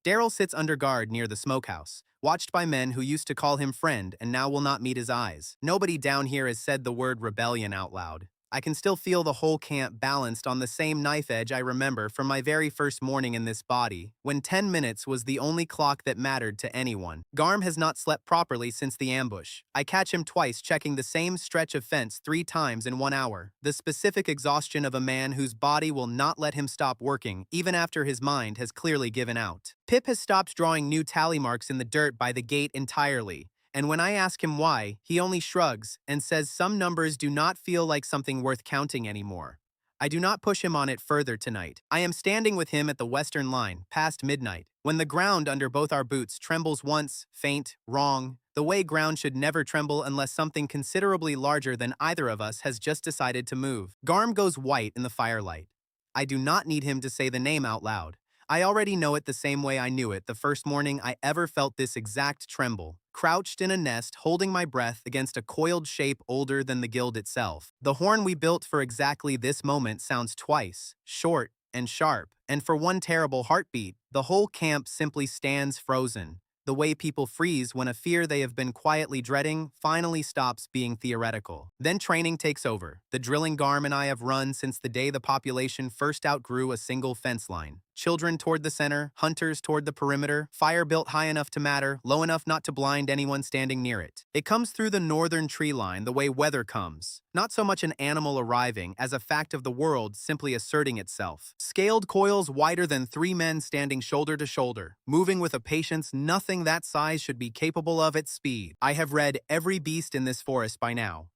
Daryl sits under guard near the smokehouse, watched by men who used to call him friend and now will not meet his eyes. Nobody down here has said the word rebellion out loud. I can still feel the whole camp balanced on the same knife edge I remember from my very first morning in this body, when 10 minutes was the only clock that mattered to anyone. Garm has not slept properly since the ambush. I catch him twice checking the same stretch of fence 3 times in 1 hour, the specific exhaustion of a man whose body will not let him stop working even after his mind has clearly given out. Pip has stopped drawing new tally marks in the dirt by the gate entirely. And when I ask him why, he only shrugs and says some numbers do not feel like something worth counting anymore. I do not push him on it further tonight. I am standing with him at the western line, past midnight, when the ground under both our boots trembles once, faint, wrong, the way ground should never tremble unless something considerably larger than either of us has just decided to move. Garm goes white in the firelight. I do not need him to say the name out loud. I already know it the same way I knew it the first morning I ever felt this exact tremble, crouched in a nest holding my breath against a coiled shape older than the guild itself. The horn we built for exactly this moment sounds twice, short and sharp, and for one terrible heartbeat, the whole camp simply stands frozen. The way people freeze when a fear they have been quietly dreading finally stops being theoretical. Then training takes over. The drilling Garm and I have run since the day the population first outgrew a single fence line. Children toward the center, hunters toward the perimeter, fire built high enough to matter, low enough not to blind anyone standing near it. It comes through the northern tree line the way weather comes. Not so much an animal arriving as a fact of the world simply asserting itself. Scaled coils wider than 3 men standing shoulder to shoulder, moving with a patience nothing that size should be capable of at speed. I have read every beast in this forest by now.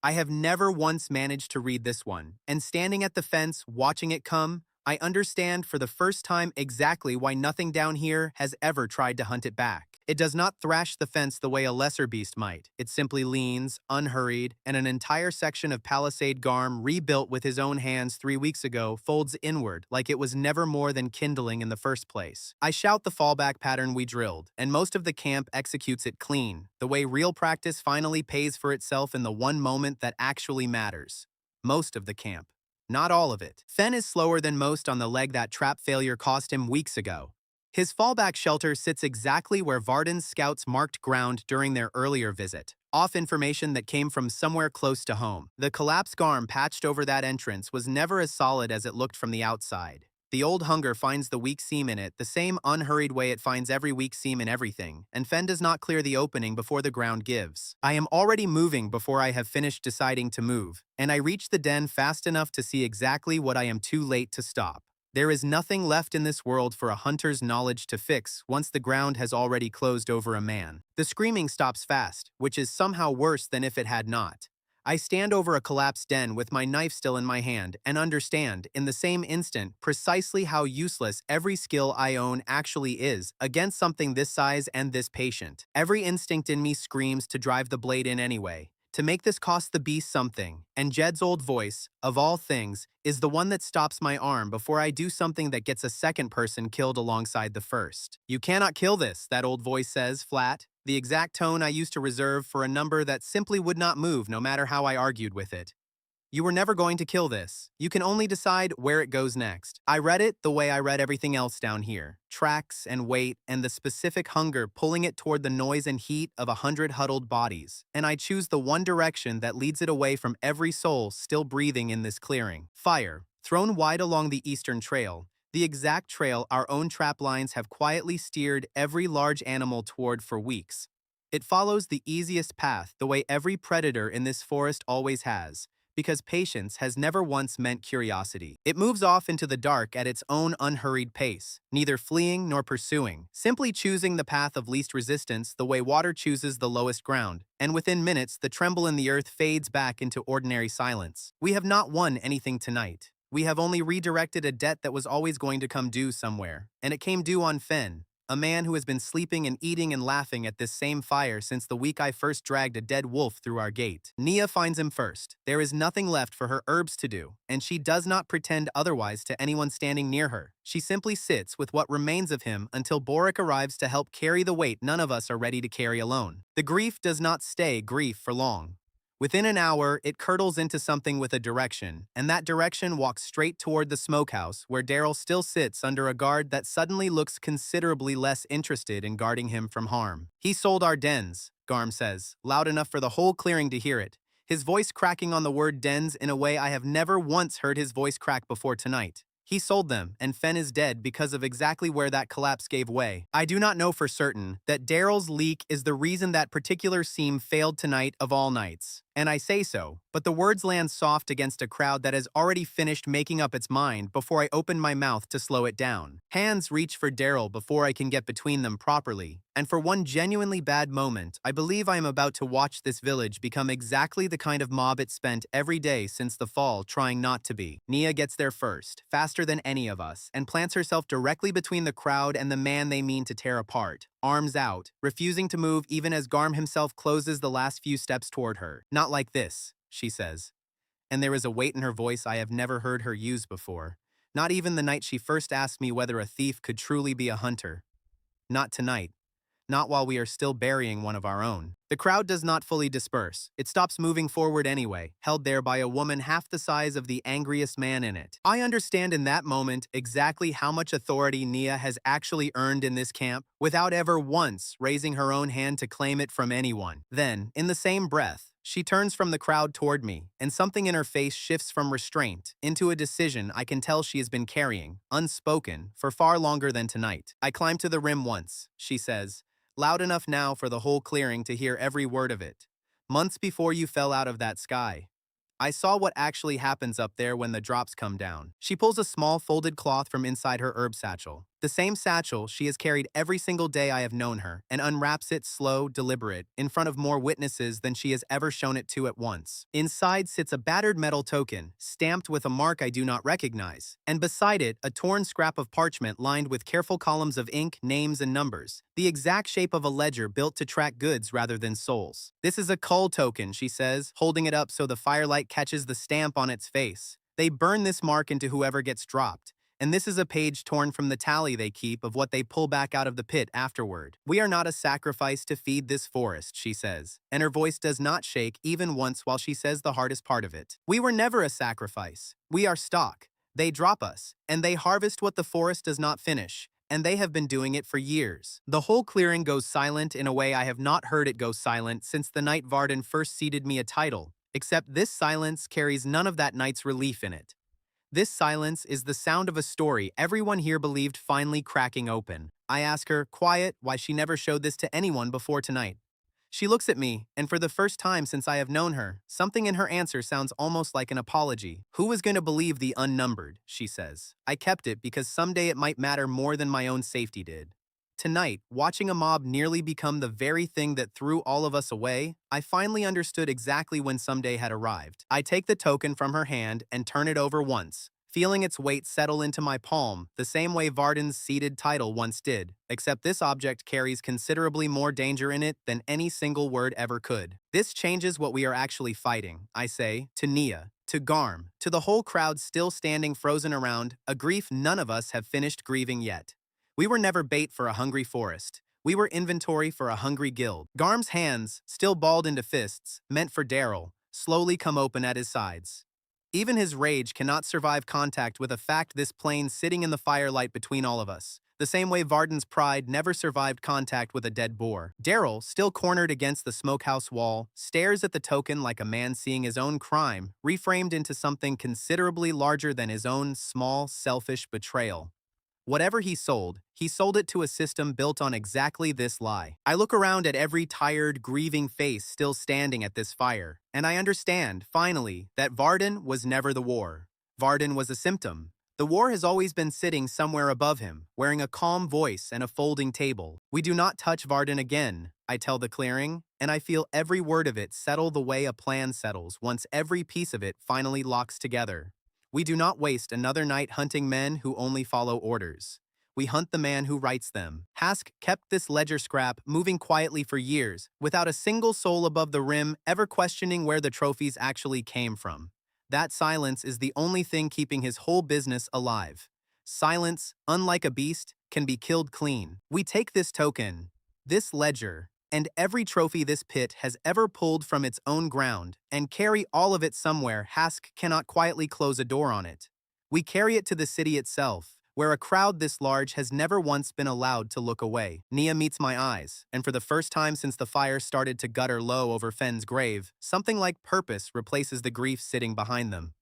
I have never once managed to read this one, and standing at the fence, watching it come, I understand for the first time exactly why nothing down here has ever tried to hunt it back. It does not thrash the fence the way a lesser beast might. It simply leans, unhurried, and an entire section of palisade Garm rebuilt with his own hands 3 weeks ago folds inward like it was never more than kindling in the first place. I shout the fallback pattern we drilled, and most of the camp executes it clean, the way real practice finally pays for itself in the one moment that actually matters. Most of the camp. Not all of it. Fen is slower than most on the leg that trap failure cost him weeks ago. His fallback shelter sits exactly where Vardan's scouts marked ground during their earlier visit, off information that came from somewhere close to home. The collapsed Garm patched over that entrance was never as solid as it looked from the outside. The old hunger finds the weak seam in it the same unhurried way it finds every weak seam in everything, and Fen does not clear the opening before the ground gives. I am already moving before I have finished deciding to move, and I reach the den fast enough to see exactly what I am too late to stop. There is nothing left in this world for a hunter's knowledge to fix once the ground has already closed over a man. The screaming stops fast, which is somehow worse than if it had not. I stand over a collapsed den with my knife still in my hand and understand, in the same instant, precisely how useless every skill I own actually is against something this size and this patient. Every instinct in me screams to drive the blade in anyway, to make this cost the beast something, and Jed's old voice, of all things, is the one that stops my arm before I do something that gets a second person killed alongside the first. "You cannot kill this," that old voice says, flat, the exact tone I used to reserve for a number that simply would not move no matter how I argued with it. "You were never going to kill this. You can only decide where it goes next." I read it the way I read everything else down here. Tracks and weight and the specific hunger pulling it toward the noise and heat of 100 huddled bodies. And I choose the one direction that leads it away from every soul still breathing in this clearing. Fire, thrown wide along the eastern trail. The exact trail our own trap lines have quietly steered every large animal toward for weeks. It follows the easiest path the way every predator in this forest always has, because patience has never once meant curiosity. It moves off into the dark at its own unhurried pace, neither fleeing nor pursuing, simply choosing the path of least resistance the way water chooses the lowest ground, and within minutes the tremble in the earth fades back into ordinary silence. We have not won anything tonight. We have only redirected a debt that was always going to come due somewhere, and it came due on Fen, a man who has been sleeping and eating and laughing at this same fire since the week I first dragged a dead wolf through our gate. Nia finds him first. There is nothing left for her herbs to do, and she does not pretend otherwise to anyone standing near her. She simply sits with what remains of him until Boric arrives to help carry the weight none of us are ready to carry alone. The grief does not stay grief for long. Within an hour, it curdles into something with a direction, and that direction walks straight toward the smokehouse where Daryl still sits under a guard that suddenly looks considerably less interested in guarding him from harm. "He sold our dens," Garm says, loud enough for the whole clearing to hear it, his voice cracking on the word dens in a way I have never once heard his voice crack before tonight. "He sold them, and Fen is dead because of exactly where that collapse gave way." I do not know for certain that Daryl's leak is the reason that particular seam failed tonight of all nights. And I say so, but the words land soft against a crowd that has already finished making up its mind before I open my mouth to slow it down. Hands reach for Daryl before I can get between them properly, and for one genuinely bad moment, I believe I am about to watch this village become exactly the kind of mob it spent every day since the fall trying not to be. Nia gets there first, faster than any of us, and plants herself directly between the crowd and the man they mean to tear apart, arms out, refusing to move even as Garm himself closes the last few steps toward her. "Not like this," she says, and there is a weight in her voice I have never heard her use before. Not even the night she first asked me whether a thief could truly be a hunter. Not tonight. Not while we are still burying one of our own. The crowd does not fully disperse. It stops moving forward anyway, held there by a woman half the size of the angriest man in it. I understand in that moment exactly how much authority Nia has actually earned in this camp without ever once raising her own hand to claim it from anyone. Then, in the same breath, she turns from the crowd toward me, and something in her face shifts from restraint into a decision I can tell she has been carrying, unspoken, for far longer than tonight. "I climbed to the rim once," she says, loud enough now for the whole clearing to hear every word of it. "Months before you fell out of that sky. I saw what actually happens up there when the drops come down." She pulls a small folded cloth from inside her herb satchel, the same satchel she has carried every single day I have known her, and unwraps it slow, deliberate, in front of more witnesses than she has ever shown it to at once. Inside sits a battered metal token, stamped with a mark I do not recognize, and beside it a torn scrap of parchment lined with careful columns of ink, names, and numbers, the exact shape of a ledger built to track goods rather than souls. "This is a cull token," she says, holding it up so the firelight catches the stamp on its face. "They burn this mark into whoever gets dropped. And this is a page torn from the tally they keep of what they pull back out of the pit afterward. We are not a sacrifice to feed this forest," she says, and her voice does not shake even once while she says the hardest part of it. "We were never a sacrifice. We are stock. They drop us, and they harvest what the forest does not finish, and they have been doing it for years." The whole clearing goes silent in a way I have not heard it go silent since the night Varden first ceded me a title, except this silence carries none of that night's relief in it. This silence is the sound of a story everyone here believed finally cracking open. I ask her, quiet, why she never showed this to anyone before tonight. She looks at me, and for the first time since I have known her, something in her answer sounds almost like an apology. Who is going to believe the unnumbered, she says. I kept it because someday it might matter more than my own safety did. Tonight, watching a mob nearly become the very thing that threw all of us away, I finally understood exactly when someday had arrived. I take the token from her hand and turn it over once, feeling its weight settle into my palm the same way Varden's ceded title once did, except this object carries considerably more danger in it than any single word ever could. This changes what we are actually fighting, I say, to Nia, to Garm, to the whole crowd still standing frozen around, a grief none of us have finished grieving yet. We were never bait for a hungry forest. We were inventory for a hungry guild. Garm's hands, still balled into fists, meant for Daryl, slowly come open at his sides. Even his rage cannot survive contact with a fact this plain sitting in the firelight between all of us, the same way Varden's pride never survived contact with a dead boar. Daryl, still cornered against the smokehouse wall, stares at the token like a man seeing his own crime, reframed into something considerably larger than his own small, selfish betrayal. Whatever he sold it to a system built on exactly this lie. I look around at every tired, grieving face still standing at this fire, and I understand, finally, that Varden was never the war. Varden was a symptom. The war has always been sitting somewhere above him, wearing a calm voice and a folding table. We do not touch Varden again, I tell the clearing, and I feel every word of it settle the way a plan settles once every piece of it finally locks together. We do not waste another night hunting men who only follow orders. We hunt the man who writes them. Hask kept this ledger scrap moving quietly for years, without a single soul above the rim ever questioning where the trophies actually came from. That silence is the only thing keeping his whole business alive. Silence, unlike a beast, can be killed clean. We take this token, this ledger, and every trophy this pit has ever pulled from its own ground, and carry all of it somewhere Hask cannot quietly close a door on it. We carry it to the city itself, where a crowd this large has never once been allowed to look away. Nia meets my eyes, and for the first time since the fire started to gutter low over Fenn's grave, something like purpose replaces the grief sitting behind them.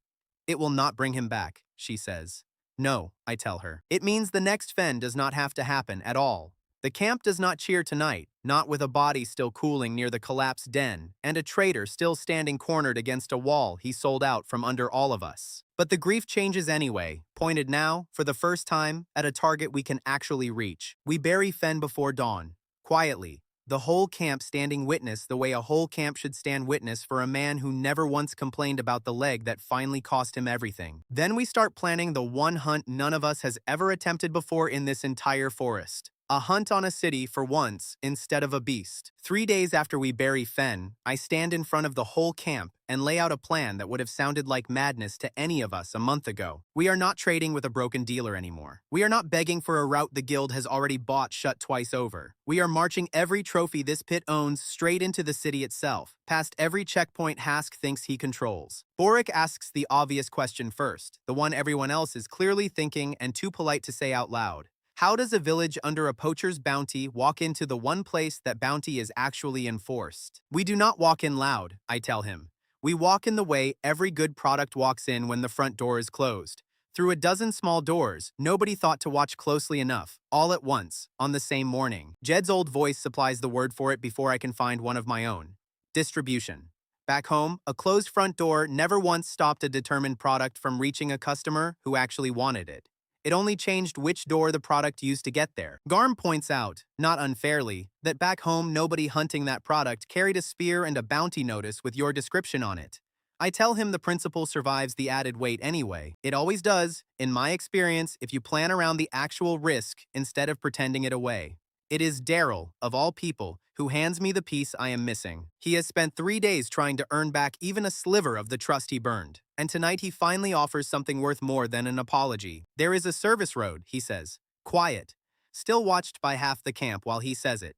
It will not bring him back, she says. No, I tell her. It means the next Fen does not have to happen at all. The camp does not cheer tonight, not with a body still cooling near the collapsed den, and a traitor still standing cornered against a wall he sold out from under all of us. But the grief changes anyway, pointed now, for the first time, at a target we can actually reach. We bury Fen before dawn, quietly, the whole camp standing witness the way a whole camp should stand witness for a man who never once complained about the leg that finally cost him everything. Then we start planning the one hunt none of us has ever attempted before in this entire forest. A hunt on a city for once instead of a beast. 3 days after we bury Fen, I stand in front of the whole camp and lay out a plan that would have sounded like madness to any of us a month ago. We are not trading with a broken dealer anymore. We are not begging for a route the guild has already bought shut twice over. We are marching every trophy this pit owns straight into the city itself, past every checkpoint Hask thinks he controls. Boric asks the obvious question first, the one everyone else is clearly thinking and too polite to say out loud. How does a village under a poacher's bounty walk into the one place that bounty is actually enforced? We do not walk in loud, I tell him. We walk in the way every good product walks in when the front door is closed. Through a dozen small doors, nobody thought to watch closely enough, all at once, on the same morning. Jed's old voice supplies the word for it before I can find one of my own. Distribution. Back home, a closed front door never once stopped a determined product from reaching a customer who actually wanted it. It only changed which door the product used to get there. Garm points out, not unfairly, that back home nobody hunting that product carried a spear and a bounty notice with your description on it. I tell him the principle survives the added weight anyway. It always does, in my experience, if you plan around the actual risk instead of pretending it away. It is Daryl, of all people, who hands me the piece I am missing. He has spent 3 days trying to earn back even a sliver of the trust he burned. And tonight he finally offers something worth more than an apology. There is a service road, he says. Quiet. Still watched by half the camp while he says it.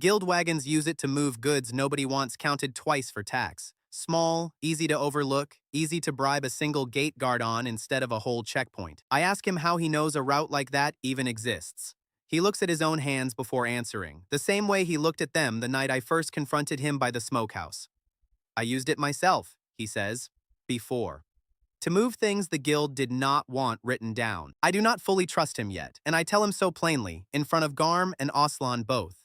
Guild wagons use it to move goods nobody wants counted twice for tax. Small, easy to overlook, easy to bribe a single gate guard on instead of a whole checkpoint. I ask him how he knows a route like that even exists. He looks at his own hands before answering, the same way he looked at them the night I first confronted him by the smokehouse. I used it myself, he says, before. To move things the guild did not want written down. I do not fully trust him yet, and I tell him so plainly, in front of Garm and Aslan both.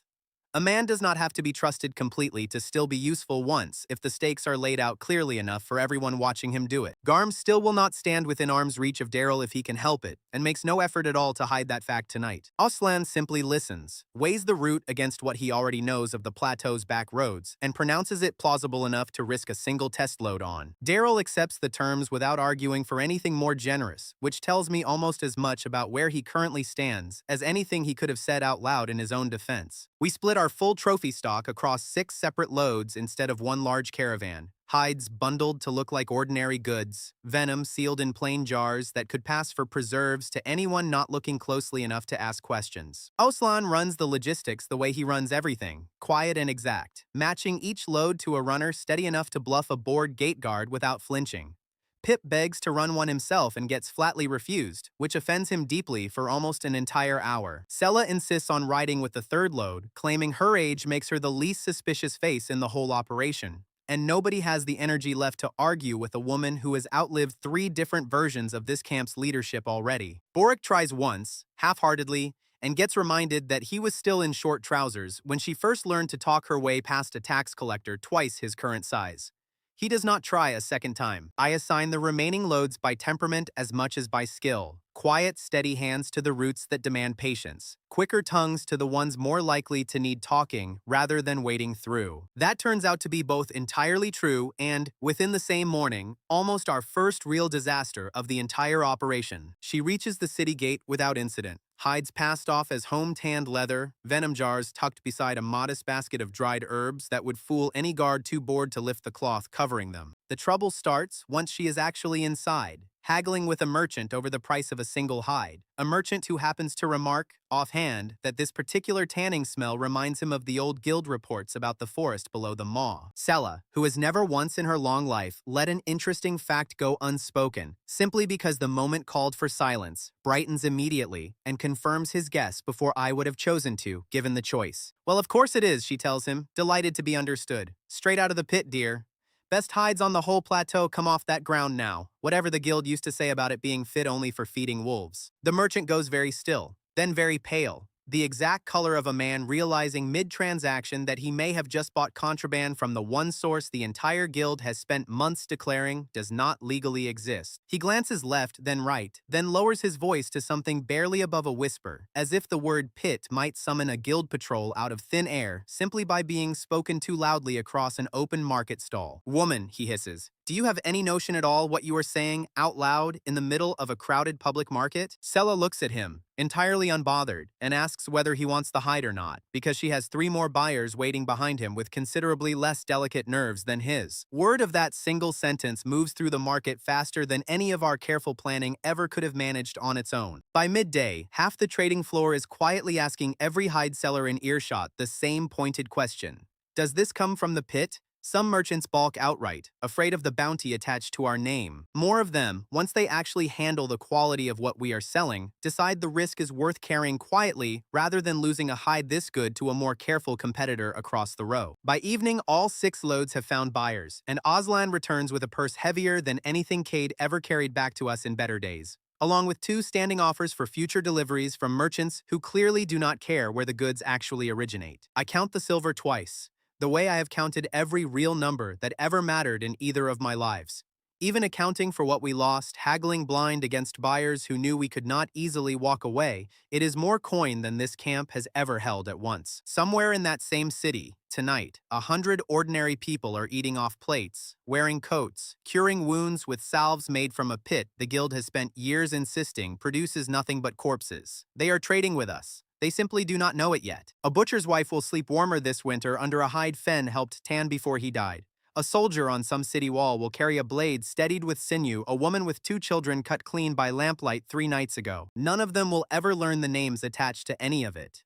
A man does not have to be trusted completely to still be useful once if the stakes are laid out clearly enough for everyone watching him do it. Garm still will not stand within arm's reach of Daryl if he can help it, and makes no effort at all to hide that fact tonight. Aslan simply listens, weighs the route against what he already knows of the plateau's back roads, and pronounces it plausible enough to risk a single test load on. Daryl accepts the terms without arguing for anything more generous, which tells me almost as much about where he currently stands as anything he could have said out loud in his own defense. We split our full trophy stock across 6 separate loads instead of one large caravan. Hides bundled to look like ordinary goods, venom sealed in plain jars that could pass for preserves to anyone not looking closely enough to ask questions. Aslan runs the logistics the way he runs everything, quiet and exact, matching each load to a runner steady enough to bluff a bored gate guard without flinching. Pip begs to run one himself and gets flatly refused, which offends him deeply for almost an entire hour. Sella insists on riding with the third load, claiming her age makes her the least suspicious face in the whole operation. And nobody has the energy left to argue with a woman who has outlived 3 different versions of this camp's leadership already. Boric tries once, half-heartedly, and gets reminded that he was still in short trousers when she first learned to talk her way past a tax collector twice his current size. He does not try a second time. I assign the remaining loads by temperament as much as by skill. Quiet, steady hands to the routes that demand patience. Quicker tongues to the ones more likely to need talking rather than wading through. That turns out to be both entirely true and, within the same morning, almost our first real disaster of the entire operation. She reaches the city gate without incident. Hides passed off as home-tanned leather, venom jars tucked beside a modest basket of dried herbs that would fool any guard too bored to lift the cloth covering them. The trouble starts once she is actually inside, haggling with a merchant over the price of a single hide. A merchant who happens to remark, offhand, that this particular tanning smell reminds him of the old guild reports about the forest below the maw. Sella, who has never once in her long life let an interesting fact go unspoken, simply because the moment called for silence, brightens immediately and confirms his guess before I would have chosen to, given the choice. Well, of course it is, she tells him, delighted to be understood. Straight out of the pit, dear. Best hides on the whole plateau come off that ground now, whatever the guild used to say about it being fit only for feeding wolves. The merchant goes very still, then very pale, the exact color of a man realizing mid-transaction that he may have just bought contraband from the one source the entire guild has spent months declaring does not legally exist. He glances left, then right, then lowers his voice to something barely above a whisper, as if the word pit might summon a guild patrol out of thin air simply by being spoken too loudly across an open market stall. Woman, he hisses. Do you have any notion at all what you are saying, out loud, in the middle of a crowded public market? Sella looks at him, entirely unbothered, and asks whether he wants the hide or not, because she has 3 more buyers waiting behind him with considerably less delicate nerves than his. Word of that single sentence moves through the market faster than any of our careful planning ever could have managed on its own. By midday, half the trading floor is quietly asking every hide seller in earshot the same pointed question. Does this come from the pit? Some merchants balk outright, afraid of the bounty attached to our name. More of them, once they actually handle the quality of what we are selling, decide the risk is worth carrying quietly rather than losing a hide this good to a more careful competitor across the row. By evening, all 6 loads have found buyers, and Aslan returns with a purse heavier than anything Cade ever carried back to us in better days, along with 2 standing offers for future deliveries from merchants who clearly do not care where the goods actually originate. I count the silver twice, the way I have counted every real number that ever mattered in either of my lives. Even accounting for what we lost, haggling blind against buyers who knew we could not easily walk away, it is more coin than this camp has ever held at once. Somewhere in that same city, tonight, 100 ordinary people are eating off plates, wearing coats, curing wounds with salves made from a pit the guild has spent years insisting produces nothing but corpses. They are trading with us. They simply do not know it yet. A butcher's wife will sleep warmer this winter under a hide Fen helped tan before he died. A soldier on some city wall will carry a blade steadied with sinew a woman with 2 children cut clean by lamplight 3 nights ago. None of them will ever learn the names attached to any of it.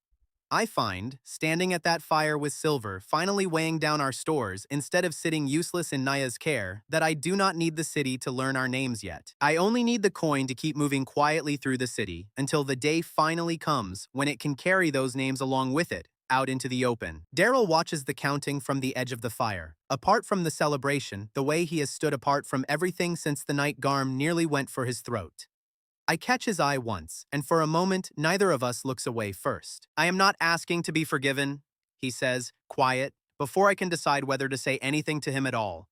I find, standing at that fire with Silver finally weighing down our stores instead of sitting useless in Naya's care, that I do not need the city to learn our names yet. I only need the coin to keep moving quietly through the city until the day finally comes when it can carry those names along with it, out into the open. Daryl watches the counting from the edge of the fire. Apart from the celebration, the way he has stood apart from everything since the night Garm nearly went for his throat. I catch his eye once, and for a moment, neither of us looks away first. I am not asking to be forgiven, he says, quiet, before I can decide whether to say anything to him at all.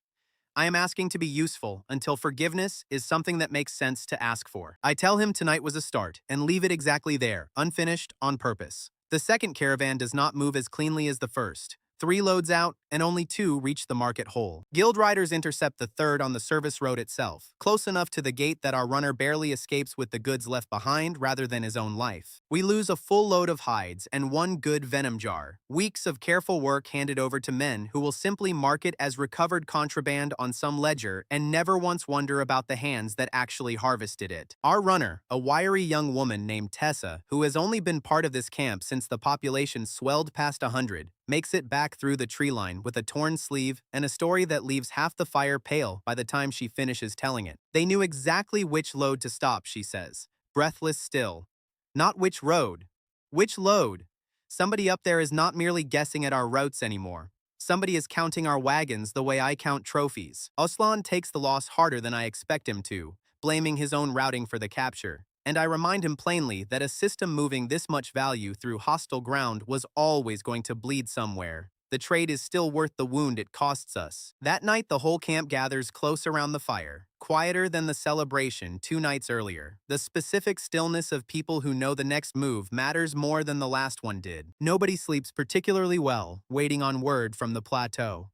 I am asking to be useful until forgiveness is something that makes sense to ask for. I tell him tonight was a start and leave it exactly there, unfinished, on purpose. The second caravan does not move as cleanly as the first. 3 loads out, and only 2 reach the market hole. Guild riders intercept the third on the service road itself, close enough to the gate that our runner barely escapes with the goods left behind rather than his own life. We lose a full load of hides and 1 good venom jar, weeks of careful work handed over to men who will simply mark it as recovered contraband on some ledger and never once wonder about the hands that actually harvested it. Our runner, a wiry young woman named Tessa, who has only been part of this camp since the population swelled past 100, makes it back through the tree line with a torn sleeve and a story that leaves half the fire pale by the time she finishes telling it. They knew exactly which load to stop, she says, breathless still. Not which road. Which load? Somebody up there is not merely guessing at our routes anymore. Somebody is counting our wagons the way I count trophies. Aslan takes the loss harder than I expect him to, blaming his own routing for the capture. And I remind him plainly that a system moving this much value through hostile ground was always going to bleed somewhere. The trade is still worth the wound it costs us. That night, the whole camp gathers close around the fire, quieter than the celebration 2 nights earlier. The specific stillness of people who know the next move matters more than the last one did. Nobody sleeps particularly well, waiting on word from the plateau.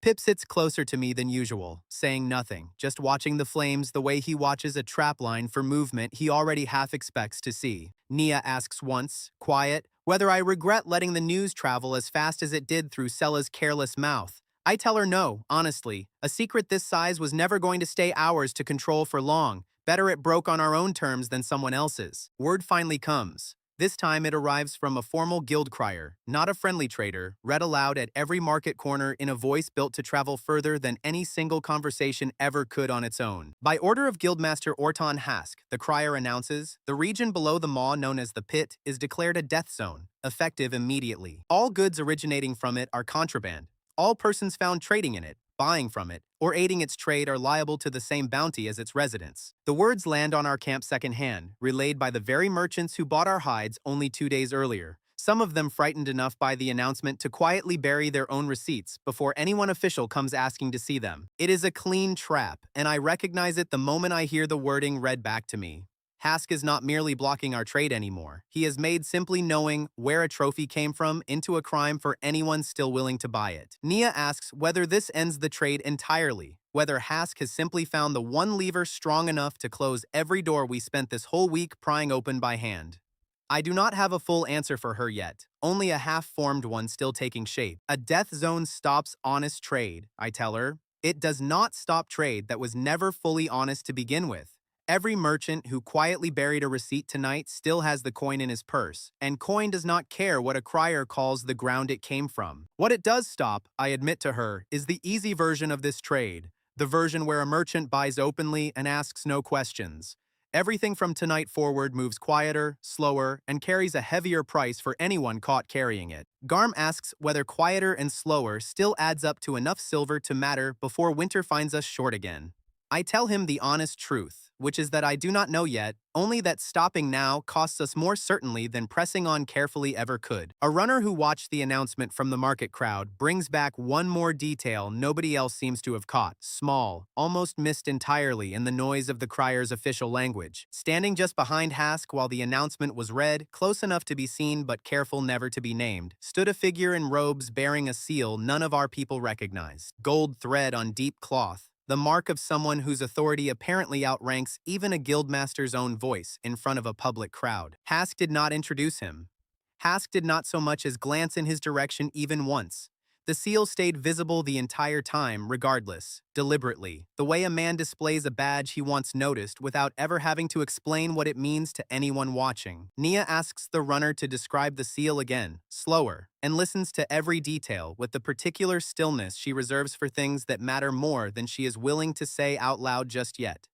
Pip sits closer to me than usual, saying nothing, just watching the flames the way he watches a trapline for movement he already half expects to see. Nia asks once, quiet, whether I regret letting the news travel as fast as it did through Sella's careless mouth. I tell her no, honestly. A secret this size was never going to stay ours to control for long. Better it broke on our own terms than someone else's. Word finally comes. This time it arrives from a formal guild crier, not a friendly trader, read aloud at every market corner in a voice built to travel further than any single conversation ever could on its own. By order of Guildmaster Orton Hask, the crier announces, the region below the maw known as the Pit is declared a death zone, effective immediately. All goods originating from it are contraband. All persons found trading in it, buying from it, or aiding its trade are liable to the same bounty as its residents. The words land on our camp secondhand, relayed by the very merchants who bought our hides only 2 days earlier, some of them frightened enough by the announcement to quietly bury their own receipts before anyone official comes asking to see them. It is a clean trap, and I recognize it the moment I hear the wording read back to me. Hask is not merely blocking our trade anymore. He has made simply knowing where a trophy came from into a crime for anyone still willing to buy it. Nia asks whether this ends the trade entirely, whether Hask has simply found the one lever strong enough to close every door we spent this whole week prying open by hand. I do not have a full answer for her yet, only a half-formed one still taking shape. A death zone stops honest trade, I tell her. It does not stop trade that was never fully honest to begin with. Every merchant who quietly buried a receipt tonight still has the coin in his purse, and coin does not care what a crier calls the ground it came from. What it does stop, I admit to her, is the easy version of this trade, the version where a merchant buys openly and asks no questions. Everything from tonight forward moves quieter, slower, and carries a heavier price for anyone caught carrying it. Garm asks whether quieter and slower still adds up to enough silver to matter before winter finds us short again. I tell him the honest truth, which is that I do not know yet, only that stopping now costs us more certainly than pressing on carefully ever could. A runner who watched the announcement from the market crowd brings back one more detail nobody else seems to have caught, small, almost missed entirely in the noise of the crier's official language. Standing just behind Hask while the announcement was read, close enough to be seen but careful never to be named, stood a figure in robes bearing a seal none of our people recognized. Gold thread on deep cloth, the mark of someone whose authority apparently outranks even a guildmaster's own voice in front of a public crowd. Hask did not introduce him. Hask did not so much as glance in his direction even once. The seal stayed visible the entire time, regardless, deliberately, the way a man displays a badge he wants noticed without ever having to explain what it means to anyone watching. Nia asks the runner to describe the seal again, slower, and listens to every detail with the particular stillness she reserves for things that matter more than she is willing to say out loud just yet.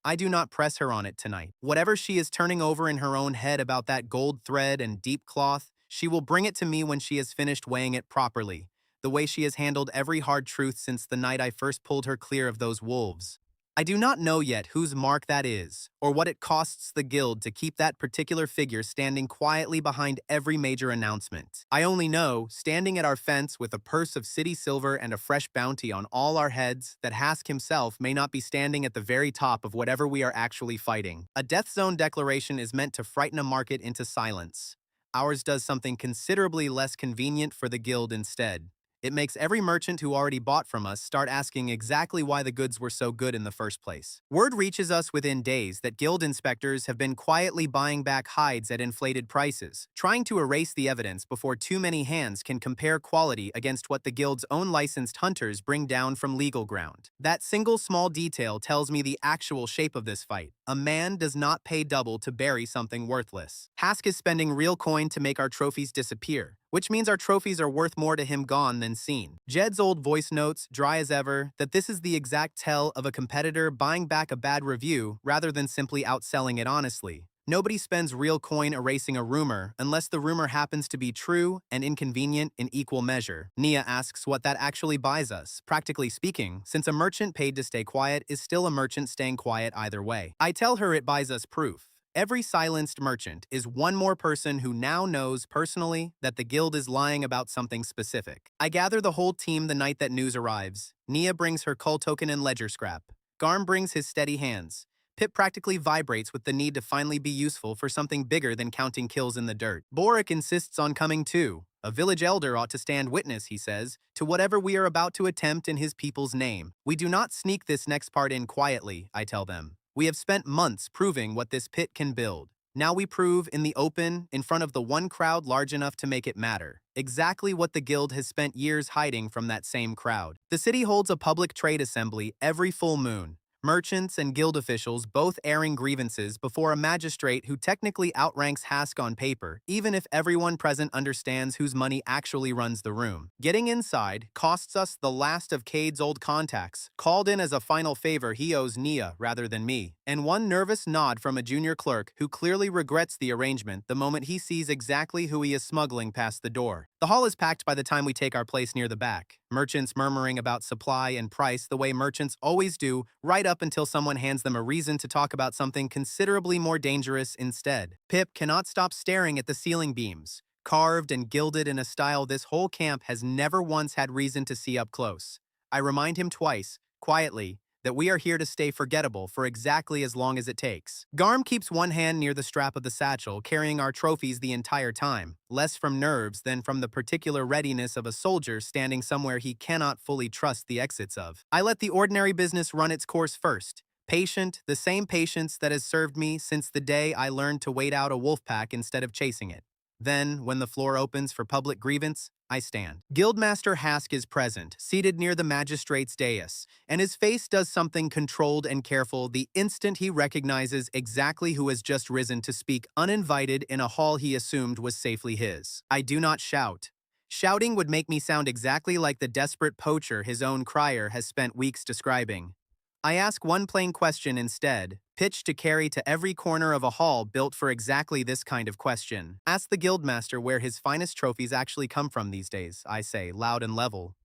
I do not press her on it tonight. Whatever she is turning over in her own head about that gold thread and deep cloth, she will bring it to me when she has finished weighing it properly, the way she has handled every hard truth since the night I first pulled her clear of those wolves. I do not know yet whose mark that is, or what it costs the guild to keep that particular figure standing quietly behind every major announcement. I only know, standing at our fence with a purse of city silver and a fresh bounty on all our heads, that Hask himself may not be standing at the very top of whatever we are actually fighting. A death zone declaration is meant to frighten a market into silence. Ours does something considerably less convenient for the guild instead. It makes every merchant who already bought from us start asking exactly why the goods were so good in the first place. Word reaches us within days that guild inspectors have been quietly buying back hides at inflated prices, trying to erase the evidence before too many hands can compare quality against what the guild's own licensed hunters bring down from legal ground. That single small detail tells me the actual shape of this fight. A man does not pay double to bury something worthless. Hask is spending real coin to make our trophies disappear, which means our trophies are worth more to him gone than seen. Jed's old voice notes, dry as ever, that this is the exact tell of a competitor buying back a bad review rather than simply outselling it honestly. Nobody spends real coin erasing a rumor unless the rumor happens to be true and inconvenient in equal measure. Nia asks what that actually buys us, practically speaking, since a merchant paid to stay quiet is still a merchant staying quiet either way. I tell her it buys us proof. Every silenced merchant is one more person who now knows personally that the guild is lying about something specific. I gather the whole team the night that news arrives. Nia brings her cull token and ledger scrap. Garm brings his steady hands. Pip practically vibrates with the need to finally be useful for something bigger than counting kills in the dirt. Boric insists on coming too. A village elder ought to stand witness, he says, to whatever we are about to attempt in his people's name. We do not sneak this next part in quietly, I tell them. We have spent months proving what this pit can build. Now we prove in the open, in front of the one crowd large enough to make it matter. Exactly what the guild has spent years hiding from that same crowd. The city holds a public trade assembly every full moon. Merchants and guild officials both airing grievances before a magistrate who technically outranks Hask on paper, even if everyone present understands whose money actually runs the room. Getting inside costs us the last of Cade's old contacts, called in as a final favor he owes Nia rather than me, and one nervous nod from a junior clerk who clearly regrets the arrangement the moment he sees exactly who he is smuggling past the door. The hall is packed by the time we take our place near the back, merchants murmuring about supply and price the way merchants always do, right up until someone hands them a reason to talk about something considerably more dangerous instead. Pip cannot stop staring at the ceiling beams, carved and gilded in a style this whole camp has never once had reason to see up close. I remind him twice, quietly, that we are here to stay forgettable for exactly as long as it takes. Garm keeps one hand near the strap of the satchel, carrying our trophies the entire time, less from nerves than from the particular readiness of a soldier standing somewhere he cannot fully trust the exits of. I let the ordinary business run its course first. Patient, the same patience that has served me since the day I learned to wait out a wolf pack instead of chasing it. Then, when the floor opens for public grievance, I stand. Guildmaster Hask is present, seated near the magistrate's dais, and his face does something controlled and careful the instant he recognizes exactly who has just risen to speak uninvited in a hall he assumed was safely his. I do not shout. Shouting would make me sound exactly like the desperate poacher his own crier has spent weeks describing. I ask one plain question instead, pitched to carry to every corner of a hall built for exactly this kind of question. Ask the guildmaster where his finest trophies actually come from these days, I say, loud and level.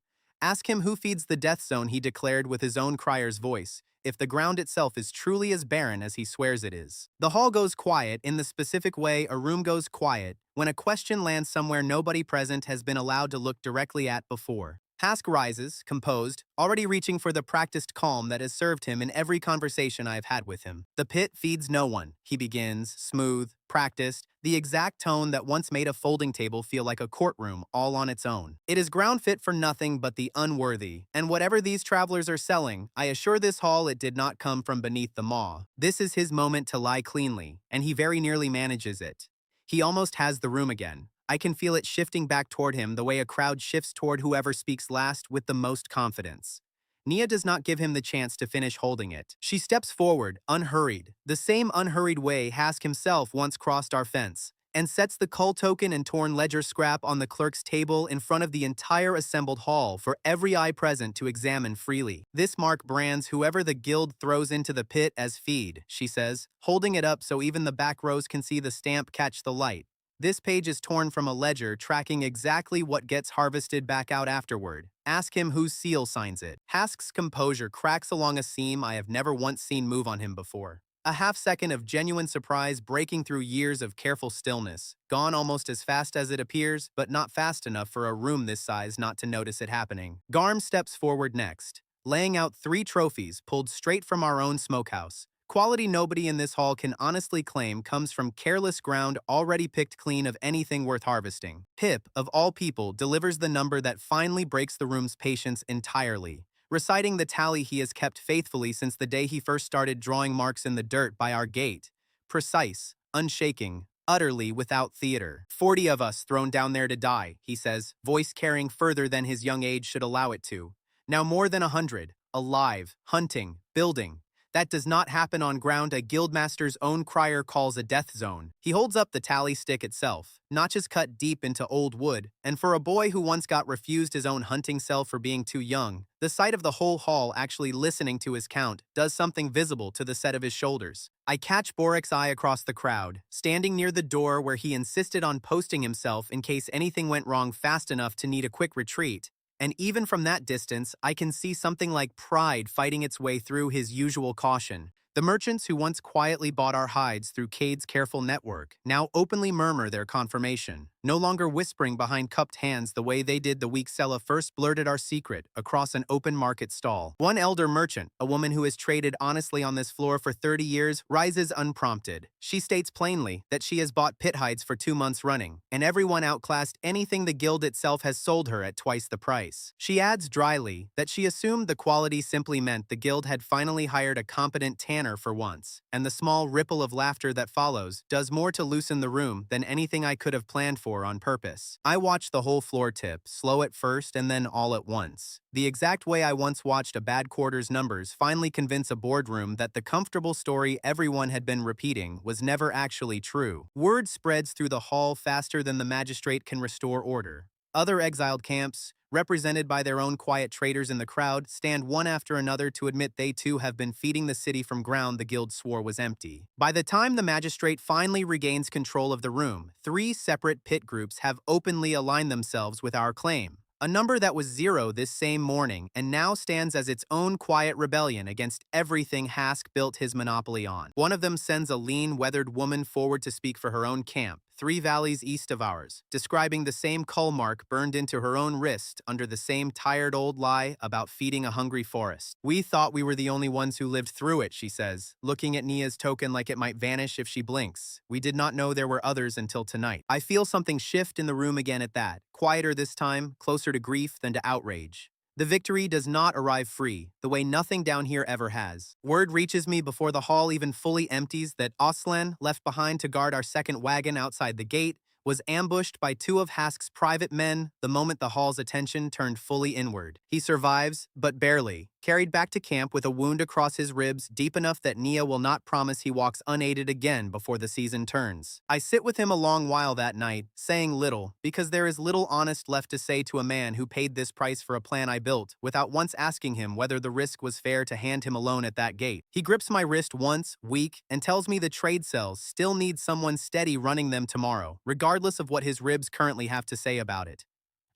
Ask him who feeds the death zone he declared with his own crier's voice, if the ground itself is truly as barren as he swears it is. The hall goes quiet in the specific way a room goes quiet when a question lands somewhere nobody present has been allowed to look directly at before. Hask rises, composed, already reaching for the practiced calm that has served him in every conversation I have had with him. The pit feeds no one, he begins, smooth, practiced, the exact tone that once made a folding table feel like a courtroom all on its own. It is ground fit for nothing but the unworthy, and whatever these travelers are selling, I assure this hall it did not come from beneath the maw. This is his moment to lie cleanly, and he very nearly manages it. He almost has the room again. I can feel it shifting back toward him the way a crowd shifts toward whoever speaks last with the most confidence. Nia does not give him the chance to finish holding it. She steps forward, unhurried, the same unhurried way Hask himself once crossed our fence, and sets the cull token and torn ledger scrap on the clerk's table in front of the entire assembled hall for every eye present to examine freely. This mark brands whoever the guild throws into the pit as feed, she says, holding it up so even the back rows can see the stamp catch the light. This page is torn from a ledger tracking exactly what gets harvested back out afterward. Ask him whose seal signs it. Hask's composure cracks along a seam I have never once seen move on him before. A half-second of genuine surprise breaking through years of careful stillness, gone almost as fast as it appears, but not fast enough for a room this size not to notice it happening. Garm steps forward next, laying out 3 trophies pulled straight from our own smokehouse. Quality nobody in this hall can honestly claim comes from careless ground already picked clean of anything worth harvesting. Pip, of all people, delivers the number that finally breaks the room's patience entirely, reciting the tally he has kept faithfully since the day he first started drawing marks in the dirt by our gate. Precise, unshaking, utterly without theater. 40 of us thrown down there to die, he says, voice carrying further than his young age should allow it to. Now more than 100, alive, hunting, building. That does not happen on ground a guildmaster's own crier calls a death zone. He holds up the tally stick itself, notches cut deep into old wood, and for a boy who once got refused his own hunting cell for being too young, the sight of the whole hall actually listening to his count does something visible to the set of his shoulders. I catch Borik's eye across the crowd, standing near the door where he insisted on posting himself in case anything went wrong fast enough to need a quick retreat. And even from that distance, I can see something like pride fighting its way through his usual caution. The merchants who once quietly bought our hides through Cade's careful network now openly murmur their confirmation, no longer whispering behind cupped hands the way they did the week Sella first blurted our secret across an open market stall. One elder merchant, a woman who has traded honestly on this floor for 30 years, rises unprompted. She states plainly that she has bought pit hides for 2 months running, and everyone outclassed anything the guild itself has sold her at twice the price. She adds dryly that she assumed the quality simply meant the guild had finally hired a competent tanner for once, and the small ripple of laughter that follows does more to loosen the room than anything I could have planned for on purpose. I watch the whole floor tip, slow at first and then all at once. The exact way I once watched a bad quarter's numbers finally convince a boardroom that the comfortable story everyone had been repeating was never actually true. Word spreads through the hall faster than the magistrate can restore order. Other exiled camps, represented by their own quiet traders in the crowd, stand one after another to admit they too have been feeding the city from ground the guild swore was empty. By the time the magistrate finally regains control of the room, 3 separate pit groups have openly aligned themselves with our claim. A number that was 0 this same morning and now stands as its own quiet rebellion against everything Hask built his monopoly on. One of them sends a lean, weathered woman forward to speak for her own camp, 3 valleys east of ours, describing the same cull mark burned into her own wrist under the same tired old lie about feeding a hungry forest. We thought we were the only ones who lived through it, she says, looking at Nia's token like it might vanish if she blinks. We did not know there were others until tonight. I feel something shift in the room again at that, quieter this time, closer to grief than to outrage. The victory does not arrive free, the way nothing down here ever has. Word reaches me before the hall even fully empties that Aslan, left behind to guard our second wagon outside the gate, was ambushed by 2 of Hask's private men the moment the hall's attention turned fully inward. He survives, but barely, carried back to camp with a wound across his ribs deep enough that Nia will not promise he walks unaided again before the season turns. I sit with him a long while that night, saying little, because there is little honest left to say to a man who paid this price for a plan I built, without once asking him whether the risk was fair to hand him alone at that gate. He grips my wrist once, weak, and tells me the trade cells still need someone steady running them tomorrow, regardless of what his ribs currently have to say about it.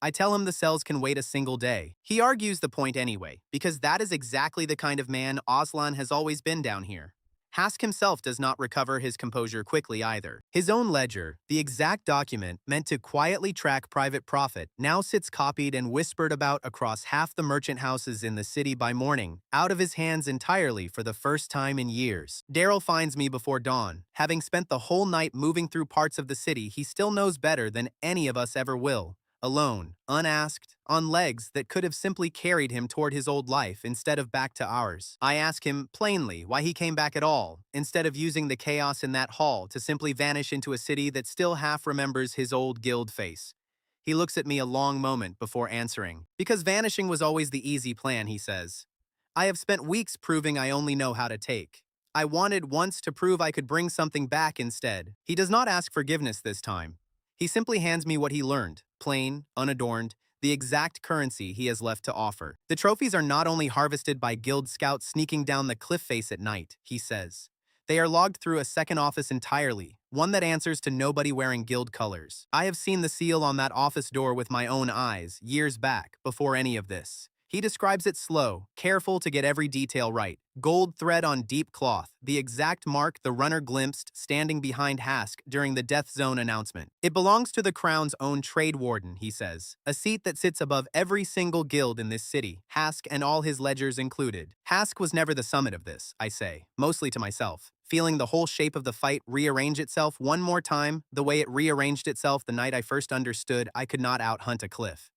I tell him the cells can wait a single day. He argues the point anyway, because that is exactly the kind of man Aslan has always been down here. Hask himself does not recover his composure quickly either. His own ledger, the exact document meant to quietly track private profit, now sits copied and whispered about across half the merchant houses in the city by morning, out of his hands entirely for the first time in years. Daryl finds me before dawn. Having spent the whole night moving through parts of the city he still knows better than any of us ever will. Alone, unasked, on legs that could have simply carried him toward his old life instead of back to ours. I ask him, plainly, why he came back at all, instead of using the chaos in that hall to simply vanish into a city that still half remembers his old guild face. He looks at me a long moment before answering. Because vanishing was always the easy plan, he says. I have spent weeks proving I only know how to take. I wanted once to prove I could bring something back instead. He does not ask forgiveness this time. He simply hands me what he learned, plain, unadorned, the exact currency he has left to offer. The trophies are not only harvested by guild scouts sneaking down the cliff face at night, he says. They are logged through a second office entirely, one that answers to nobody wearing guild colors. I have seen the seal on that office door with my own eyes, years back, before any of this. He describes it slow, careful to get every detail right. Gold thread on deep cloth, the exact mark the runner glimpsed standing behind Hask during the Death Zone announcement. It belongs to the Crown's own trade warden, he says, a seat that sits above every single guild in this city, Hask and all his ledgers included. Hask was never the summit of this, I say, mostly to myself. Feeling the whole shape of the fight rearrange itself one more time, the way it rearranged itself the night I first understood I could not out-hunt a cliff.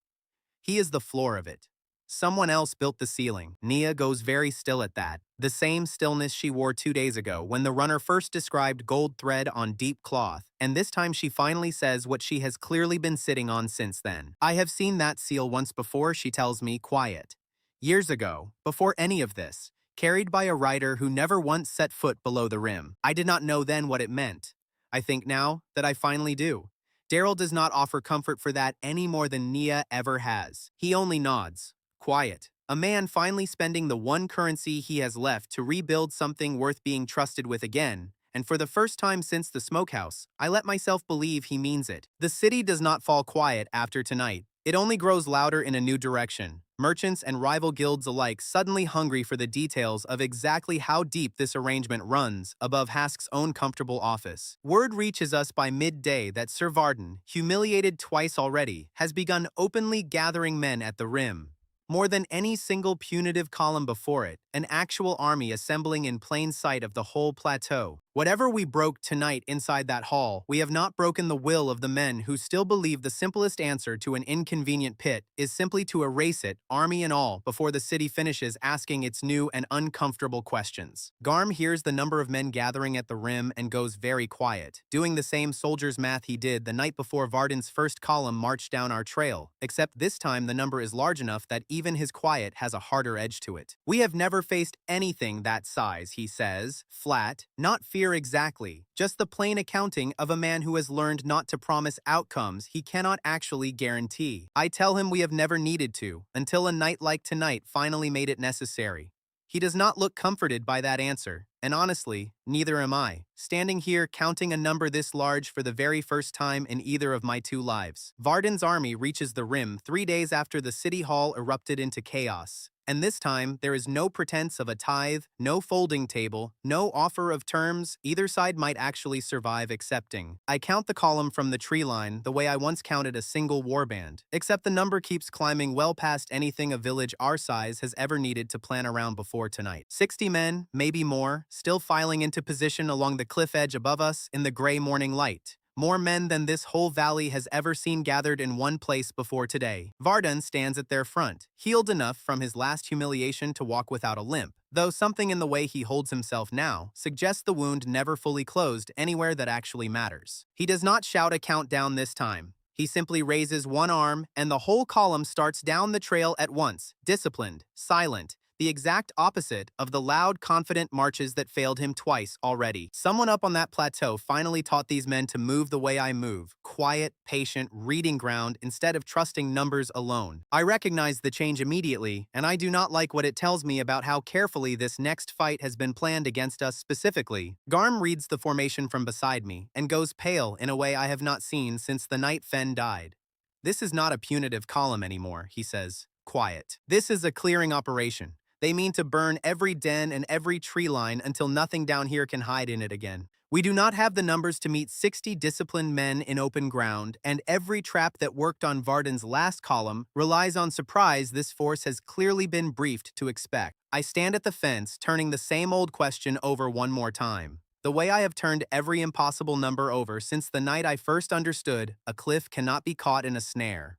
He is the floor of it. Someone else built the ceiling. Nia goes very still at that. The same stillness she wore 2 days ago when the runner first described gold thread on deep cloth, and this time she finally says what she has clearly been sitting on since then. I have seen that seal once before, she tells me, quiet. Years ago, before any of this, carried by a rider who never once set foot below the rim. I did not know then what it meant. I think now that I finally do. Daryl does not offer comfort for that any more than Nia ever has. He only nods. Quiet. A man finally spending the one currency he has left to rebuild something worth being trusted with again, and for the first time since the smokehouse, I let myself believe he means it. The city does not fall quiet after tonight. It only grows louder in a new direction. Merchants and rival guilds alike suddenly hungry for the details of exactly how deep this arrangement runs above Hask's own comfortable office. Word reaches us by midday that Sir Varden, humiliated twice already, has begun openly gathering men at the rim. More than any single punitive column before it, an actual army assembling in plain sight of the whole plateau. Whatever we broke tonight inside that hall, we have not broken the will of the men who still believe the simplest answer to an inconvenient pit is simply to erase it, army and all, before the city finishes asking its new and uncomfortable questions. Garm hears the number of men gathering at the rim and goes very quiet, doing the same soldier's math he did the night before Varden's first column marched down our trail, except this time the number is large enough that even his quiet has a harder edge to it. We have never faced anything that size, he says, flat, not fear exactly, just the plain accounting of a man who has learned not to promise outcomes he cannot actually guarantee. I tell him we have never needed to, until a night like tonight finally made it necessary. He does not look comforted by that answer, and honestly, neither am I, standing here counting a number this large for the very first time in either of my 2 lives. Varden's army reaches the rim 3 days after the city hall erupted into chaos. And this time, there is no pretense of a tithe, no folding table, no offer of terms either side might actually survive accepting. I count the column from the tree line the way I once counted a single warband, except the number keeps climbing well past anything a village our size has ever needed to plan around before tonight. 60 men, maybe more, still filing into position along the cliff edge above us in the gray morning light. More men than this whole valley has ever seen gathered in one place before today. Varden stands at their front, healed enough from his last humiliation to walk without a limp, though something in the way he holds himself now suggests the wound never fully closed anywhere that actually matters. He does not shout a countdown this time. He simply raises one arm, and the whole column starts down the trail at once, disciplined, silent, the exact opposite of the loud, confident marches that failed him twice already. Someone up on that plateau finally taught these men to move the way I move, quiet, patient, reading ground instead of trusting numbers alone. I recognize the change immediately, and I do not like what it tells me about how carefully this next fight has been planned against us specifically. Garm reads the formation from beside me and goes pale in a way I have not seen since the night Fen died. This is not a punitive column anymore, he says. Quiet. This is a clearing operation. They mean to burn every den and every tree line until nothing down here can hide in it again. We do not have the numbers to meet 60 disciplined men in open ground, and every trap that worked on Varden's last column relies on surprise this force has clearly been briefed to expect. I stand at the fence, turning the same old question over one more time. The way I have turned every impossible number over since the night I first understood a cliff cannot be caught in a snare.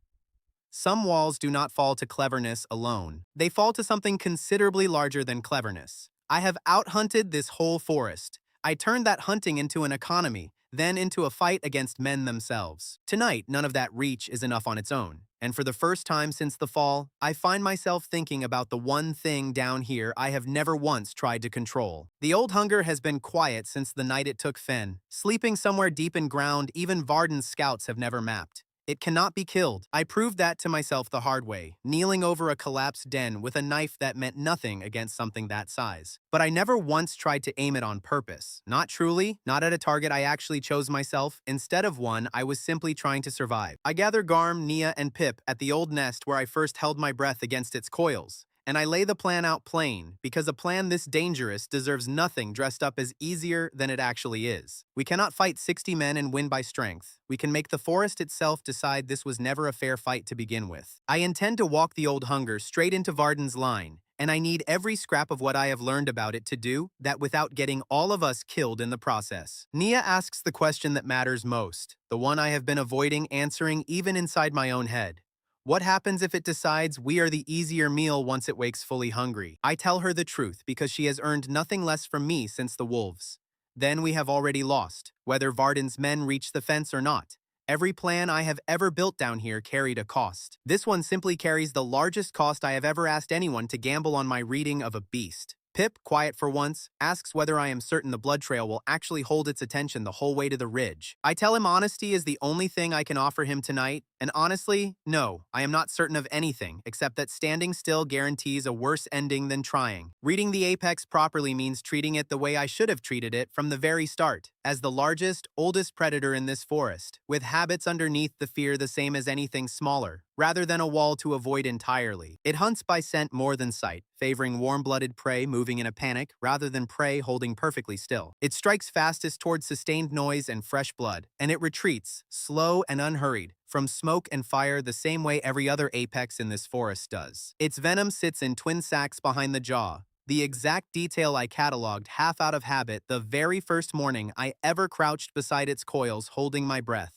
Some walls do not fall to cleverness alone. They fall to something considerably larger than cleverness. I have out-hunted this whole forest. I turned that hunting into an economy, then into a fight against men themselves. Tonight, none of that reach is enough on its own. And for the first time since the fall, I find myself thinking about the one thing down here I have never once tried to control. The old hunger has been quiet since the night it took Fen, sleeping somewhere deep in ground even Varden's scouts have never mapped. It cannot be killed. I proved that to myself the hard way, kneeling over a collapsed den with a knife that meant nothing against something that size. But I never once tried to aim it on purpose. Not truly, not at a target I actually chose myself. Instead of one, I was simply trying to survive. I gather Garm, Nia, and Pip at the old nest where I first held my breath against its coils. And I lay the plan out plain, because a plan this dangerous deserves nothing dressed up as easier than it actually is. We cannot fight 60 men and win by strength. We can make the forest itself decide this was never a fair fight to begin with. I intend to walk the old hunger straight into Varden's line, and I need every scrap of what I have learned about it to do that without getting all of us killed in the process. Nia asks the question that matters most, the one I have been avoiding answering even inside my own head. What happens if it decides we are the easier meal once it wakes fully hungry? I tell her the truth because she has earned nothing less from me since the wolves. Then we have already lost, whether Varden's men reach the fence or not. Every plan I have ever built down here carried a cost. This one simply carries the largest cost I have ever asked anyone to gamble on my reading of a beast. Pip, quiet for once, asks whether I am certain the blood trail will actually hold its attention the whole way to the ridge. I tell him honesty is the only thing I can offer him tonight, and honestly, no, I am not certain of anything, except that standing still guarantees a worse ending than trying. Reading the apex properly means treating it the way I should have treated it from the very start, as the largest, oldest predator in this forest, with habits underneath the fear the same as anything smaller, rather than a wall to avoid entirely. It hunts by scent more than sight, favoring warm-blooded prey moving in a panic rather than prey holding perfectly still. It strikes fastest towards sustained noise and fresh blood, and it retreats, slow and unhurried, from smoke and fire the same way every other apex in this forest does. Its venom sits in twin sacs behind the jaw, the exact detail I cataloged half out of habit the very first morning I ever crouched beside its coils holding my breath.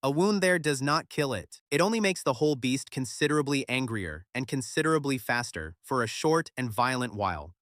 A wound there does not kill it. It only makes the whole beast considerably angrier and considerably faster for a short and violent while.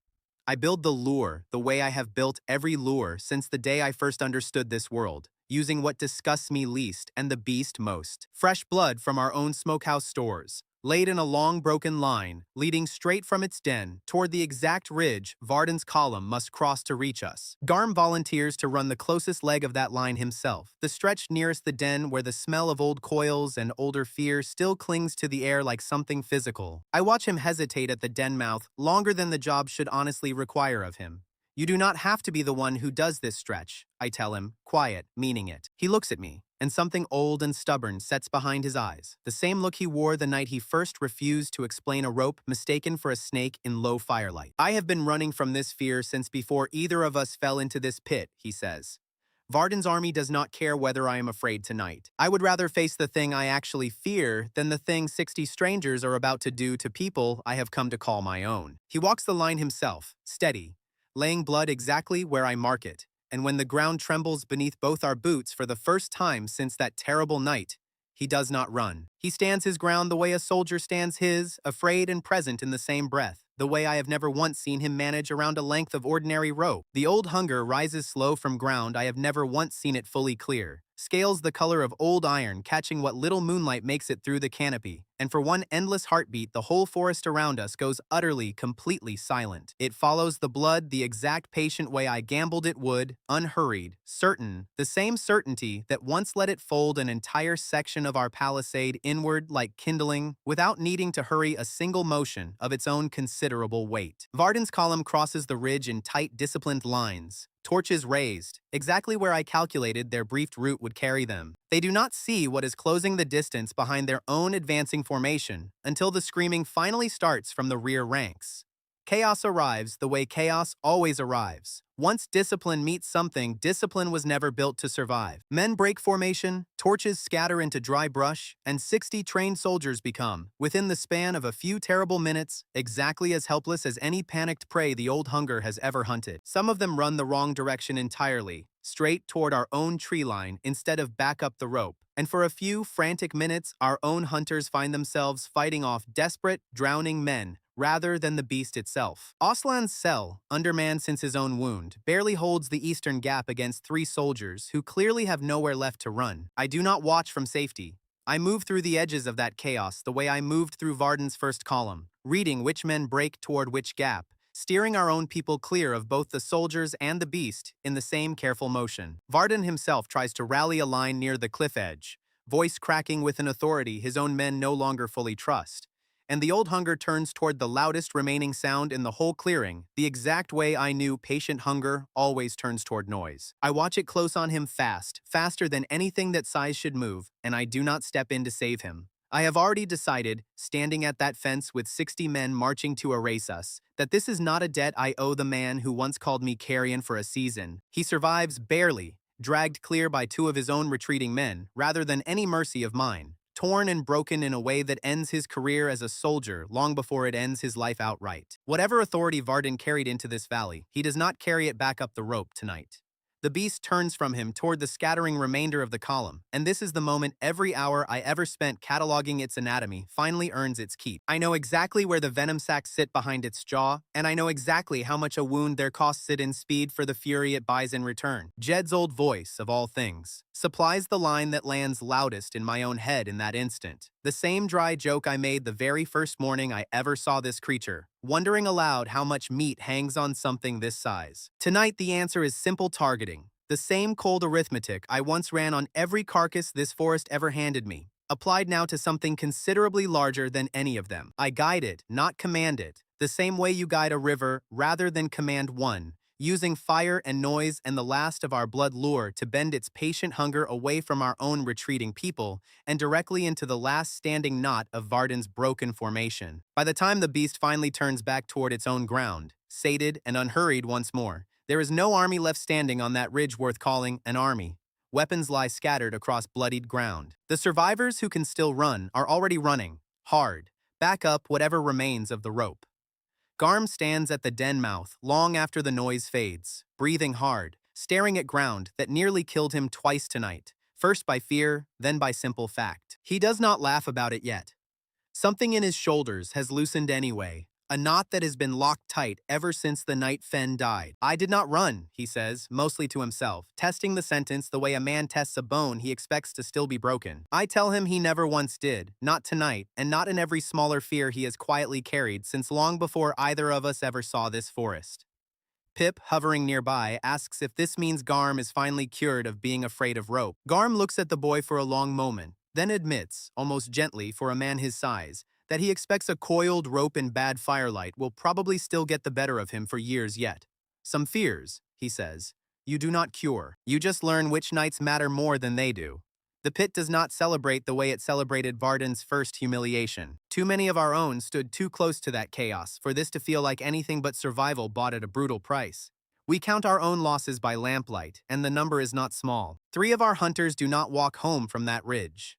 I build the lure the way I have built every lure since the day I first understood this world, using what disgusts me least and the beast most. Fresh blood from our own smokehouse stores, laid in a long broken line, leading straight from its den toward the exact ridge Varden's column must cross to reach us. Garm volunteers to run the closest leg of that line himself, the stretch nearest the den where the smell of old coils and older fear still clings to the air like something physical. I watch him hesitate at the den mouth longer than the job should honestly require of him. You do not have to be the one who does this stretch, I tell him, quiet, meaning it. He looks at me, and something old and stubborn sets behind his eyes, the same look he wore the night he first refused to explain a rope mistaken for a snake in low firelight. I have been running from this fear since before either of us fell into this pit, he says. Varden's army does not care whether I am afraid tonight. I would rather face the thing I actually fear than the thing 60 strangers are about to do to people I have come to call my own. He walks the line himself, steady, laying blood exactly where I mark it, and when the ground trembles beneath both our boots for the first time since that terrible night, he does not run. He stands his ground the way a soldier stands his, afraid and present in the same breath, the way I have never once seen him manage around a length of ordinary rope. The old hunger rises slow from ground I have never once seen it fully clear, scales the color of old iron catching what little moonlight makes it through the canopy, and for one endless heartbeat the whole forest around us goes utterly, completely silent. It follows the blood the exact patient way I gambled it would, unhurried, certain, the same certainty that once let it fold an entire section of our palisade inward like kindling, without needing to hurry a single motion of its own considerable weight. Varden's column crosses the ridge in tight, disciplined lines, torches raised, exactly where I calculated their briefed route would carry them. They do not see what is closing the distance behind their own advancing formation until the screaming finally starts from the rear ranks. Chaos arrives the way chaos always arrives. Once discipline meets something, discipline was never built to survive. Men break formation, torches scatter into dry brush, and 60 trained soldiers become, within the span of a few terrible minutes, exactly as helpless as any panicked prey the old hunger has ever hunted. Some of them run the wrong direction entirely, straight toward our own tree line instead of back up the rope. And for a few frantic minutes, our own hunters find themselves fighting off desperate, drowning men, rather than the beast itself. Aslan's cell, undermanned since his own wound, barely holds the eastern gap against 3 soldiers who clearly have nowhere left to run. I do not watch from safety. I move through the edges of that chaos the way I moved through Varden's first column, reading which men break toward which gap, steering our own people clear of both the soldiers and the beast in the same careful motion. Varden himself tries to rally a line near the cliff edge, voice cracking with an authority his own men no longer fully trust. And the old hunger turns toward the loudest remaining sound in the whole clearing, the exact way I knew patient hunger always turns toward noise. I watch it close on him fast, faster than anything that size should move, and I do not step in to save him. I have already decided, standing at that fence with 60 men marching to erase us, that this is not a debt I owe the man who once called me carrion for a season. He survives barely, dragged clear by two of his own retreating men, rather than any mercy of mine, torn and broken in a way that ends his career as a soldier long before it ends his life outright. Whatever authority Varden carried into this valley, he does not carry it back up the rope tonight. The beast turns from him toward the scattering remainder of the column, and this is the moment every hour I ever spent cataloging its anatomy finally earns its keep. I know exactly where the venom sacs sit behind its jaw, and I know exactly how much a wound there costs it in speed for the fury it buys in return. Jed's old voice, of all things, supplies the line that lands loudest in my own head in that instant. The same dry joke I made the very first morning I ever saw this creature, wondering aloud how much meat hangs on something this size. Tonight the answer is simple targeting. The same cold arithmetic I once ran on every carcass this forest ever handed me, applied now to something considerably larger than any of them. I guide it, not command it, the same way you guide a river rather than command one, using fire and noise and the last of our blood lure to bend its patient hunger away from our own retreating people and directly into the last standing knot of Varden's broken formation. By the time the beast finally turns back toward its own ground, sated and unhurried once more, there is no army left standing on that ridge worth calling an army. Weapons lie scattered across bloodied ground. The survivors who can still run are already running, hard, back up whatever remains of the rope. Garm stands at the den mouth long after the noise fades, breathing hard, staring at ground that nearly killed him twice tonight, first by fear, then by simple fact. He does not laugh about it yet. Something in his shoulders has loosened anyway, a knot that has been locked tight ever since the night Fen died. I did not run, he says, mostly to himself, testing the sentence the way a man tests a bone he expects to still be broken. I tell him he never once did, not tonight, and not in every smaller fear he has quietly carried since long before either of us ever saw this forest. Pip, hovering nearby, asks if this means Garm is finally cured of being afraid of rope. Garm looks at the boy for a long moment, then admits, almost gently for a man his size, that he expects a coiled rope in bad firelight will probably still get the better of him for years yet. Some fears, he says, you do not cure. You just learn which nights matter more than they do. The pit does not celebrate the way it celebrated Varden's first humiliation. Too many of our own stood too close to that chaos for this to feel like anything but survival bought at a brutal price. We count our own losses by lamplight, and the number is not small. 3 of our hunters do not walk home from that ridge.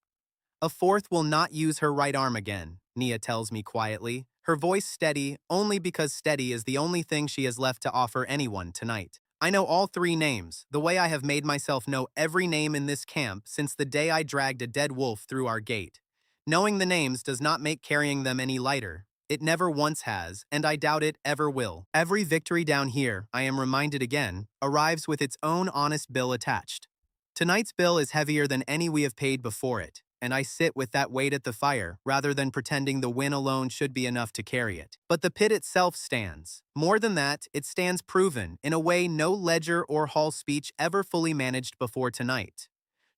A 4th will not use her right arm again, Nia tells me quietly, her voice steady only because steady is the only thing she has left to offer anyone tonight. I know all 3 names, the way I have made myself know every name in this camp since the day I dragged a dead wolf through our gate. Knowing the names does not make carrying them any lighter. It never once has, and I doubt it ever will. Every victory down here, I am reminded again, arrives with its own honest bill attached. Tonight's bill is heavier than any we have paid before it, and I sit with that weight at the fire rather than pretending the win alone should be enough to carry it. But the pit itself stands. More than that, it stands proven in a way no ledger or hall speech ever fully managed before tonight.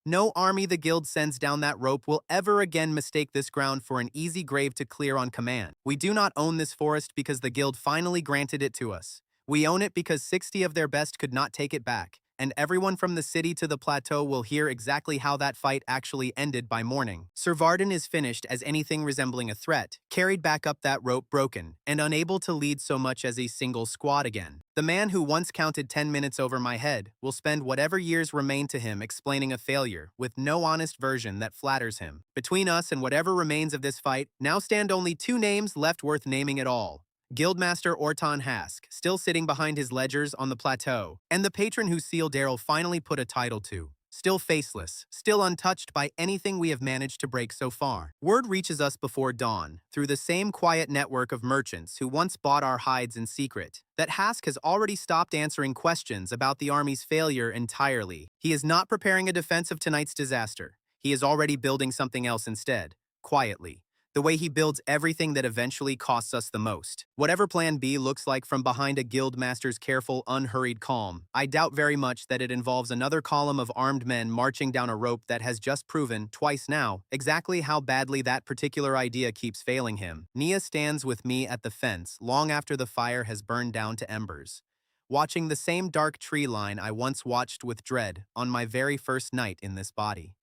No army the guild sends down that rope will ever again mistake this ground for an easy grave to clear on command. We do not own this forest because the guild finally granted it to us. We own it because 60 of their best could not take it back, and everyone from the city to the plateau will hear exactly how that fight actually ended by morning. Sir Varden is finished as anything resembling a threat, carried back up that rope broken, and unable to lead so much as a single squad again. The man who once counted 10 minutes over my head will spend whatever years remain to him explaining a failure, with no honest version that flatters him. Between us and whatever remains of this fight, now stand only 2 names left worth naming at all. Guildmaster Orton Hask, still sitting behind his ledgers on the plateau, and the patron whose seal Daryl finally put a title to, still faceless, still untouched by anything we have managed to break so far. Word reaches us before dawn, through the same quiet network of merchants who once bought our hides in secret, that Hask has already stopped answering questions about the army's failure entirely. He is not preparing a defense of tonight's disaster. He is already building something else instead, quietly. The way he builds everything that eventually costs us the most. Whatever plan B looks like from behind a guild master's careful, unhurried calm, I doubt very much that it involves another column of armed men marching down a rope that has just proven, twice now, exactly how badly that particular idea keeps failing him. Nia stands with me at the fence long after the fire has burned down to embers, watching the same dark tree line I once watched with dread on my very first night in this body.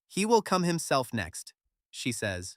He will come himself next, she says.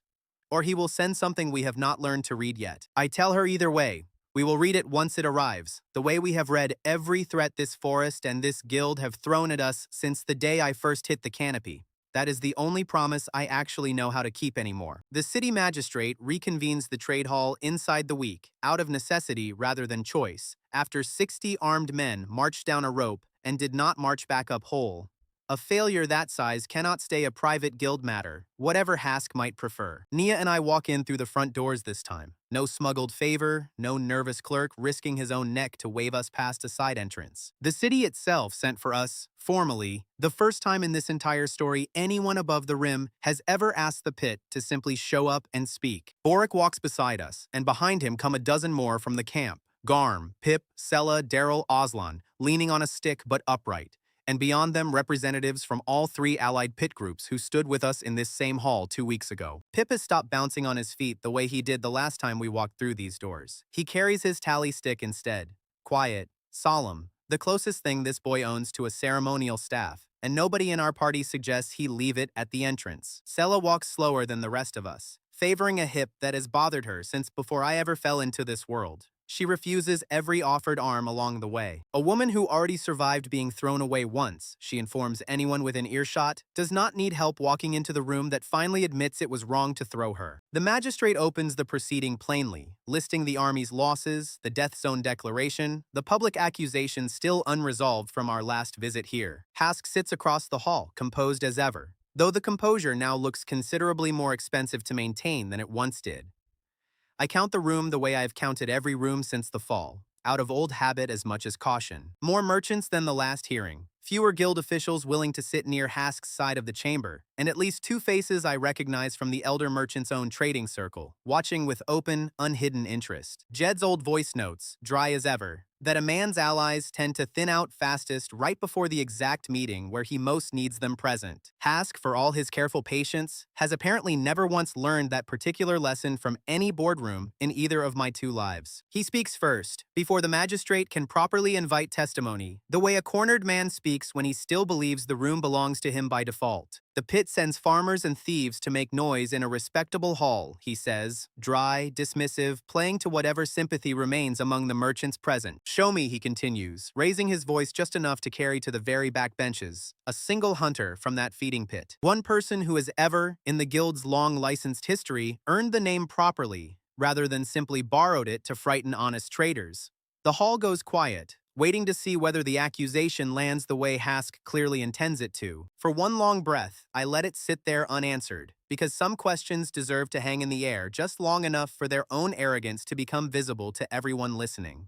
Or he will send something we have not learned to read yet. I tell her either way. We will read it once it arrives, the way we have read every threat this forest and this guild have thrown at us since the day I first hit the canopy. That is the only promise I actually know how to keep anymore. The city magistrate reconvenes the trade hall inside the week, out of necessity rather than choice, after 60 armed men marched down a rope and did not march back up whole. A failure that size cannot stay a private guild matter, whatever Hask might prefer. Nia and I walk in through the front doors this time. No smuggled favor, no nervous clerk risking his own neck to wave us past a side entrance. The city itself sent for us, formally, the first time in this entire story anyone above the rim has ever asked the pit to simply show up and speak. Boric walks beside us, and behind him come a dozen more from the camp. Garm, Pip, Sella, Daryl, Oslan, leaning on a stick but upright. And beyond them representatives from all three allied pit groups who stood with us in this same hall 2 weeks ago. Pip has stopped bouncing on his feet the way he did the last time we walked through these doors. He carries his tally stick instead. Quiet, solemn, the closest thing this boy owns to a ceremonial staff, and nobody in our party suggests he leave it at the entrance. Sella walks slower than the rest of us, favoring a hip that has bothered her since before I ever fell into this world. She refuses every offered arm along the way. A woman who already survived being thrown away once, she informs anyone within earshot, does not need help walking into the room that finally admits it was wrong to throw her. The magistrate opens the proceeding plainly, listing the army's losses, the death zone declaration, the public accusations still unresolved from our last visit here. Hask sits across the hall, composed as ever, though the composure now looks considerably more expensive to maintain than it once did. I count the room the way I've counted every room since the fall, out of old habit as much as caution. More merchants than the last hearing, fewer guild officials willing to sit near Hask's side of the chamber, and at least 2 faces I recognize from the elder merchant's own trading circle, watching with open, unhidden interest. Jed's old voice notes, dry as ever, that a man's allies tend to thin out fastest right before the exact meeting where he most needs them present. Hask, for all his careful patience, has apparently never once learned that particular lesson from any boardroom in either of my 2 lives. He speaks first, before the magistrate can properly invite testimony, the way a cornered man speaks when he still believes the room belongs to him by default. The pit sends farmers and thieves to make noise in a respectable hall, he says, dry, dismissive, playing to whatever sympathy remains among the merchants present. Show me, he continues, raising his voice just enough to carry to the very back benches, a single hunter from that feeding pit. One person who has ever, in the guild's long licensed history, earned the name properly, rather than simply borrowed it to frighten honest traders. The hall goes quiet, waiting to see whether the accusation lands the way Hask clearly intends it to. For one long breath, I let it sit there unanswered, because some questions deserve to hang in the air just long enough for their own arrogance to become visible to everyone listening.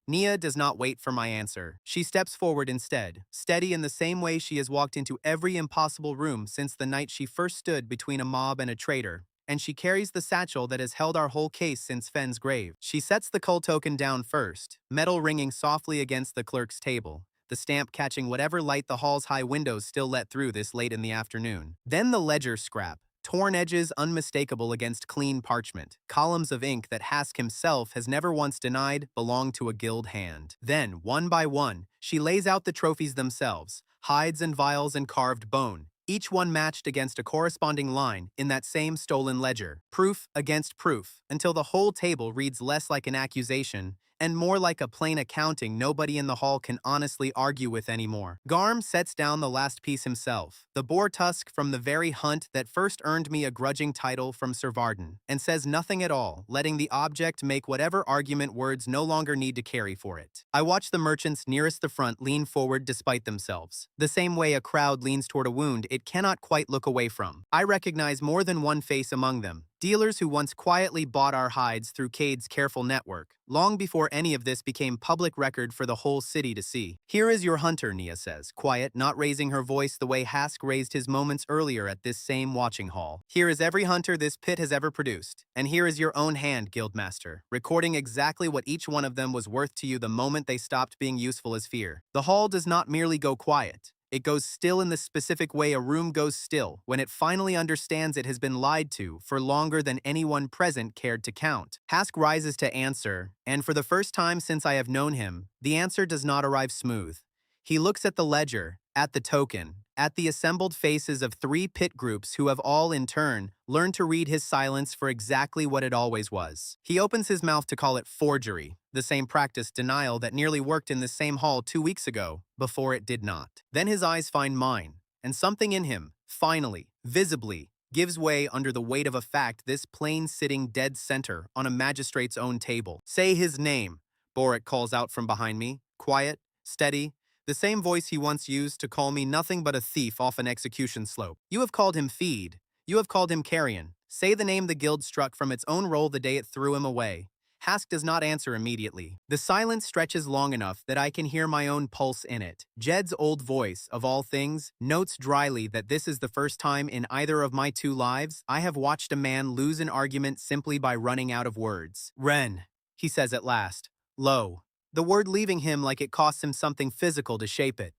Nia does not wait for my answer. She steps forward instead, steady in the same way she has walked into every impossible room since the night she first stood between a mob and a traitor. And she carries the satchel that has held our whole case since Fenn's grave. She sets the cull token down first, metal ringing softly against the clerk's table, the stamp catching whatever light the hall's high windows still let through this late in the afternoon. Then the ledger scrap, torn edges unmistakable against clean parchment, columns of ink that Hask himself has never once denied belonged to a guild hand. Then, one by one, she lays out the trophies themselves, hides and vials and carved bone, each one matched against a corresponding line in that same stolen ledger, proof against proof, until the whole table reads less like an accusation and more like a plain accounting nobody in the hall can honestly argue with anymore. Garm sets down the last piece himself, the boar tusk from the very hunt that first earned me a grudging title from Sir Varden, and says nothing at all, letting the object make whatever argument words no longer need to carry for it. I watch the merchants nearest the front lean forward despite themselves, the same way a crowd leans toward a wound it cannot quite look away from. I recognize more than one face among them, Dealers who once quietly bought our hides through Cade's careful network, long before any of this became public record for the whole city to see. Here is your hunter, Nia says, quiet, not raising her voice the way Hask raised his moments earlier at this same watching hall. Here is every hunter this pit has ever produced, and here is your own hand, Guildmaster, recording exactly what each one of them was worth to you the moment they stopped being useful as fear. The hall does not merely go quiet. It goes still in the specific way a room goes still when it finally understands it has been lied to for longer than anyone present cared to count. Hask rises to answer, and for the first time since I have known him, the answer does not arrive smooth. He looks at the ledger, at the token, at the assembled faces of 3 pit groups who have all, in turn, learned to read his silence for exactly what it always was. He opens his mouth to call it forgery, the same practice denial that nearly worked in this same hall 2 weeks ago, before it did not. Then his eyes find mine, and something in him, finally, visibly, gives way under the weight of a fact this plain sitting dead center on a magistrate's own table. Say his name, Boric calls out from behind me, quiet, steady, the same voice he once used to call me nothing but a thief off an execution slope. You have called him Feed. You have called him Carrion. Say the name the guild struck from its own roll the day it threw him away. Hask does not answer immediately. The silence stretches long enough that I can hear my own pulse in it. Jed's old voice, of all things, notes dryly that this is the first time in either of my 2 lives I have watched a man lose an argument simply by running out of words. Ren, he says at last, low, the word leaving him like it costs him something physical to shape it.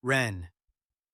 Ren.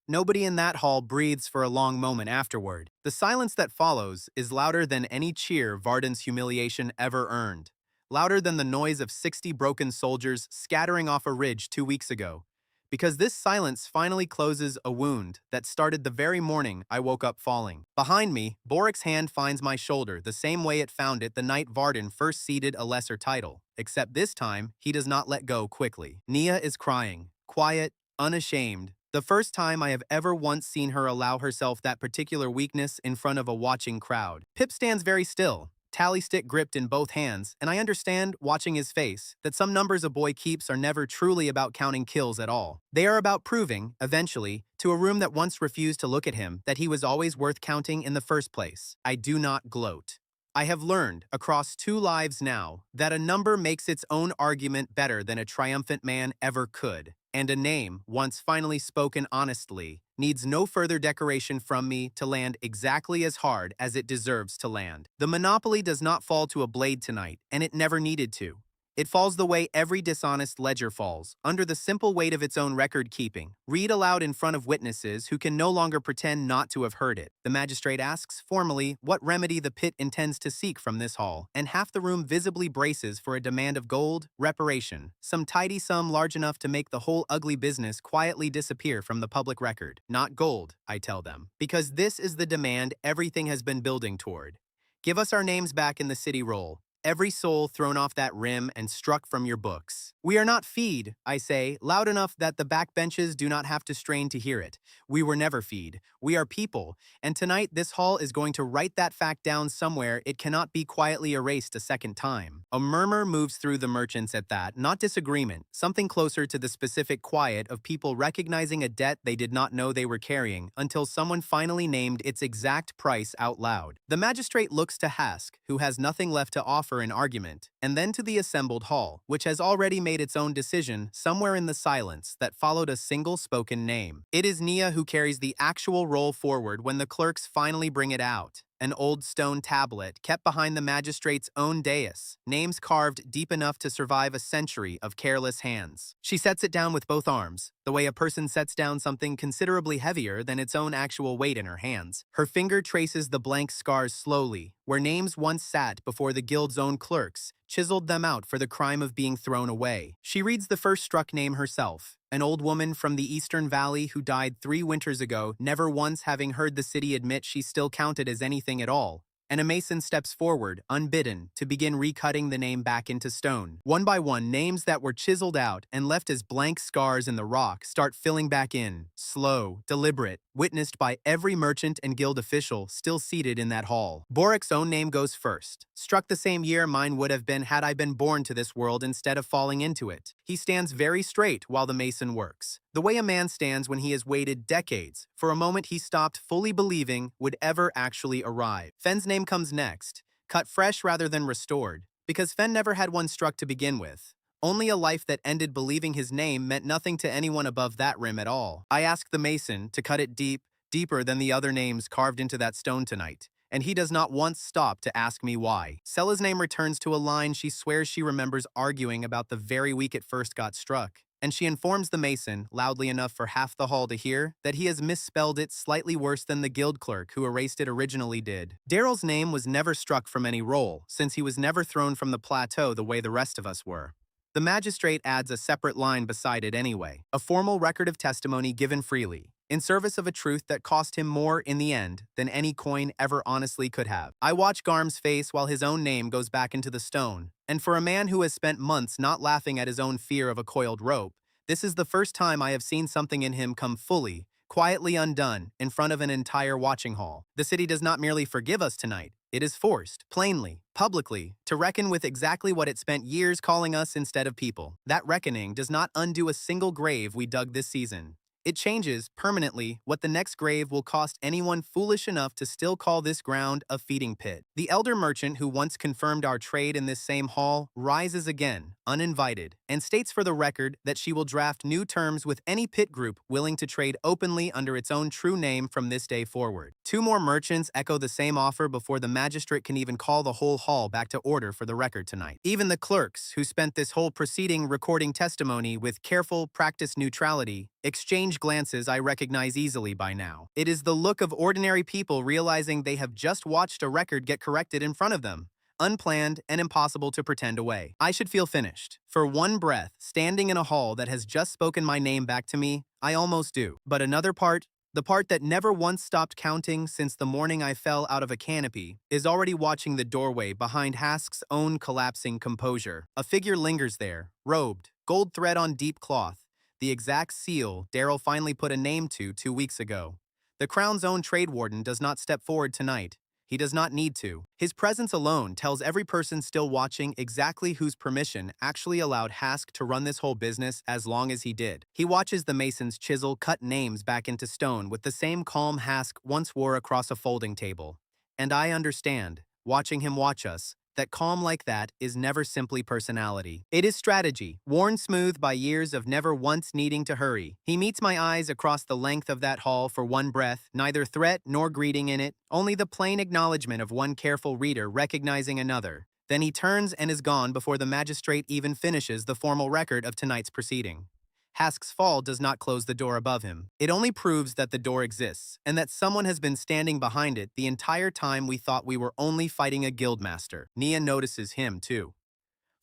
Nobody in that hall breathes for a long moment afterward. The silence that follows is louder than any cheer Varden's humiliation ever earned. Louder than the noise of 60 broken soldiers scattering off a ridge 2 weeks ago. Because this silence finally closes a wound that started the very morning I woke up falling. Behind me, Boric's hand finds my shoulder the same way it found it the night Varden first ceded a lesser title. Except this time, he does not let go quickly. Nia is crying, quiet, unashamed. The first time I have ever once seen her allow herself that particular weakness in front of a watching crowd. Pip stands very still, tally stick gripped in both hands, and I understand, watching his face, that some numbers a boy keeps are never truly about counting kills at all. They are about proving, eventually, to a room that once refused to look at him, that he was always worth counting in the first place. I do not gloat. I have learned, across 2 lives now, that a number makes its own argument better than a triumphant man ever could. And a name, once finally spoken honestly, needs no further decoration from me to land exactly as hard as it deserves to land. The monopoly does not fall to a blade tonight, and it never needed to. It falls the way every dishonest ledger falls, under the simple weight of its own record-keeping. Read aloud in front of witnesses who can no longer pretend not to have heard it. The magistrate asks, formally, what remedy the pit intends to seek from this hall, and half the room visibly braces for a demand of gold, reparation, some tidy sum large enough to make the whole ugly business quietly disappear from the public record. Not gold, I tell them, because this is the demand everything has been building toward. Give us our names back in the city roll. Every soul thrown off that rim and struck from your books. We are not feed, I say, loud enough that the backbenches do not have to strain to hear it. We were never feed. We are people, and tonight this hall is going to write that fact down somewhere it cannot be quietly erased a second time. A murmur moves through the merchants at that, not disagreement, something closer to the specific quiet of people recognizing a debt they did not know they were carrying until someone finally named its exact price out loud. The magistrate looks to Hask, who has nothing left to offer an argument, and then to the assembled hall, which has already made its own decision somewhere in the silence that followed a single spoken name. It is Nia who carries the actual roll forward when the clerks finally bring it out. An old stone tablet kept behind the magistrate's own dais, names carved deep enough to survive a century of careless hands. She sets it down with both arms, the way a person sets down something considerably heavier than its own actual weight in her hands. Her finger traces the blank scars slowly, where names once sat before the guild's own clerks, chiseled them out for the crime of being thrown away. She reads the first struck name herself, an old woman from the Eastern Valley who died 3 winters ago, never once having heard the city admit she still counted as anything at all. And a mason steps forward, unbidden, to begin recutting the name back into stone. One by one, names that were chiseled out and left as blank scars in the rock start filling back in, slow, deliberate, witnessed by every merchant and guild official still seated in that hall. Boric's own name goes first, struck the same year mine would have been had I been born to this world instead of falling into it. He stands very straight while the mason works. The way a man stands when he has waited decades for a moment he stopped fully believing would ever actually arrive. Fenn's name comes next, cut fresh rather than restored, because Fenn never had one struck to begin with. Only a life that ended believing his name meant nothing to anyone above that rim at all. I asked the mason to cut it deep, deeper than the other names carved into that stone tonight, and he does not once stop to ask me why. Sella's name returns to a line she swears she remembers arguing about the very week it first got struck, and she informs the mason, loudly enough for half the hall to hear, that he has misspelled it slightly worse than the guild clerk who erased it originally did. Daryl's name was never struck from any roll, since he was never thrown from the plateau the way the rest of us were. The magistrate adds a separate line beside it anyway, a formal record of testimony given freely, in service of a truth that cost him more in the end than any coin ever honestly could have. I watch Garm's face while his own name goes back into the stone, and for a man who has spent months not laughing at his own fear of a coiled rope, this is the first time I have seen something in him come fully, quietly undone, in front of an entire watching hall. The city does not merely forgive us tonight, it is forced, plainly, publicly, to reckon with exactly what it spent years calling us instead of people. That reckoning does not undo a single grave we dug this season. It changes, permanently, what the next grave will cost anyone foolish enough to still call this ground a feeding pit. The elder merchant who once confirmed our trade in this same hall rises again, uninvited, and states for the record that she will draft new terms with any pit group willing to trade openly under its own true name from this day forward. Two more merchants echo the same offer before the magistrate can even call the whole hall back to order for the record tonight. Even the clerks, who spent this whole proceeding recording testimony with careful, practiced neutrality, exchange glances I recognize easily by now. It is the look of ordinary people realizing they have just watched a record get corrected in front of them, unplanned and impossible to pretend away. I should feel finished. For one breath, standing in a hall that has just spoken my name back to me, I almost do. But another part, the part that never once stopped counting since the morning I fell out of a canopy, is already watching the doorway behind Hask's own collapsing composure. A figure lingers there, robed, gold thread on deep cloth, the exact seal Daryl finally put a name to 2 weeks ago. The Crown's own trade warden does not step forward tonight. He does not need to. His presence alone tells every person still watching exactly whose permission actually allowed Hask to run this whole business as long as he did. He watches the masons chisel cut names back into stone with the same calm Hask once wore across a folding table. And I understand, watching him watch us, that calm like that is never simply personality. It is strategy, worn smooth by years of never once needing to hurry. He meets my eyes across the length of that hall for one breath, neither threat nor greeting in it, only the plain acknowledgement of one careful reader recognizing another. Then he turns and is gone before the magistrate even finishes the formal record of tonight's proceeding. Hask's fall does not close the door above him. It only proves that the door exists, and that someone has been standing behind it the entire time we thought we were only fighting a guildmaster. Nia notices him, too.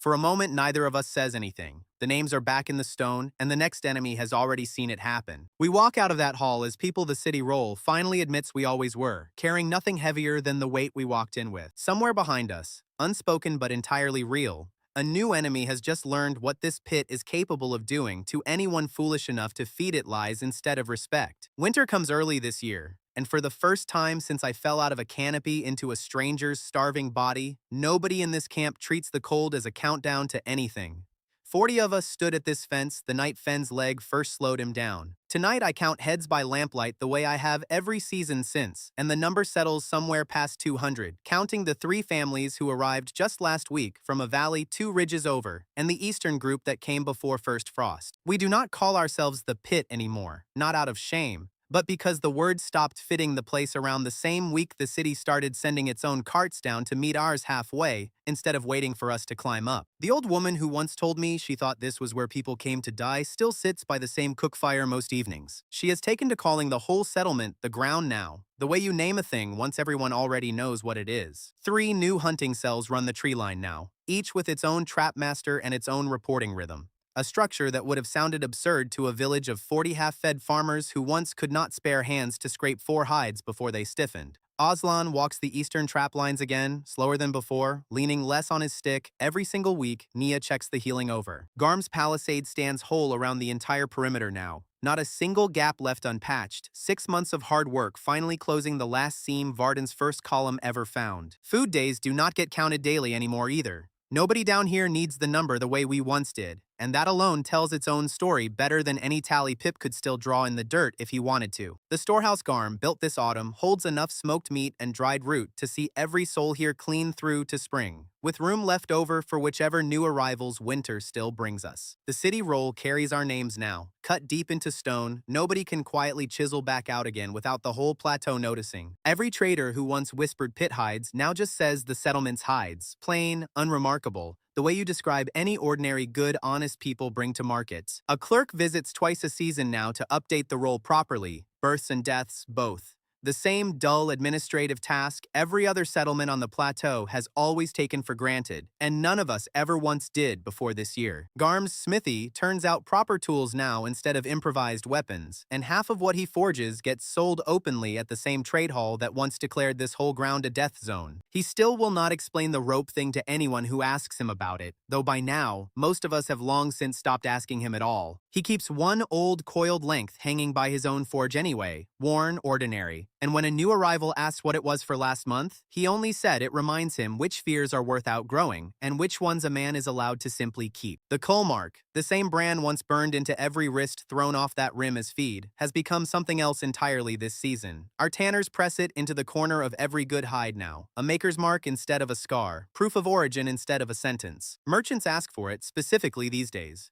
For a moment, neither of us says anything. The names are back in the stone, and the next enemy has already seen it happen. We walk out of that hall as people the city roll finally admits we always were, carrying nothing heavier than the weight we walked in with. Somewhere behind us, unspoken but entirely real, a new enemy has just learned what this pit is capable of doing to anyone foolish enough to feed it lies instead of respect. Winter comes early this year, and for the first time since I fell out of a canopy into a stranger's starving body, nobody in this camp treats the cold as a countdown to anything. 40 of us stood at this fence the night Fenn's leg first slowed him down. Tonight I count heads by lamplight the way I have every season since, and the number settles somewhere past 200, counting the 3 families who arrived just last week from a valley 2 ridges over, and the eastern group that came before first frost. We do not call ourselves the Pit anymore, not out of shame, but because the word stopped fitting the place around the same week the city started sending its own carts down to meet ours halfway, instead of waiting for us to climb up. The old woman who once told me she thought this was where people came to die still sits by the same cook fire most evenings. She has taken to calling the whole settlement the ground now, the way you name a thing once everyone already knows what it is. 3 new hunting cells run the tree line now, each with its own trap master and its own reporting rhythm. A structure that would have sounded absurd to a village of 40 half-fed farmers who once could not spare hands to scrape 4 hides before they stiffened. Aslan walks the eastern trap lines again, slower than before, leaning less on his stick. Every single week, Nia checks the healing over. Garm's palisade stands whole around the entire perimeter now. Not a single gap left unpatched. 6 months of hard work finally closing the last seam Varden's first column ever found. Food days do not get counted daily anymore either. Nobody down here needs the number the way we once did. And that alone tells its own story better than any tally Pip could still draw in the dirt if he wanted to. The storehouse Garm, built this autumn, holds enough smoked meat and dried root to see every soul here clean through to spring, with room left over for whichever new arrivals winter still brings us. The city roll carries our names now, cut deep into stone. Nobody can quietly chisel back out again without the whole plateau noticing. Every trader who once whispered pit hides now just says the settlement's hides, plain, unremarkable, the way you describe any ordinary good, honest people bring to markets. A clerk visits twice a season now to update the roll properly, births and deaths, both. The same dull administrative task every other settlement on the plateau has always taken for granted, and none of us ever once did before this year. Garm's smithy turns out proper tools now instead of improvised weapons, and half of what he forges gets sold openly at the same trade hall that once declared this whole ground a death zone. He still will not explain the rope thing to anyone who asks him about it, though by now, most of us have long since stopped asking him at all. He keeps one old coiled length hanging by his own forge anyway, worn, ordinary. And when a new arrival asked what it was for last month, he only said it reminds him which fears are worth outgrowing and which ones a man is allowed to simply keep. The coal mark, the same brand once burned into every wrist thrown off that rim as feed, has become something else entirely this season. Our tanners press it into the corner of every good hide now, a maker's mark instead of a scar, proof of origin instead of a sentence. Merchants ask for it specifically these days.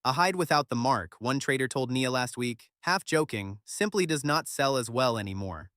A hide without the mark, one trader told Nia last week, half joking, simply does not sell as well anymore.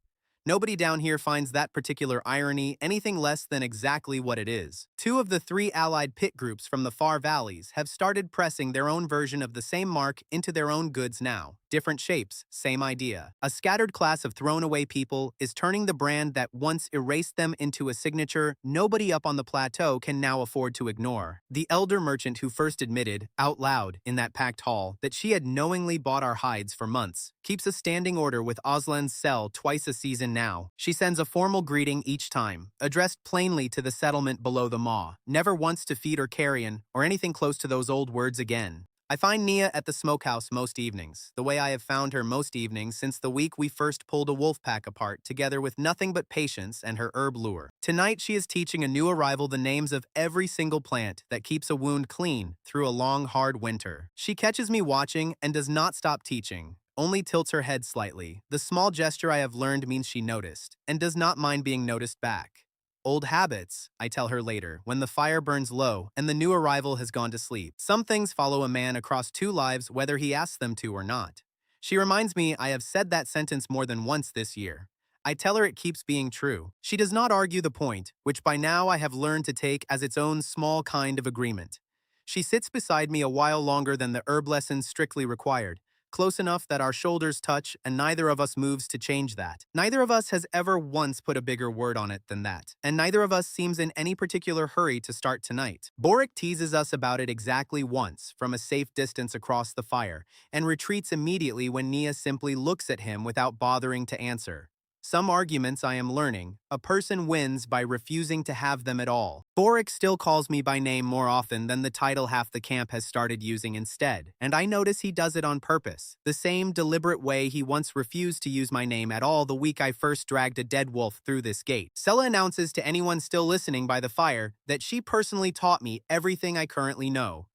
Nobody down here finds that particular irony anything less than exactly what it is. Two of the three allied pit groups from the far valleys have started pressing their own version of the same mark into their own goods now. Different shapes, same idea. A scattered class of thrown-away people is turning the brand that once erased them into a signature nobody up on the plateau can now afford to ignore. The elder merchant who first admitted, out loud, in that packed hall, that she had knowingly bought our hides for months, keeps a standing order with Aslan's cell twice a season now. She sends a formal greeting each time, addressed plainly to the settlement below the maw, never once to feed or carrion, or anything close to those old words again. I find Nia at the smokehouse most evenings, the way I have found her most evenings since the week we first pulled a wolf pack apart together with nothing but patience and her herb lure. Tonight she is teaching a new arrival the names of every single plant that keeps a wound clean through a long, hard winter. She catches me watching and does not stop teaching, only tilts her head slightly. The small gesture I have learned means she noticed, and does not mind being noticed back. Old habits, I tell her later, when the fire burns low and the new arrival has gone to sleep. Some things follow a man across two lives whether he asks them to or not. She reminds me I have said that sentence more than once this year. I tell her it keeps being true. She does not argue the point, which by now I have learned to take as its own small kind of agreement. She sits beside me a while longer than the herb lessons strictly required, close enough that our shoulders touch and neither of us moves to change that. Neither of us has ever once put a bigger word on it than that, and neither of us seems in any particular hurry to start tonight. Boric teases us about it exactly once, from a safe distance across the fire, and retreats immediately when Nia simply looks at him without bothering to answer. Some arguments, I am learning, a person wins by refusing to have them at all. Boric still calls me by name more often than the title half the camp has started using instead, and I notice he does it on purpose, the same deliberate way he once refused to use my name at all the week I first dragged a dead wolf through this gate. Sella announces to anyone still listening by the fire that she personally taught me everything I currently know.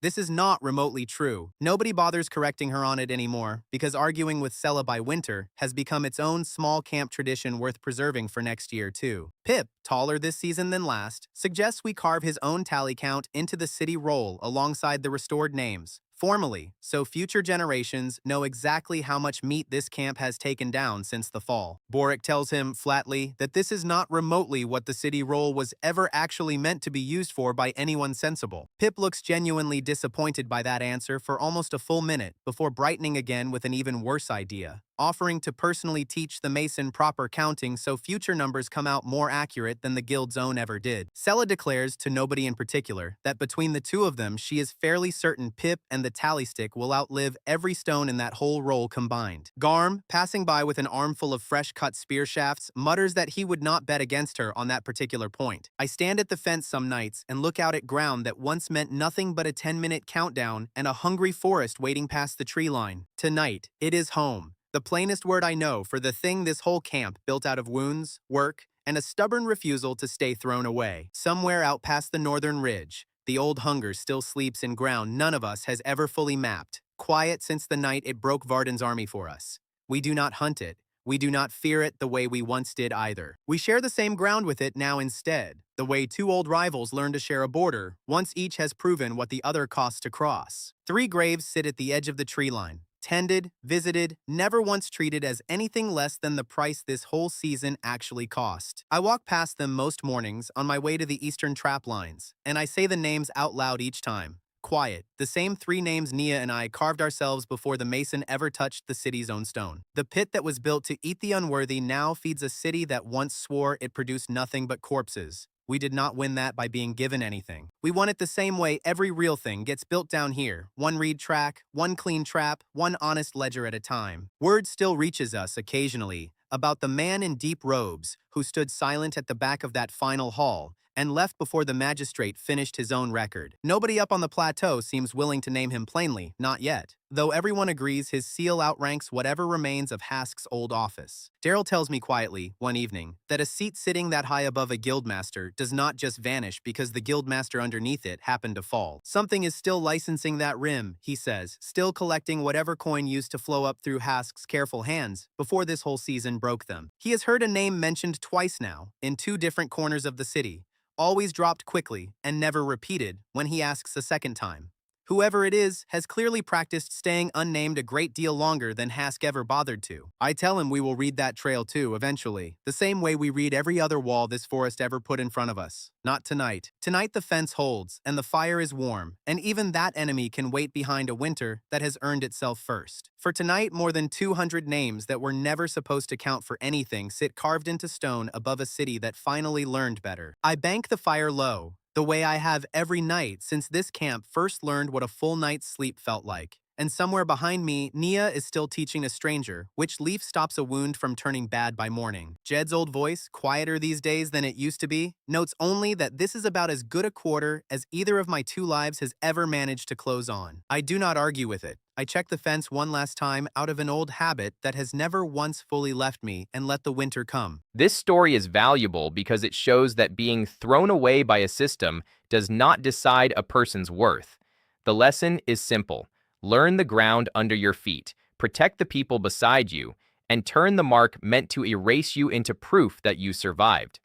This is not remotely true. Nobody bothers correcting her on it anymore, because arguing with Sella by winter has become its own small camp tradition worth preserving for next year, too. Pip, taller this season than last, suggests we carve his own tally count into the city roll alongside the restored names, formally, so future generations know exactly how much meat this camp has taken down since the fall. Boric tells him, flatly, that this is not remotely what the city roll was ever actually meant to be used for by anyone sensible. Pip looks genuinely disappointed by that answer for almost a full minute before brightening again with an even worse idea, offering to personally teach the mason proper counting so future numbers come out more accurate than the guild's own ever did. Sella declares, to nobody in particular, that between the two of them she is fairly certain Pip and the tally stick will outlive every stone in that whole roll combined. Garm, passing by with an armful of fresh-cut spear shafts, mutters that he would not bet against her on that particular point. I stand at the fence some nights and look out at ground that once meant nothing but a 10-minute countdown and a hungry forest waiting past the tree line. Tonight, it is home. The plainest word I know for the thing this whole camp built out of wounds, work, and a stubborn refusal to stay thrown away. Somewhere out past the northern ridge, The old hunger still sleeps in ground none of us has ever fully mapped, quiet since the night it broke Varden's army for us. We do not hunt it. We do not fear it the way we once did either. We share the same ground with it now instead, the way two old rivals learn to share a border once each has proven what the other costs to cross. 3 graves sit at the edge of the tree line, tended, visited, never once treated as anything less than the price this whole season actually cost. I walk past them most mornings on my way to the eastern trap lines, and I say the names out loud each time. Quiet, the same 3 names Nia and I carved ourselves before the mason ever touched the city's own stone. The pit that was built to eat the unworthy now feeds a city that once swore it produced nothing but corpses. We did not win that by being given anything. We won it the same way every real thing gets built down here. One reed track, one clean trap, one honest ledger at a time. Word still reaches us occasionally about the man in deep robes who stood silent at the back of that final hall and left before the magistrate finished his own record. Nobody up on the plateau seems willing to name him plainly, not yet, though everyone agrees his seal outranks whatever remains of Hask's old office. Daryl tells me quietly, one evening, that a seat sitting that high above a guildmaster does not just vanish because the guildmaster underneath it happened to fall. Something is still licensing that rim, he says, still collecting whatever coin used to flow up through Hask's careful hands before this whole season broke them. He has heard a name mentioned twice now, in 2 different corners of the city, always dropped quickly and never repeated when he asks a second time. Whoever it is has clearly practiced staying unnamed a great deal longer than Hask ever bothered to. I tell him we will read that trail too, eventually, the same way we read every other wall this forest ever put in front of us. Not tonight. Tonight the fence holds, and the fire is warm, and even that enemy can wait behind a winter that has earned itself first. For tonight, more than 200 names that were never supposed to count for anything sit carved into stone above a city that finally learned better. I bank the fire low, the way I have every night since this camp first learned what a full night's sleep felt like. And somewhere behind me, Nia is still teaching a stranger which leaf stops a wound from turning bad by morning. Jed's old voice, quieter these days than it used to be, notes only that this is about as good a quarter as either of my 2 lives has ever managed to close on. I do not argue with it. I check the fence one last time out of an old habit that has never once fully left me and let the winter come. This story is valuable because it shows that being thrown away by a system does not decide a person's worth. The lesson is simple. Learn the ground under your feet, protect the people beside you, and turn the mark meant to erase you into proof that you survived.